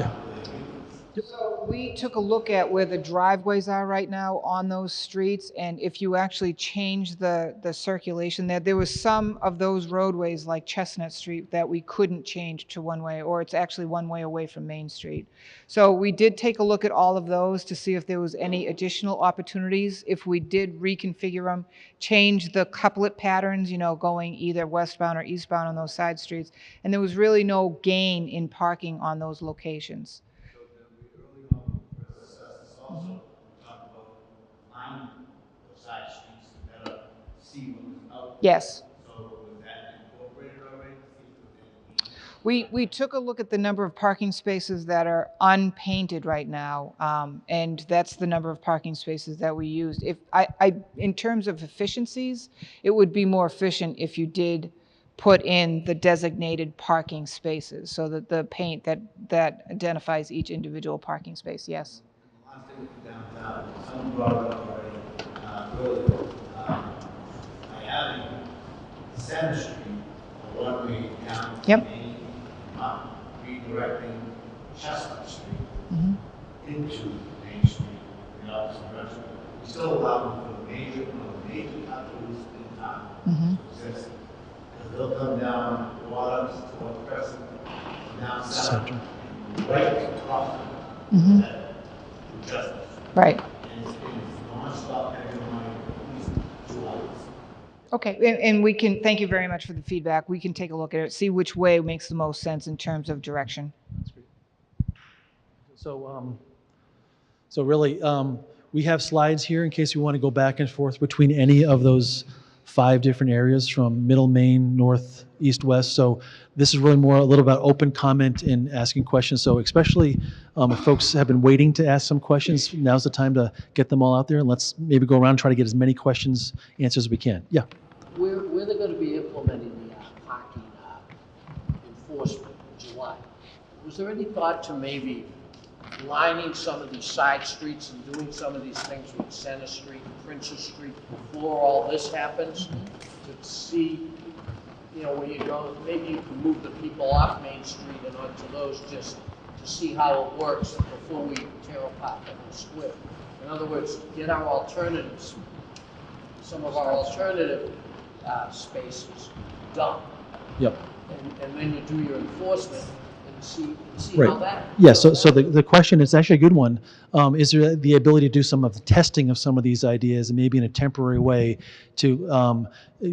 So we took a look at where the driveways are right now on those streets, and if you actually change the circulation there was some of those roadways like Chestnut Street that we couldn't change to one way, or it's actually one way away from Main Street. So we did take a look at all of those to see if there was any additional opportunities, if we did reconfigure them, change the couplet patterns, going either westbound or eastbound on those side streets, and there was really no gain in parking on those locations. Yes. We took a look at the number of parking spaces that are unpainted right now, and that's the number of parking spaces that we used. If in terms of efficiencies, it would be more efficient if you did put in the designated parking spaces, so that the paint that identifies each individual parking space. Yes. One thing downtown, someone brought it up already, earlier. By having Center Street, a one-way down to Main, redirecting Chestnut Street into Main Street in the opposite direction, we still allow for major capitals in town to exist. Because they'll come down Waters toward Crescent, down Center, right across that Chestnut. Right. And it's non-stop every morning, at least 2 hours. Okay, and we can, thank you very much for the feedback. We can take a look at it, see which way makes the most sense in terms of direction. That's great. So really, we have slides here in case you want to go back and forth between any of those 5 different areas from Middle Main, North, East, West. So this is really more a little about open comment and asking questions. So especially if folks have been waiting to ask some questions, now's the time to get them all out there. And let's maybe go around and try to get as many questions answered as we can. Yeah. where they're gonna be implementing the parking enforcement in July, was there any thought to maybe lining some of these side streets and doing some of these things with Center Street and Princess Street before all this happens? To see, you know, where you go, maybe you can move the people off Main Street and onto those just to see how it works before we tear apart the whole square. In other words, get our alternatives, some of our alternative spaces done. Yep. And then you do your enforcement and see Right. how that. Yeah, so the question is actually a good one. Is there the ability to do some of the testing of some of these ideas, and maybe in a temporary way to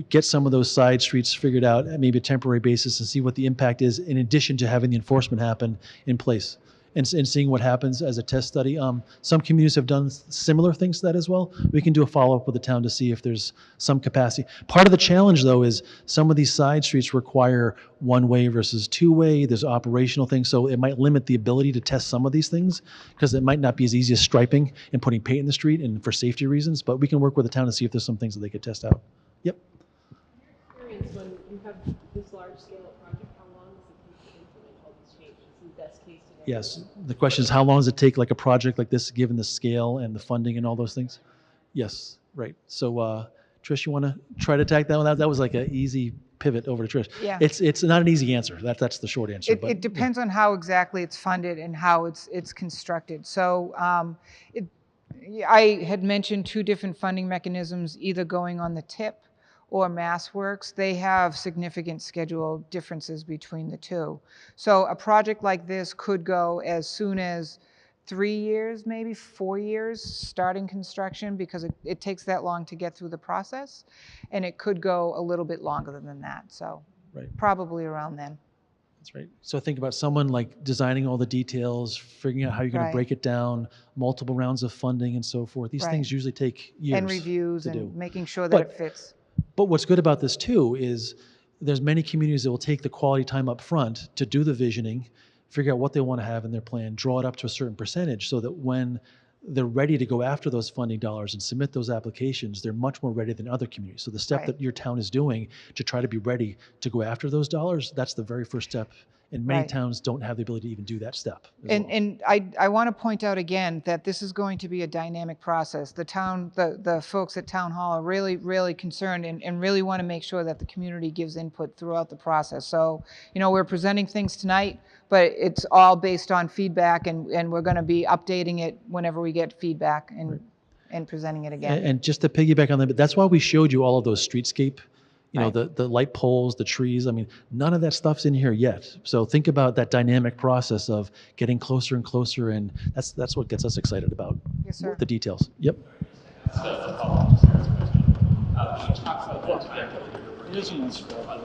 get some of those side streets figured out at maybe a temporary basis and see what the impact is in addition to having the enforcement happen in place? And seeing what happens as a test study. Some communities have done similar things to that as well. We can do a follow-up with the town to see if there's some capacity. Part of the challenge, though, is some of these side streets require one-way versus two-way. There's operational things, so it might limit the ability to test some of these things because it might not be as easy as striping and putting paint in the street and for safety reasons, but we can work with the town to see if there's some things that they could test out. Yep. Experience when you have this large scale of project, how long does it take to implement all these changes in the best case scenario? Yes. The question is, how long does it take, like a project like this, given the scale and the funding and all those things? Yes, right. So, Trish, you want to try to attack that one? That was like an easy pivot over to Trish. Yeah. It's not an easy answer. That's the short answer. But It depends on how exactly it's funded and how it's constructed. So I had mentioned two different funding mechanisms, either going on the tip or MassWorks. They have significant schedule differences between the two. So a project like this could go as soon as 3 years, maybe 4 years starting construction, because it takes that long to get through the process. And it could go a little bit longer than that. So right. probably around then. That's right. So think about someone like designing all the details, figuring out how you're going Right. to break it down, multiple rounds of funding and so forth. These Right. things usually take years. And reviews to and do. making sure that But- it fits. But what's good about this too is there's many communities that will take the quality time up front to do the visioning, figure out what they want to have in their plan, draw it up to a certain percentage so that when they're ready to go after those funding dollars and submit those applications, they're much more ready than other communities. So the step Right. that your town is doing to try to be ready to go after those dollars, that's the very first step. And many Right. towns don't have the ability to even do that step. as well. And I want to point out again that this is going to be a dynamic process. The town, the folks at Town Hall are really, really concerned and really want to make sure that the community gives input throughout the process. So, you know, we're presenting things tonight, but it's all based on feedback, and we're going to be updating it whenever we get feedback and presenting it again. And just to piggyback on that, but that's why we showed you all of those streetscape, you know, the light poles, the trees. I mean, none of that stuff's in here yet. So think about that dynamic process of getting closer and closer, and that's what gets us excited about Yes, sir. the details. Yep. It isn't as well.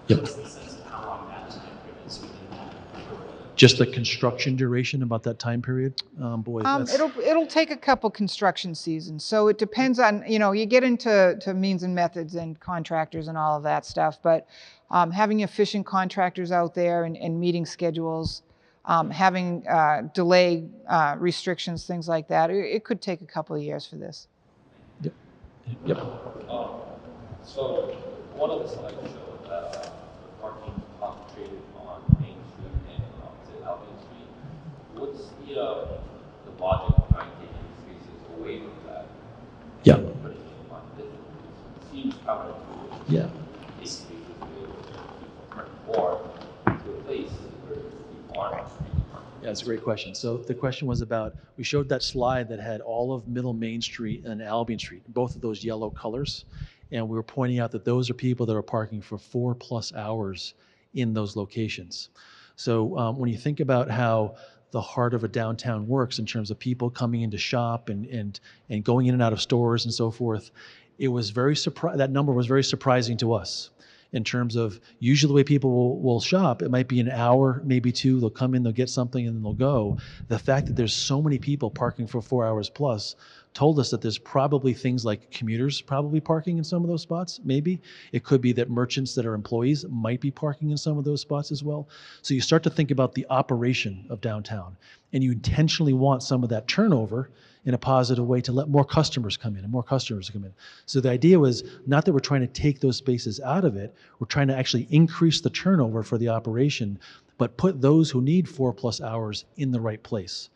Yep. Just the construction duration about that time period? Boy, that's... It'll take a couple construction seasons. So it depends on, you know, you get into means and methods and contractors and all of that stuff. But having efficient contractors out there and meeting schedules, having delay restrictions, things like that, it could take a couple of years for this. Yep. Yep. So one of the slides showed that parking concentrated on Main Street and opposite Albion Street. What's the logic behind taking spaces away from that? Yeah. Putting it on this? It seems counterintuitive. Yeah. Take spaces away from or to a place where people aren't street parking. Yeah, that's a great question. So the question was about, we showed that slide that had all of Middle Main Street and Albion Street, both of those yellow colors. And we were pointing out that those are people that are parking for 4+ hours in those locations. So when you think about how the heart of a downtown works in terms of people coming in to shop and going in and out of stores and so forth, it was very that number was very surprising to us. In terms of usually the way people will shop, it might be an hour, maybe two, they'll come in, they'll get something and then they'll go. The fact that there's so many people parking for 4 hours plus told us that there's probably things like commuters probably parking in some of those spots, maybe. It could be that merchants that are employees might be parking in some of those spots as well. So you start to think about the operation of downtown, and you intentionally want some of that turnover in a positive way to let more customers come in and more customers come in. So the idea was not that we're trying to take those spaces out of it, we're trying to actually increase the turnover for the operation, but put those who need 4+ hours in the right place.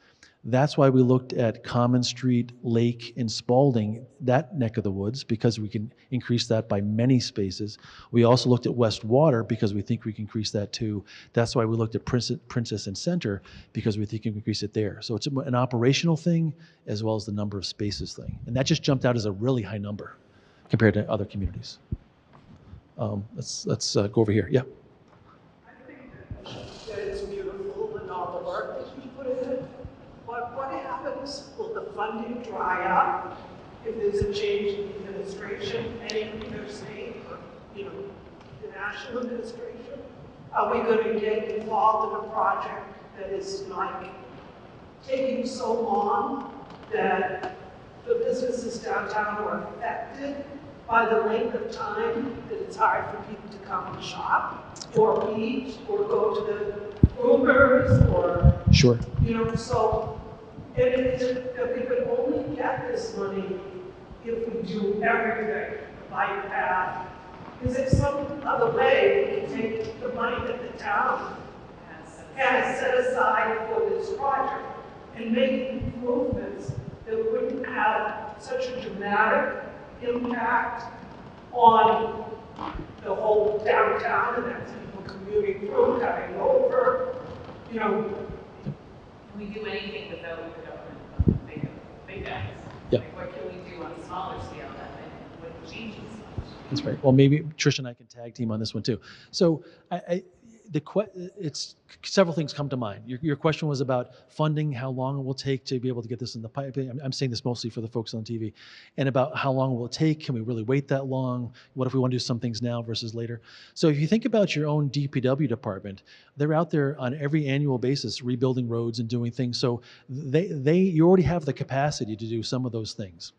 That's why we looked at Common Street, Lake, and Spalding, that neck of the woods, because we can increase that by many spaces. We also looked at West Water because we think we can increase that too. That's why we looked at Princess and Center, because we think we can increase it there. So it's an operational thing as well as the number of spaces thing. And that just jumped out as a really high number compared to other communities. Let's go over here. Yeah. That it's beautiful and all the work that you put in it. But what happens? Will the funding dry up if there's a change in administration, either state or, the national administration? Are we going to get involved in a project that is like taking so long that the businesses downtown are affected by the length of time that it's hard for people to come and shop or eat or go to the groomers or, Sure. So and that we could only get this money if we do everything, the bike path. Is there some other way we can take the money that the town has set aside for this project and make improvements that wouldn't have such a dramatic impact on the whole downtown, and that's people commuting through, coming over, Can we do anything without the government big guys? Yeah. Like, what can we do on a smaller scale that wouldn't change as much? That's right. Well, maybe Trish and I can tag team on this one too. So it's several things come to mind. Your question was about funding, how long it will take to be able to get this in the pipeline. I'm saying this mostly for the folks on TV, and about how long will it take? Can we really wait that long? What if we want to do some things now versus later? So if you think about your own DPW department, they're out there on every annual basis rebuilding roads and doing things. So you already have the capacity to do some of those things.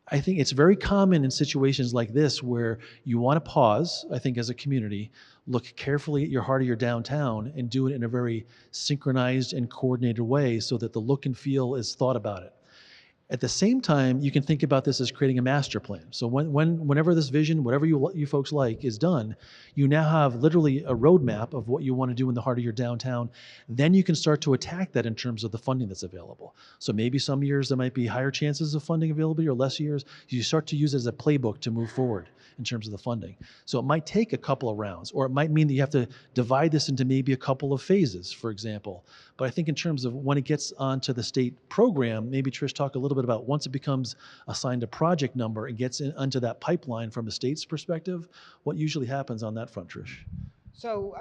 I think it's very common in situations like this where you want to pause, I think, as a community, look carefully at your heart of your downtown and do it in a very synchronized and coordinated way so that the look and feel is thought about it. At the same time, you can think about this as creating a master plan. So whenever this vision, whatever you folks like, is done, you now have literally a roadmap of what you want to do in the heart of your downtown. Then you can start to attack that in terms of the funding that's available. So maybe some years there might be higher chances of funding availability or less years. You start to use it as a playbook to move forward in terms of the funding. So it might take a couple of rounds, or it might mean that you have to divide this into maybe a couple of phases, for example. But I think in terms of when it gets onto the state program, maybe Trish talk a little bit about once it becomes assigned a project number and gets onto that pipeline from the state's perspective, what usually happens on that front, Trish? So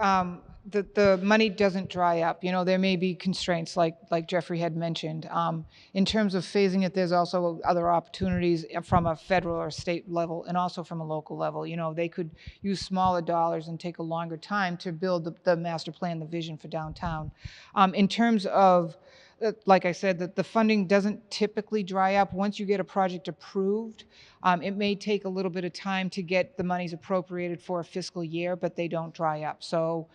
the money doesn't dry up. There may be constraints like Jeffrey had mentioned. In terms of phasing it, there's also other opportunities from a federal or state level and also from a local level. They could use smaller dollars and take a longer time to build the master plan, the vision for downtown. In terms of like I said, that the funding doesn't typically dry up. Once you get a project approved, it may take a little bit of time to get the monies appropriated for a fiscal year, but they don't dry up. So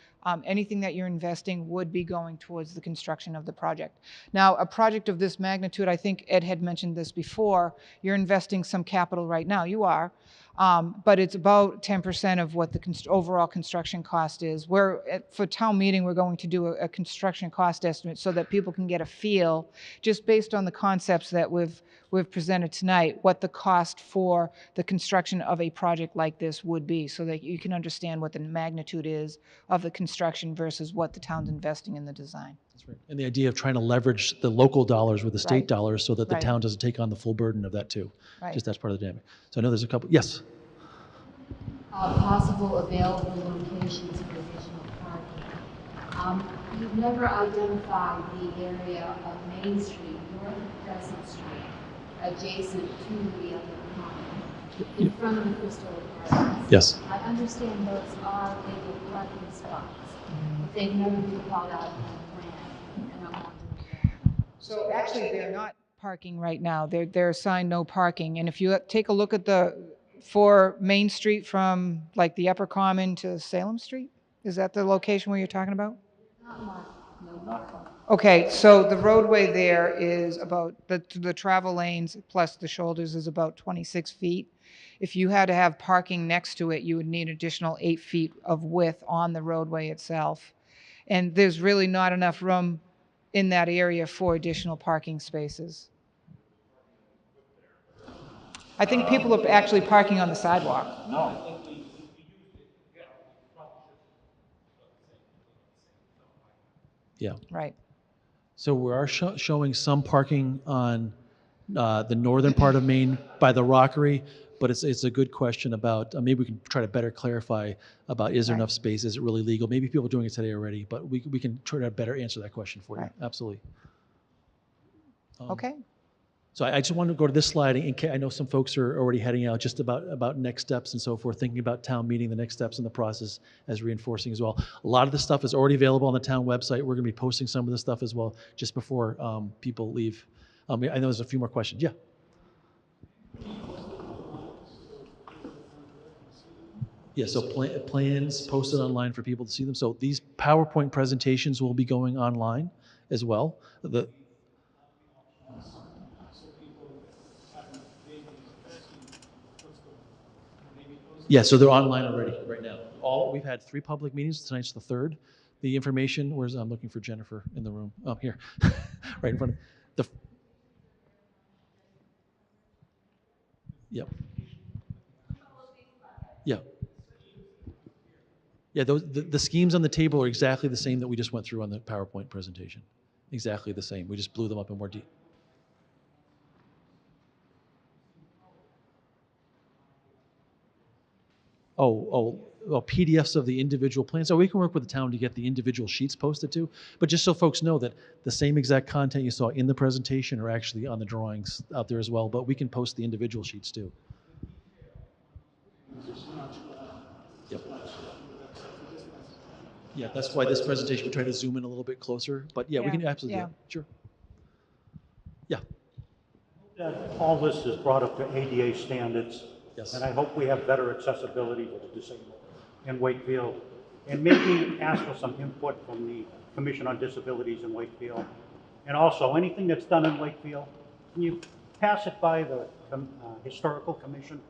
anything that you're investing would be going towards the construction of the project. Now, a project of this magnitude, I think Ed had mentioned this before, you're investing some capital right now. You are. But it's about 10% of what the overall construction cost is. For town meeting, we're going to do a construction cost estimate so that people can get a feel, just based on the concepts that we've presented tonight, what the cost for the construction of a project like this would be, so that you can understand what the magnitude is of the construction versus what the town's investing in the design. That's right. And the idea of trying to leverage the local dollars with the state Right. dollars so that the Right. town doesn't take on the full burden of that too. Right. Just that's part of the dynamic. So I know there's a couple. Yes. Possible available locations for additional parking. You've never identified the area of Main Street, north of Crescent Street, adjacent to the other common, in front of the Crystal Apartments. Yes. I understand those are legal parking spots, but they've never been called out on the plan, and I'm wondering. So actually, they're not parking right now. They're assigned no parking. And if you take a look at for Main Street from like the Upper Common to Salem Street, is that the location where you're talking about? Not much, no, not much. Okay, so the roadway there is about, the travel lanes plus the shoulders is about 26 feet. If you had to have parking next to it, you would need additional 8 feet of width on the roadway itself. And there's really not enough room in that area for additional parking spaces. I think people are actually parking on the sidewalk. No. Yeah. Right. So we are showing some parking on the northern part of Maine by the Rockery, but it's a good question about, maybe we can try to better clarify about, is there enough space, is it really legal? Maybe people are doing it today already, but we can try to better answer that question for you. Absolutely. Okay. So I just wanted to go to this slide. I know some folks are already heading out just about next steps and so forth, thinking about town meeting, the next steps in the process as reinforcing as well. A lot of the stuff is already available on the town website. We're going to be posting some of the stuff as well just before people leave. I know there's a few more questions. Yeah. Yeah, so plans posted online for people to see them. So these PowerPoint presentations will be going online as well. Yeah, so they're online already right now. We've had 3 public meetings. Tonight's the 3rd. The information, I'm looking for Jennifer in the room. Oh, here, right in front of the. Yep. Yeah. Yeah, the schemes on the table are exactly the same that we just went through on the PowerPoint presentation. Exactly the same. We just blew them up in more detail. PDFs of the individual plans. So we can work with the town to get the individual sheets posted too. But just so folks know that the same exact content you saw in the presentation are actually on the drawings out there as well. But we can post the individual sheets too. Yep. Yeah, that's why this presentation we try to zoom in a little bit closer. But yeah, we can absolutely. Yeah, sure. Yeah. All this is brought up to ADA standards. Yes. And I hope we have better accessibility for the disabled in Wakefield. And maybe ask for some input from the Commission on Disabilities in Wakefield. And also, anything that's done in Wakefield, can you pass it by the Historical Commission?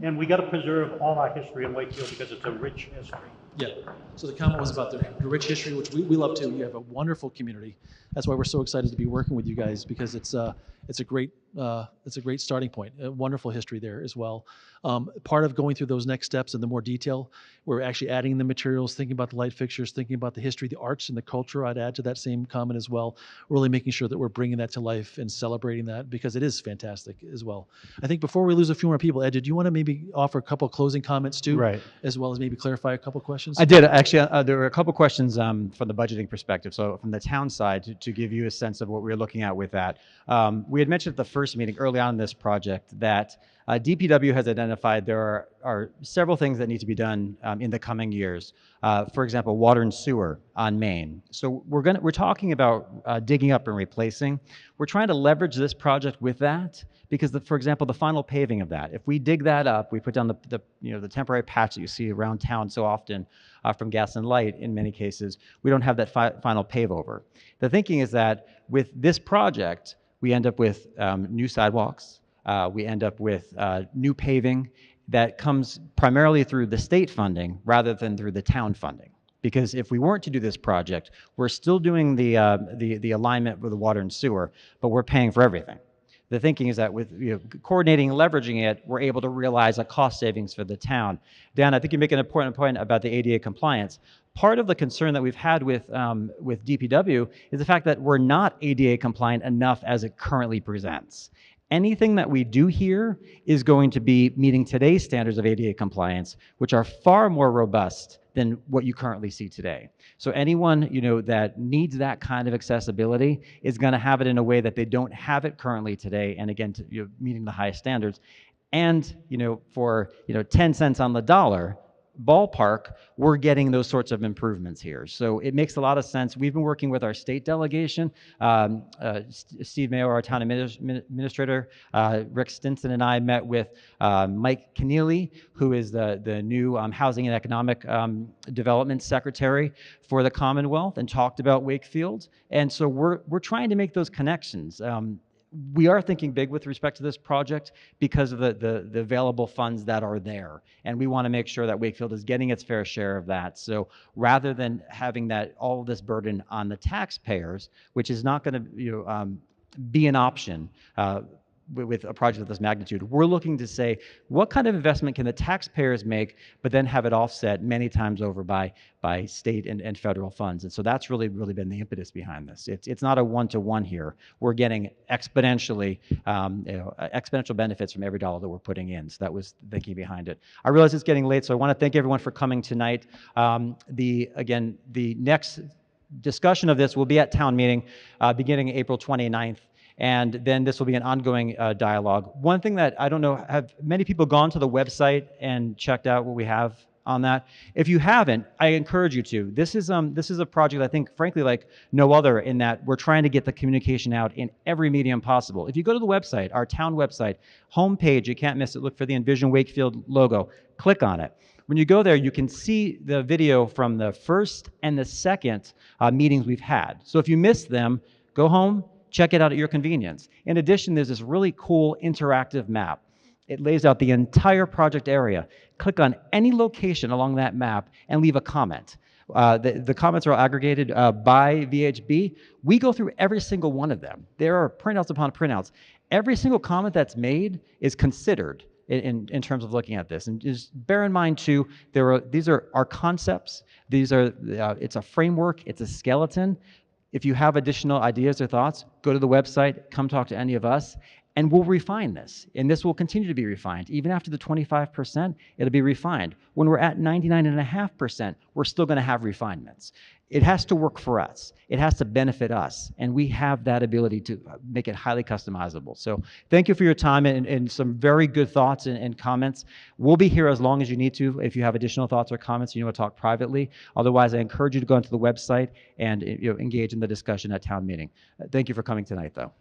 And we got to preserve all our history in Wakefield because it's a rich history. Yeah. So the comment was about the rich history, which we love too. You have a wonderful community. That's why we're so excited to be working with you guys, because it's a great starting point. A wonderful history there as well. Part of going through those next steps and the more detail, we're actually adding the materials, thinking about the light fixtures, thinking about the history, the arts, and the culture. I'd add to that same comment as well. Really making sure that we're bringing that to life and celebrating that, because it is fantastic as well. I think before we lose a few more people, Ed, did you want to maybe offer a couple closing comments too? Right. As well as maybe clarify a couple questions? I did. Actually, there were a couple questions from the budgeting perspective. So from the town side, to give you a sense of what we were looking at with that. We had mentioned at the first meeting early on in this project that DPW has identified there are several things that need to be done in the coming years. For example, water and sewer on Main. So we're talking about digging up and replacing. We're trying to leverage this project with that, because for example, the final paving of that, if we dig that up, we put down the temporary patch that you see around town so often from gas and light in many cases, we don't have that final pave over. The thinking is that with this project, we end up with new sidewalks, we end up with new paving that comes primarily through the state funding rather than through the town funding. Because if we weren't to do this project, we're still doing the alignment with the water and sewer, but we're paying for everything. The thinking is that with coordinating and leveraging it, we're able to realize a cost savings for the town. Dan, I think you make an important point about the ADA compliance. Part of the concern that we've had with DPW is the fact that we're not ADA compliant enough as it currently presents. Anything that we do here is going to be meeting today's standards of ADA compliance, which are far more robust than what you currently see today. So anyone that needs that kind of accessibility is going to have it in a way that they don't have it currently today, and again, meeting the highest standards. And for 10 cents on the dollar, ballpark, we're getting those sorts of improvements here. So it makes a lot of sense. We've been working with our state delegation. Steve Mayo, our town administrator, Rick Stinson, and I met with Mike Keneally, who is the new Housing and Economic Development Secretary for the Commonwealth, and talked about Wakefield. And so we're trying to make those connections. We are thinking big with respect to this project because of the available funds that are there. And we want to make sure that Wakefield is getting its fair share of that. So rather than having all of this burden on the taxpayers, which is not going to be an option with a project of this magnitude, we're looking to say, what kind of investment can the taxpayers make, but then have it offset many times over by state and federal funds. And so that's really been the impetus behind this. It's not a one-to-one here. We're getting exponentially, exponential benefits from every dollar that we're putting in. So that was the thinking behind it. I realize it's getting late, so I want to thank everyone for coming tonight. Again, the next discussion of this will be at town meeting beginning April 29th. And then this will be an ongoing dialogue. One thing that I don't know, have many people gone to the website and checked out what we have on that? If you haven't, I encourage you to. This is a project I think, frankly, like no other, in that we're trying to get the communication out in every medium possible. If you go to the website, our town website, homepage, you can't miss it. Look for the Envision Wakefield logo. Click on it. When you go there, you can see the video from the first and the second meetings we've had. So if you missed them, go home, check it out at your convenience. In addition, there's this really cool interactive map. It lays out the entire project area. Click on any location along that map and leave a comment. The comments are all aggregated by VHB. We go through every single one of them. There are printouts upon printouts. Every single comment that's made is considered in terms of looking at this. And just bear in mind too, these are our concepts. It's a framework, it's a skeleton. If you have additional ideas or thoughts, go to the website, come talk to any of us, and we'll refine this. And this will continue to be refined. Even after the 25%, it'll be refined. When we're at 99.5%, we're still going to have refinements. It has to work for us. It has to benefit us. And we have that ability to make it highly customizable. So thank you for your time and some very good thoughts and comments. We'll be here as long as you need to. If you have additional thoughts or comments, you want to talk privately. Otherwise, I encourage you to go onto the website and engage in the discussion at town meeting. Thank you for coming tonight, though.